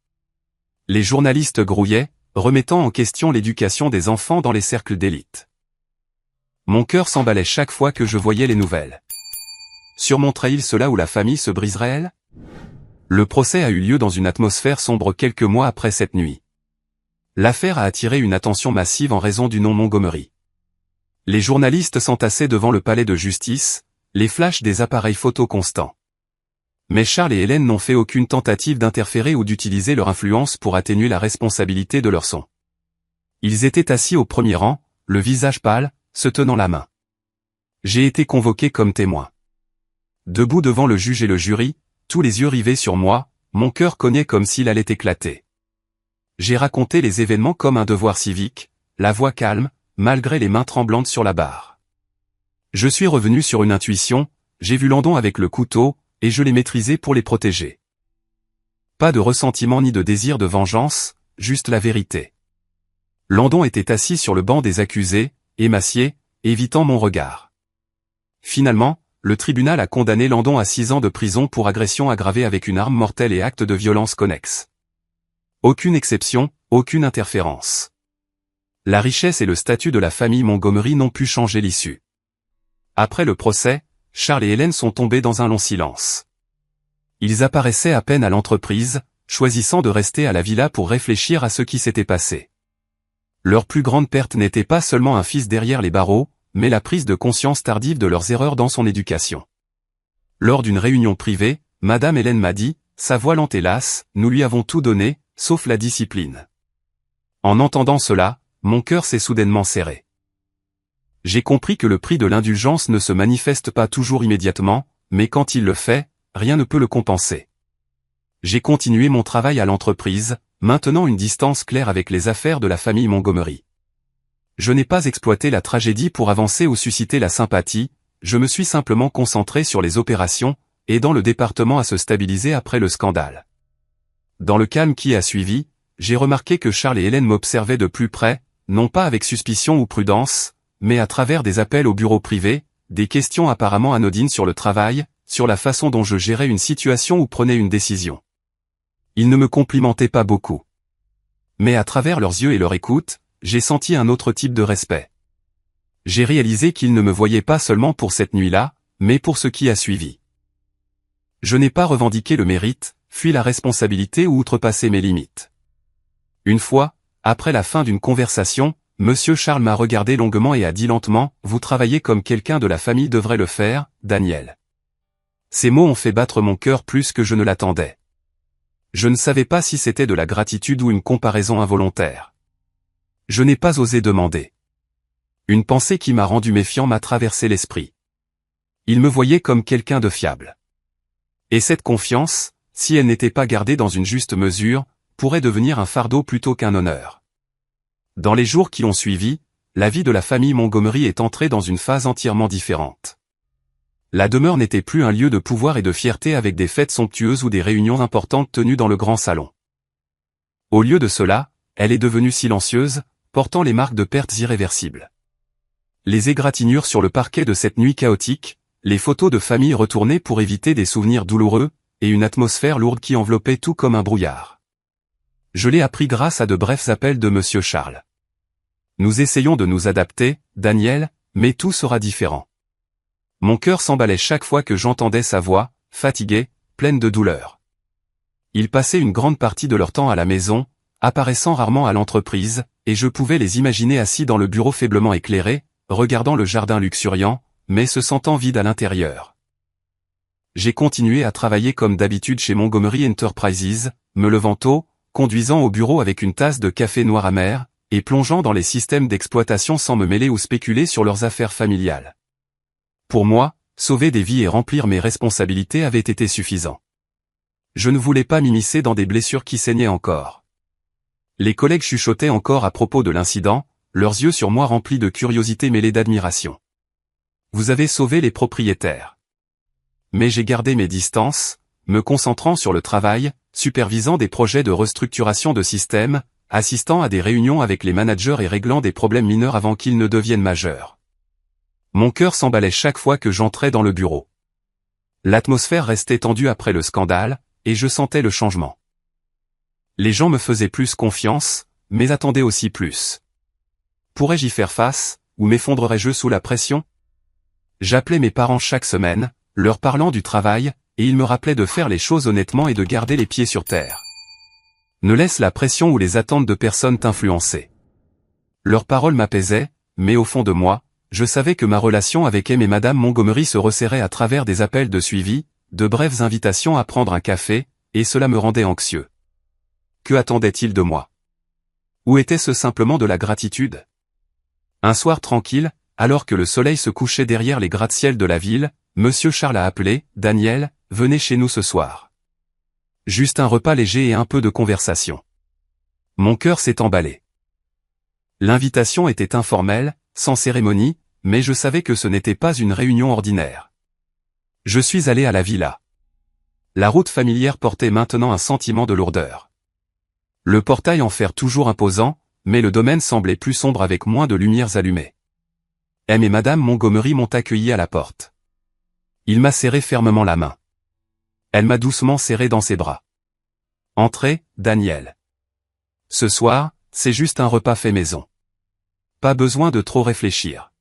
Les journalistes grouillaient, remettant en question l'éducation des enfants dans les cercles d'élite. Mon cœur s'emballait chaque fois que je voyais les nouvelles. Surmonterait-il cela ou la famille se briserait-elle? Le procès a eu lieu dans une atmosphère sombre quelques mois après cette nuit. L'affaire a attiré une attention massive en raison du nom Montgomery. Les journalistes s'entassaient devant le palais de justice, les flashs des appareils photo constants. Mais Charles et Hélène n'ont fait aucune tentative d'interférer ou d'utiliser leur influence pour atténuer la responsabilité de leur son. Ils étaient assis au premier rang, le visage pâle, se tenant la main. J'ai été convoqué comme témoin. Debout devant le juge et le jury, tous les yeux rivés sur moi, mon cœur cognait comme s'il allait éclater. J'ai raconté les événements comme un devoir civique, la voix calme, malgré les mains tremblantes sur la barre. Je suis revenu sur une intuition, j'ai vu Landon avec le couteau, et je l'ai maîtrisé pour les protéger. Pas de ressentiment ni de désir de vengeance, juste la vérité. Landon était assis sur le banc des accusés, émacié, évitant mon regard. Finalement, le tribunal a condamné Landon à 6 ans de prison pour agression aggravée avec une arme mortelle et acte de violence connexe. Aucune exception, aucune interférence. La richesse et le statut de la famille Montgomery n'ont pu changer l'issue. Après le procès, Charles et Hélène sont tombés dans un long silence. Ils apparaissaient à peine à l'entreprise, choisissant de rester à la villa pour réfléchir à ce qui s'était passé. Leur plus grande perte n'était pas seulement un fils derrière les barreaux, mais la prise de conscience tardive de leurs erreurs dans son éducation. Lors d'une réunion privée, Madame Hélène m'a dit, sa voix lente et lasse, nous lui avons tout donné, sauf la discipline. En entendant cela, mon cœur s'est soudainement serré. J'ai compris que le prix de l'indulgence ne se manifeste pas toujours immédiatement, mais quand il le fait, rien ne peut le compenser. J'ai continué mon travail à l'entreprise, maintenant une distance claire avec les affaires de la famille Montgomery. Je n'ai pas exploité la tragédie pour avancer ou susciter la sympathie, je me suis simplement concentré sur les opérations, aidant le département à se stabiliser après le scandale. Dans le calme qui a suivi, j'ai remarqué que Charles et Hélène m'observaient de plus près, non pas avec suspicion ou prudence, mais à travers des appels au bureau privé, des questions apparemment anodines sur le travail, sur la façon dont je gérais une situation ou prenais une décision. Ils ne me complimentaient pas beaucoup. Mais à travers leurs yeux et leur écoute, j'ai senti un autre type de respect. J'ai réalisé qu'ils ne me voyaient pas seulement pour cette nuit-là, mais pour ce qui a suivi. Je n'ai pas revendiqué le mérite, fui la responsabilité ou outrepassé mes limites. Une fois, après la fin d'une conversation, Monsieur Charles m'a regardé longuement et a dit lentement, « Vous travaillez comme quelqu'un de la famille devrait le faire, Daniel. » Ces mots ont fait battre mon cœur plus que je ne l'attendais. Je ne savais pas si c'était de la gratitude ou une comparaison involontaire. Je n'ai pas osé demander. Une pensée qui m'a rendu méfiant m'a traversé l'esprit. Il me voyait comme quelqu'un de fiable. Et cette confiance, si elle n'était pas gardée dans une juste mesure, pourrait devenir un fardeau plutôt qu'un honneur. Dans les jours qui ont suivi, la vie de la famille Montgomery est entrée dans une phase entièrement différente. La demeure n'était plus un lieu de pouvoir et de fierté avec des fêtes somptueuses ou des réunions importantes tenues dans le grand salon. Au lieu de cela, elle est devenue silencieuse, portant les marques de pertes irréversibles. Les égratignures sur le parquet de cette nuit chaotique, les photos de famille retournées pour éviter des souvenirs douloureux, et une atmosphère lourde qui enveloppait tout comme un brouillard. Je l'ai appris grâce à de brefs appels de Monsieur Charles. Nous essayons de nous adapter, Daniel, mais tout sera différent. Mon cœur s'emballait chaque fois que j'entendais sa voix, fatiguée, pleine de douleur. Ils passaient une grande partie de leur temps à la maison, apparaissant rarement à l'entreprise, et je pouvais les imaginer assis dans le bureau faiblement éclairé, regardant le jardin luxuriant, mais se sentant vide à l'intérieur. J'ai continué à travailler comme d'habitude chez Montgomery Enterprises, me levant tôt, conduisant au bureau avec une tasse de café noir amer, et plongeant dans les systèmes d'exploitation sans me mêler ou spéculer sur leurs affaires familiales. Pour moi, sauver des vies et remplir mes responsabilités avait été suffisant. Je ne voulais pas m'immiscer dans des blessures qui saignaient encore. Les collègues chuchotaient encore à propos de l'incident, leurs yeux sur moi remplis de curiosité mêlée d'admiration. Vous avez sauvé les propriétaires. Mais j'ai gardé mes distances, me concentrant sur le travail, supervisant des projets de restructuration de systèmes, assistant à des réunions avec les managers et réglant des problèmes mineurs avant qu'ils ne deviennent majeurs. Mon cœur s'emballait chaque fois que j'entrais dans le bureau. L'atmosphère restait tendue après le scandale, et je sentais le changement. Les gens me faisaient plus confiance, mais attendaient aussi plus. Pourrais-je y faire face, ou m'effondrerais-je sous la pression? J'appelais mes parents chaque semaine, leur parlant du travail, et ils me rappelaient de faire les choses honnêtement et de garder les pieds sur terre. Ne laisse la pression ou les attentes de personnes t'influencer. Leurs paroles m'apaisaient, mais au fond de moi, je savais que ma relation avec M et Madame Montgomery se resserrait à travers des appels de suivi, de brèves invitations à prendre un café, et cela me rendait anxieux. Que attendaient-ils de moi? Ou était-ce simplement de la gratitude? Un soir tranquille, alors que le soleil se couchait derrière les gratte-ciel de la ville, Monsieur Charles a appelé, « Daniel, venez chez nous ce soir. » Juste un repas léger et un peu de conversation. Mon cœur s'est emballé. L'invitation était informelle, sans cérémonie, mais je savais que ce n'était pas une réunion ordinaire. Je suis allé à la villa. La route familière portait maintenant un sentiment de lourdeur. Le portail en fer toujours imposant, mais le domaine semblait plus sombre avec moins de lumières allumées. M et Madame Montgomery m'ont accueilli à la porte. Il m'a serré fermement la main. Elle m'a doucement serré dans ses bras. « Entrez, Daniel. Ce soir, c'est juste un repas fait maison. Pas besoin de trop réfléchir. »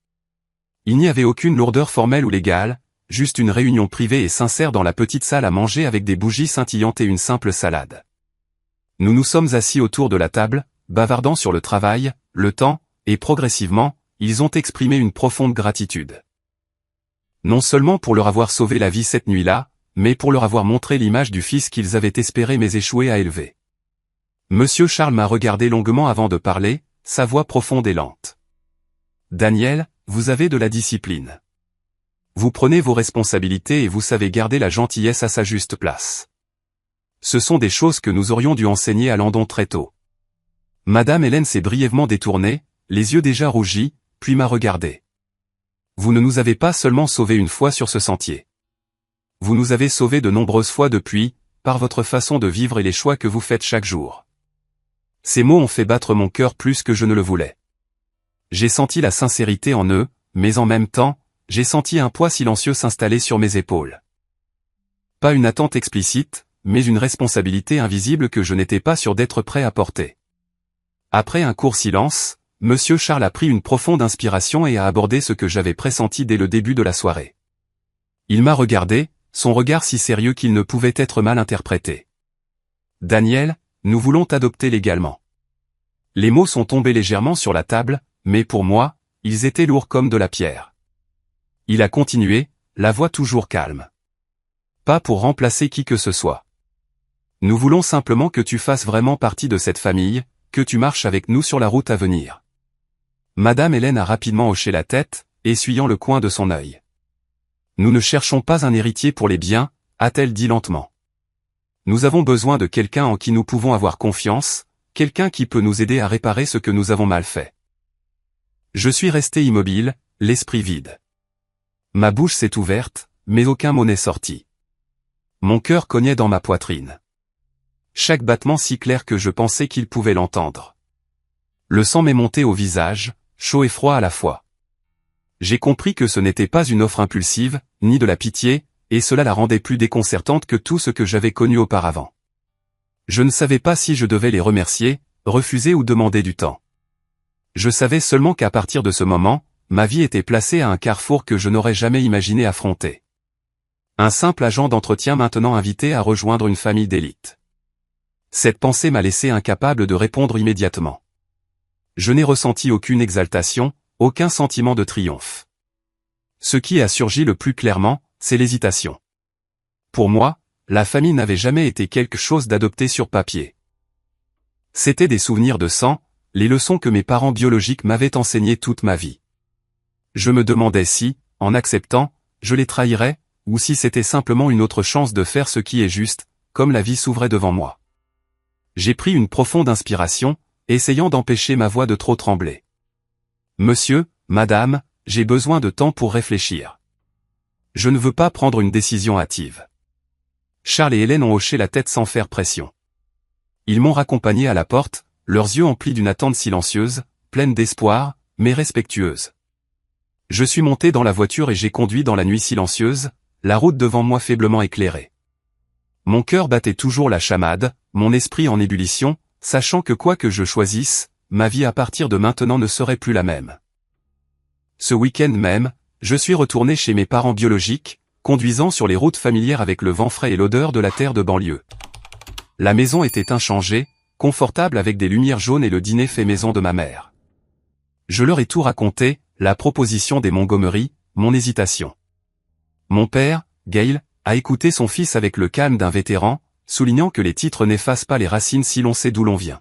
Il n'y avait aucune lourdeur formelle ou légale, juste une réunion privée et sincère dans la petite salle à manger avec des bougies scintillantes et une simple salade. Nous nous sommes assis autour de la table, bavardant sur le travail, le temps, et progressivement, ils ont exprimé une profonde gratitude. Non seulement pour leur avoir sauvé la vie cette nuit-là, mais pour leur avoir montré l'image du fils qu'ils avaient espéré mais échoué à élever. Monsieur Charles m'a regardé longuement avant de parler, sa voix profonde et lente. « Daniel, vous avez de la discipline. Vous prenez vos responsabilités et vous savez garder la gentillesse à sa juste place. Ce sont des choses que nous aurions dû enseigner à Landon très tôt. » Madame Hélène s'est brièvement détournée, les yeux déjà rougis, puis m'a regardé. « Vous ne nous avez pas seulement sauvés une fois sur ce sentier. Vous nous avez sauvés de nombreuses fois depuis, par votre façon de vivre et les choix que vous faites chaque jour. » Ces mots ont fait battre mon cœur plus que je ne le voulais. J'ai senti la sincérité en eux, mais en même temps, j'ai senti un poids silencieux s'installer sur mes épaules. Pas une attente explicite, mais une responsabilité invisible que je n'étais pas sûr d'être prêt à porter. Après un court silence, Monsieur Charles a pris une profonde inspiration et a abordé ce que j'avais pressenti dès le début de la soirée. Il m'a regardé, son regard si sérieux qu'il ne pouvait être mal interprété. « Daniel, nous voulons t'adopter légalement. » Les mots sont tombés légèrement sur la table, mais pour moi, ils étaient lourds comme de la pierre. Il a continué, la voix toujours calme. « Pas pour remplacer qui que ce soit. Nous voulons simplement que tu fasses vraiment partie de cette famille, que tu marches avec nous sur la route à venir. » Madame Hélène a rapidement hoché la tête, essuyant le coin de son œil. « Nous ne cherchons pas un héritier pour les biens, » a-t-elle dit lentement. « Nous avons besoin de quelqu'un en qui nous pouvons avoir confiance, quelqu'un qui peut nous aider à réparer ce que nous avons mal fait. » Je suis resté immobile, l'esprit vide. Ma bouche s'est ouverte, mais aucun mot n'est sorti. Mon cœur cognait dans ma poitrine. Chaque battement si clair que je pensais qu'il pouvait l'entendre. Le sang m'est monté au visage, chaud et froid à la fois. J'ai compris que ce n'était pas une offre impulsive, ni de la pitié, et cela la rendait plus déconcertante que tout ce que j'avais connu auparavant. Je ne savais pas si je devais les remercier, refuser ou demander du temps. Je savais seulement qu'à partir de ce moment, ma vie était placée à un carrefour que je n'aurais jamais imaginé affronter. Un simple agent d'entretien maintenant invité à rejoindre une famille d'élite. Cette pensée m'a laissé incapable de répondre immédiatement. Je n'ai ressenti aucune exaltation, aucun sentiment de triomphe. Ce qui a surgi le plus clairement, c'est l'hésitation. Pour moi, la famille n'avait jamais été quelque chose d'adopté sur papier. C'étaient des souvenirs de sang, les leçons que mes parents biologiques m'avaient enseignées toute ma vie. Je me demandais si, en acceptant, je les trahirais, ou si c'était simplement une autre chance de faire ce qui est juste, comme la vie s'ouvrait devant moi. J'ai pris une profonde inspiration, essayant d'empêcher ma voix de trop trembler. « Monsieur, madame, j'ai besoin de temps pour réfléchir. Je ne veux pas prendre une décision hâtive. » Charles et Hélène ont hoché la tête sans faire pression. Ils m'ont raccompagné à la porte, leurs yeux emplis d'une attente silencieuse, pleine d'espoir, mais respectueuse. Je suis monté dans la voiture et j'ai conduit dans la nuit silencieuse, la route devant moi faiblement éclairée. Mon cœur battait toujours la chamade, mon esprit en ébullition, sachant que quoi que je choisisse, ma vie à partir de maintenant ne serait plus la même. Ce week-end même, je suis retourné chez mes parents biologiques, conduisant sur les routes familières avec le vent frais et l'odeur de la terre de banlieue. La maison était inchangée, confortable avec des lumières jaunes et le dîner fait maison de ma mère. Je leur ai tout raconté, la proposition des Montgomery, mon hésitation. Mon père, Gail, a écouté son fils avec le calme d'un vétéran, soulignant que les titres n'effacent pas les racines si l'on sait d'où l'on vient.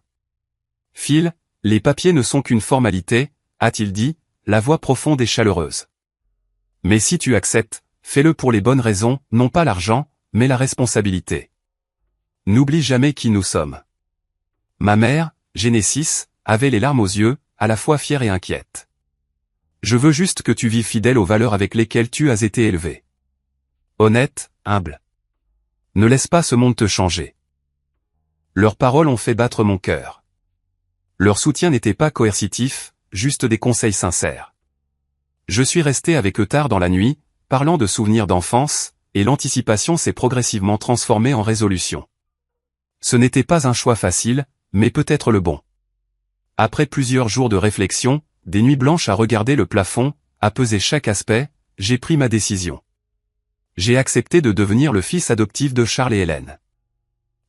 Phil, les papiers ne sont qu'une formalité, a-t-il dit, la voix profonde et chaleureuse. Mais si tu acceptes, fais-le pour les bonnes raisons, non pas l'argent, mais la responsabilité. N'oublie jamais qui nous sommes. Ma mère, Genesis, avait les larmes aux yeux, à la fois fière et inquiète. Je veux juste que tu vives fidèle aux valeurs avec lesquelles tu as été élevé. Honnête, humble. Ne laisse pas ce monde te changer. Leurs paroles ont fait battre mon cœur. Leur soutien n'était pas coercitif, juste des conseils sincères. Je suis resté avec eux tard dans la nuit, parlant de souvenirs d'enfance, et l'anticipation s'est progressivement transformée en résolution. Ce n'était pas un choix facile, mais peut-être le bon. Après plusieurs jours de réflexion, des nuits blanches à regarder le plafond, à peser chaque aspect, j'ai pris ma décision. J'ai accepté de devenir le fils adoptif de Charles et Hélène.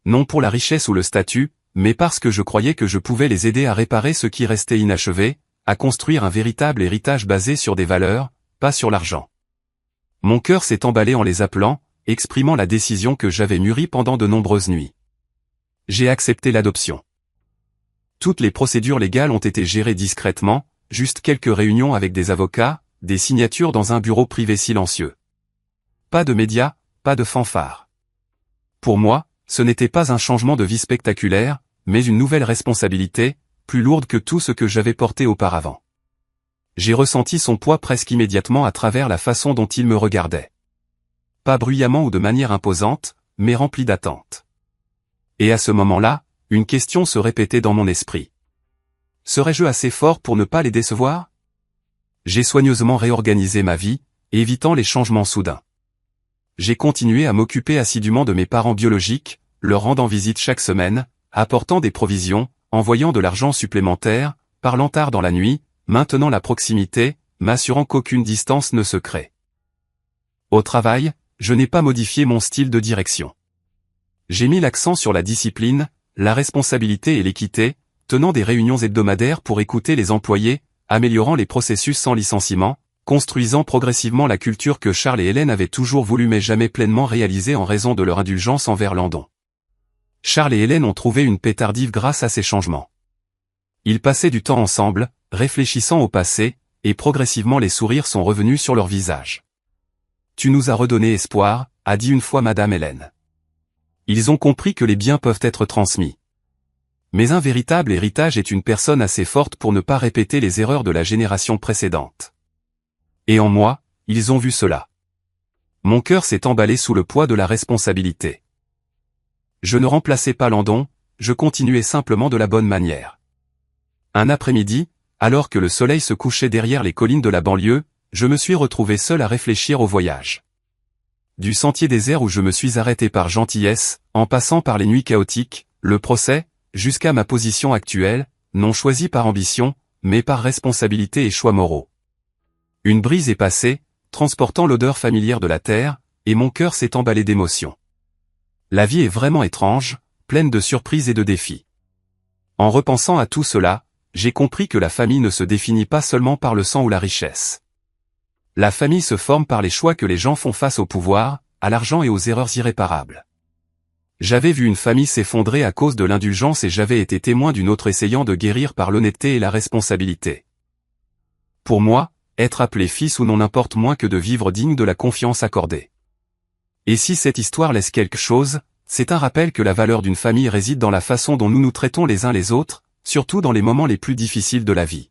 Non pour la richesse ou le statut, mais parce que je croyais que je pouvais les aider à réparer ce qui restait inachevé, à construire un véritable héritage basé sur des valeurs, pas sur l'argent. Mon cœur s'est emballé en les appelant, exprimant la décision que j'avais mûrie pendant de nombreuses nuits. J'ai accepté l'adoption. Toutes les procédures légales ont été gérées discrètement, juste quelques réunions avec des avocats, des signatures dans un bureau privé silencieux. Pas de médias, pas de fanfare. Pour moi, ce n'était pas un changement de vie spectaculaire, mais une nouvelle responsabilité, plus lourde que tout ce que j'avais porté auparavant. J'ai ressenti son poids presque immédiatement à travers la façon dont il me regardait. Pas bruyamment ou de manière imposante, mais rempli d'attente. Et à ce moment-là, une question se répétait dans mon esprit. Serais-je assez fort pour ne pas les décevoir? J'ai soigneusement réorganisé ma vie, évitant les changements soudains. J'ai continué à m'occuper assidûment de mes parents biologiques, leur rendant visite chaque semaine, apportant des provisions, envoyant de l'argent supplémentaire, parlant tard dans la nuit, maintenant la proximité, m'assurant qu'aucune distance ne se crée. Au travail, je n'ai pas modifié mon style de direction. J'ai mis l'accent sur la discipline, la responsabilité et l'équité, tenant des réunions hebdomadaires pour écouter les employés, améliorant les processus sans licenciement, construisant progressivement la culture que Charles et Hélène avaient toujours voulu mais jamais pleinement réalisée en raison de leur indulgence envers Landon. Charles et Hélène ont trouvé une paix tardive grâce à ces changements. Ils passaient du temps ensemble, réfléchissant au passé, et progressivement les sourires sont revenus sur leurs visages. « Tu nous as redonné espoir », a dit une fois Madame Hélène. Ils ont compris que les biens peuvent être transmis. Mais un véritable héritage est une personne assez forte pour ne pas répéter les erreurs de la génération précédente. Et en moi, ils ont vu cela. Mon cœur s'est emballé sous le poids de la responsabilité. Je ne remplaçais pas Landon, je continuais simplement de la bonne manière. Un après-midi, alors que le soleil se couchait derrière les collines de la banlieue, je me suis retrouvé seul à réfléchir au voyage. Du sentier désert où je me suis arrêté par gentillesse, en passant par les nuits chaotiques, le procès, jusqu'à ma position actuelle, non choisie par ambition, mais par responsabilité et choix moraux. Une brise est passée, transportant l'odeur familière de la terre, et mon cœur s'est emballé d'émotions. La vie est vraiment étrange, pleine de surprises et de défis. En repensant à tout cela, j'ai compris que la famille ne se définit pas seulement par le sang ou la richesse. La famille se forme par les choix que les gens font face au pouvoir, à l'argent et aux erreurs irréparables. J'avais vu une famille s'effondrer à cause de l'indulgence et j'avais été témoin d'une autre essayant de guérir par l'honnêteté et la responsabilité. Pour moi, être appelé fils ou non n'importe moins que de vivre digne de la confiance accordée. Et si cette histoire laisse quelque chose, c'est un rappel que la valeur d'une famille réside dans la façon dont nous nous traitons les uns les autres, surtout dans les moments les plus difficiles de la vie.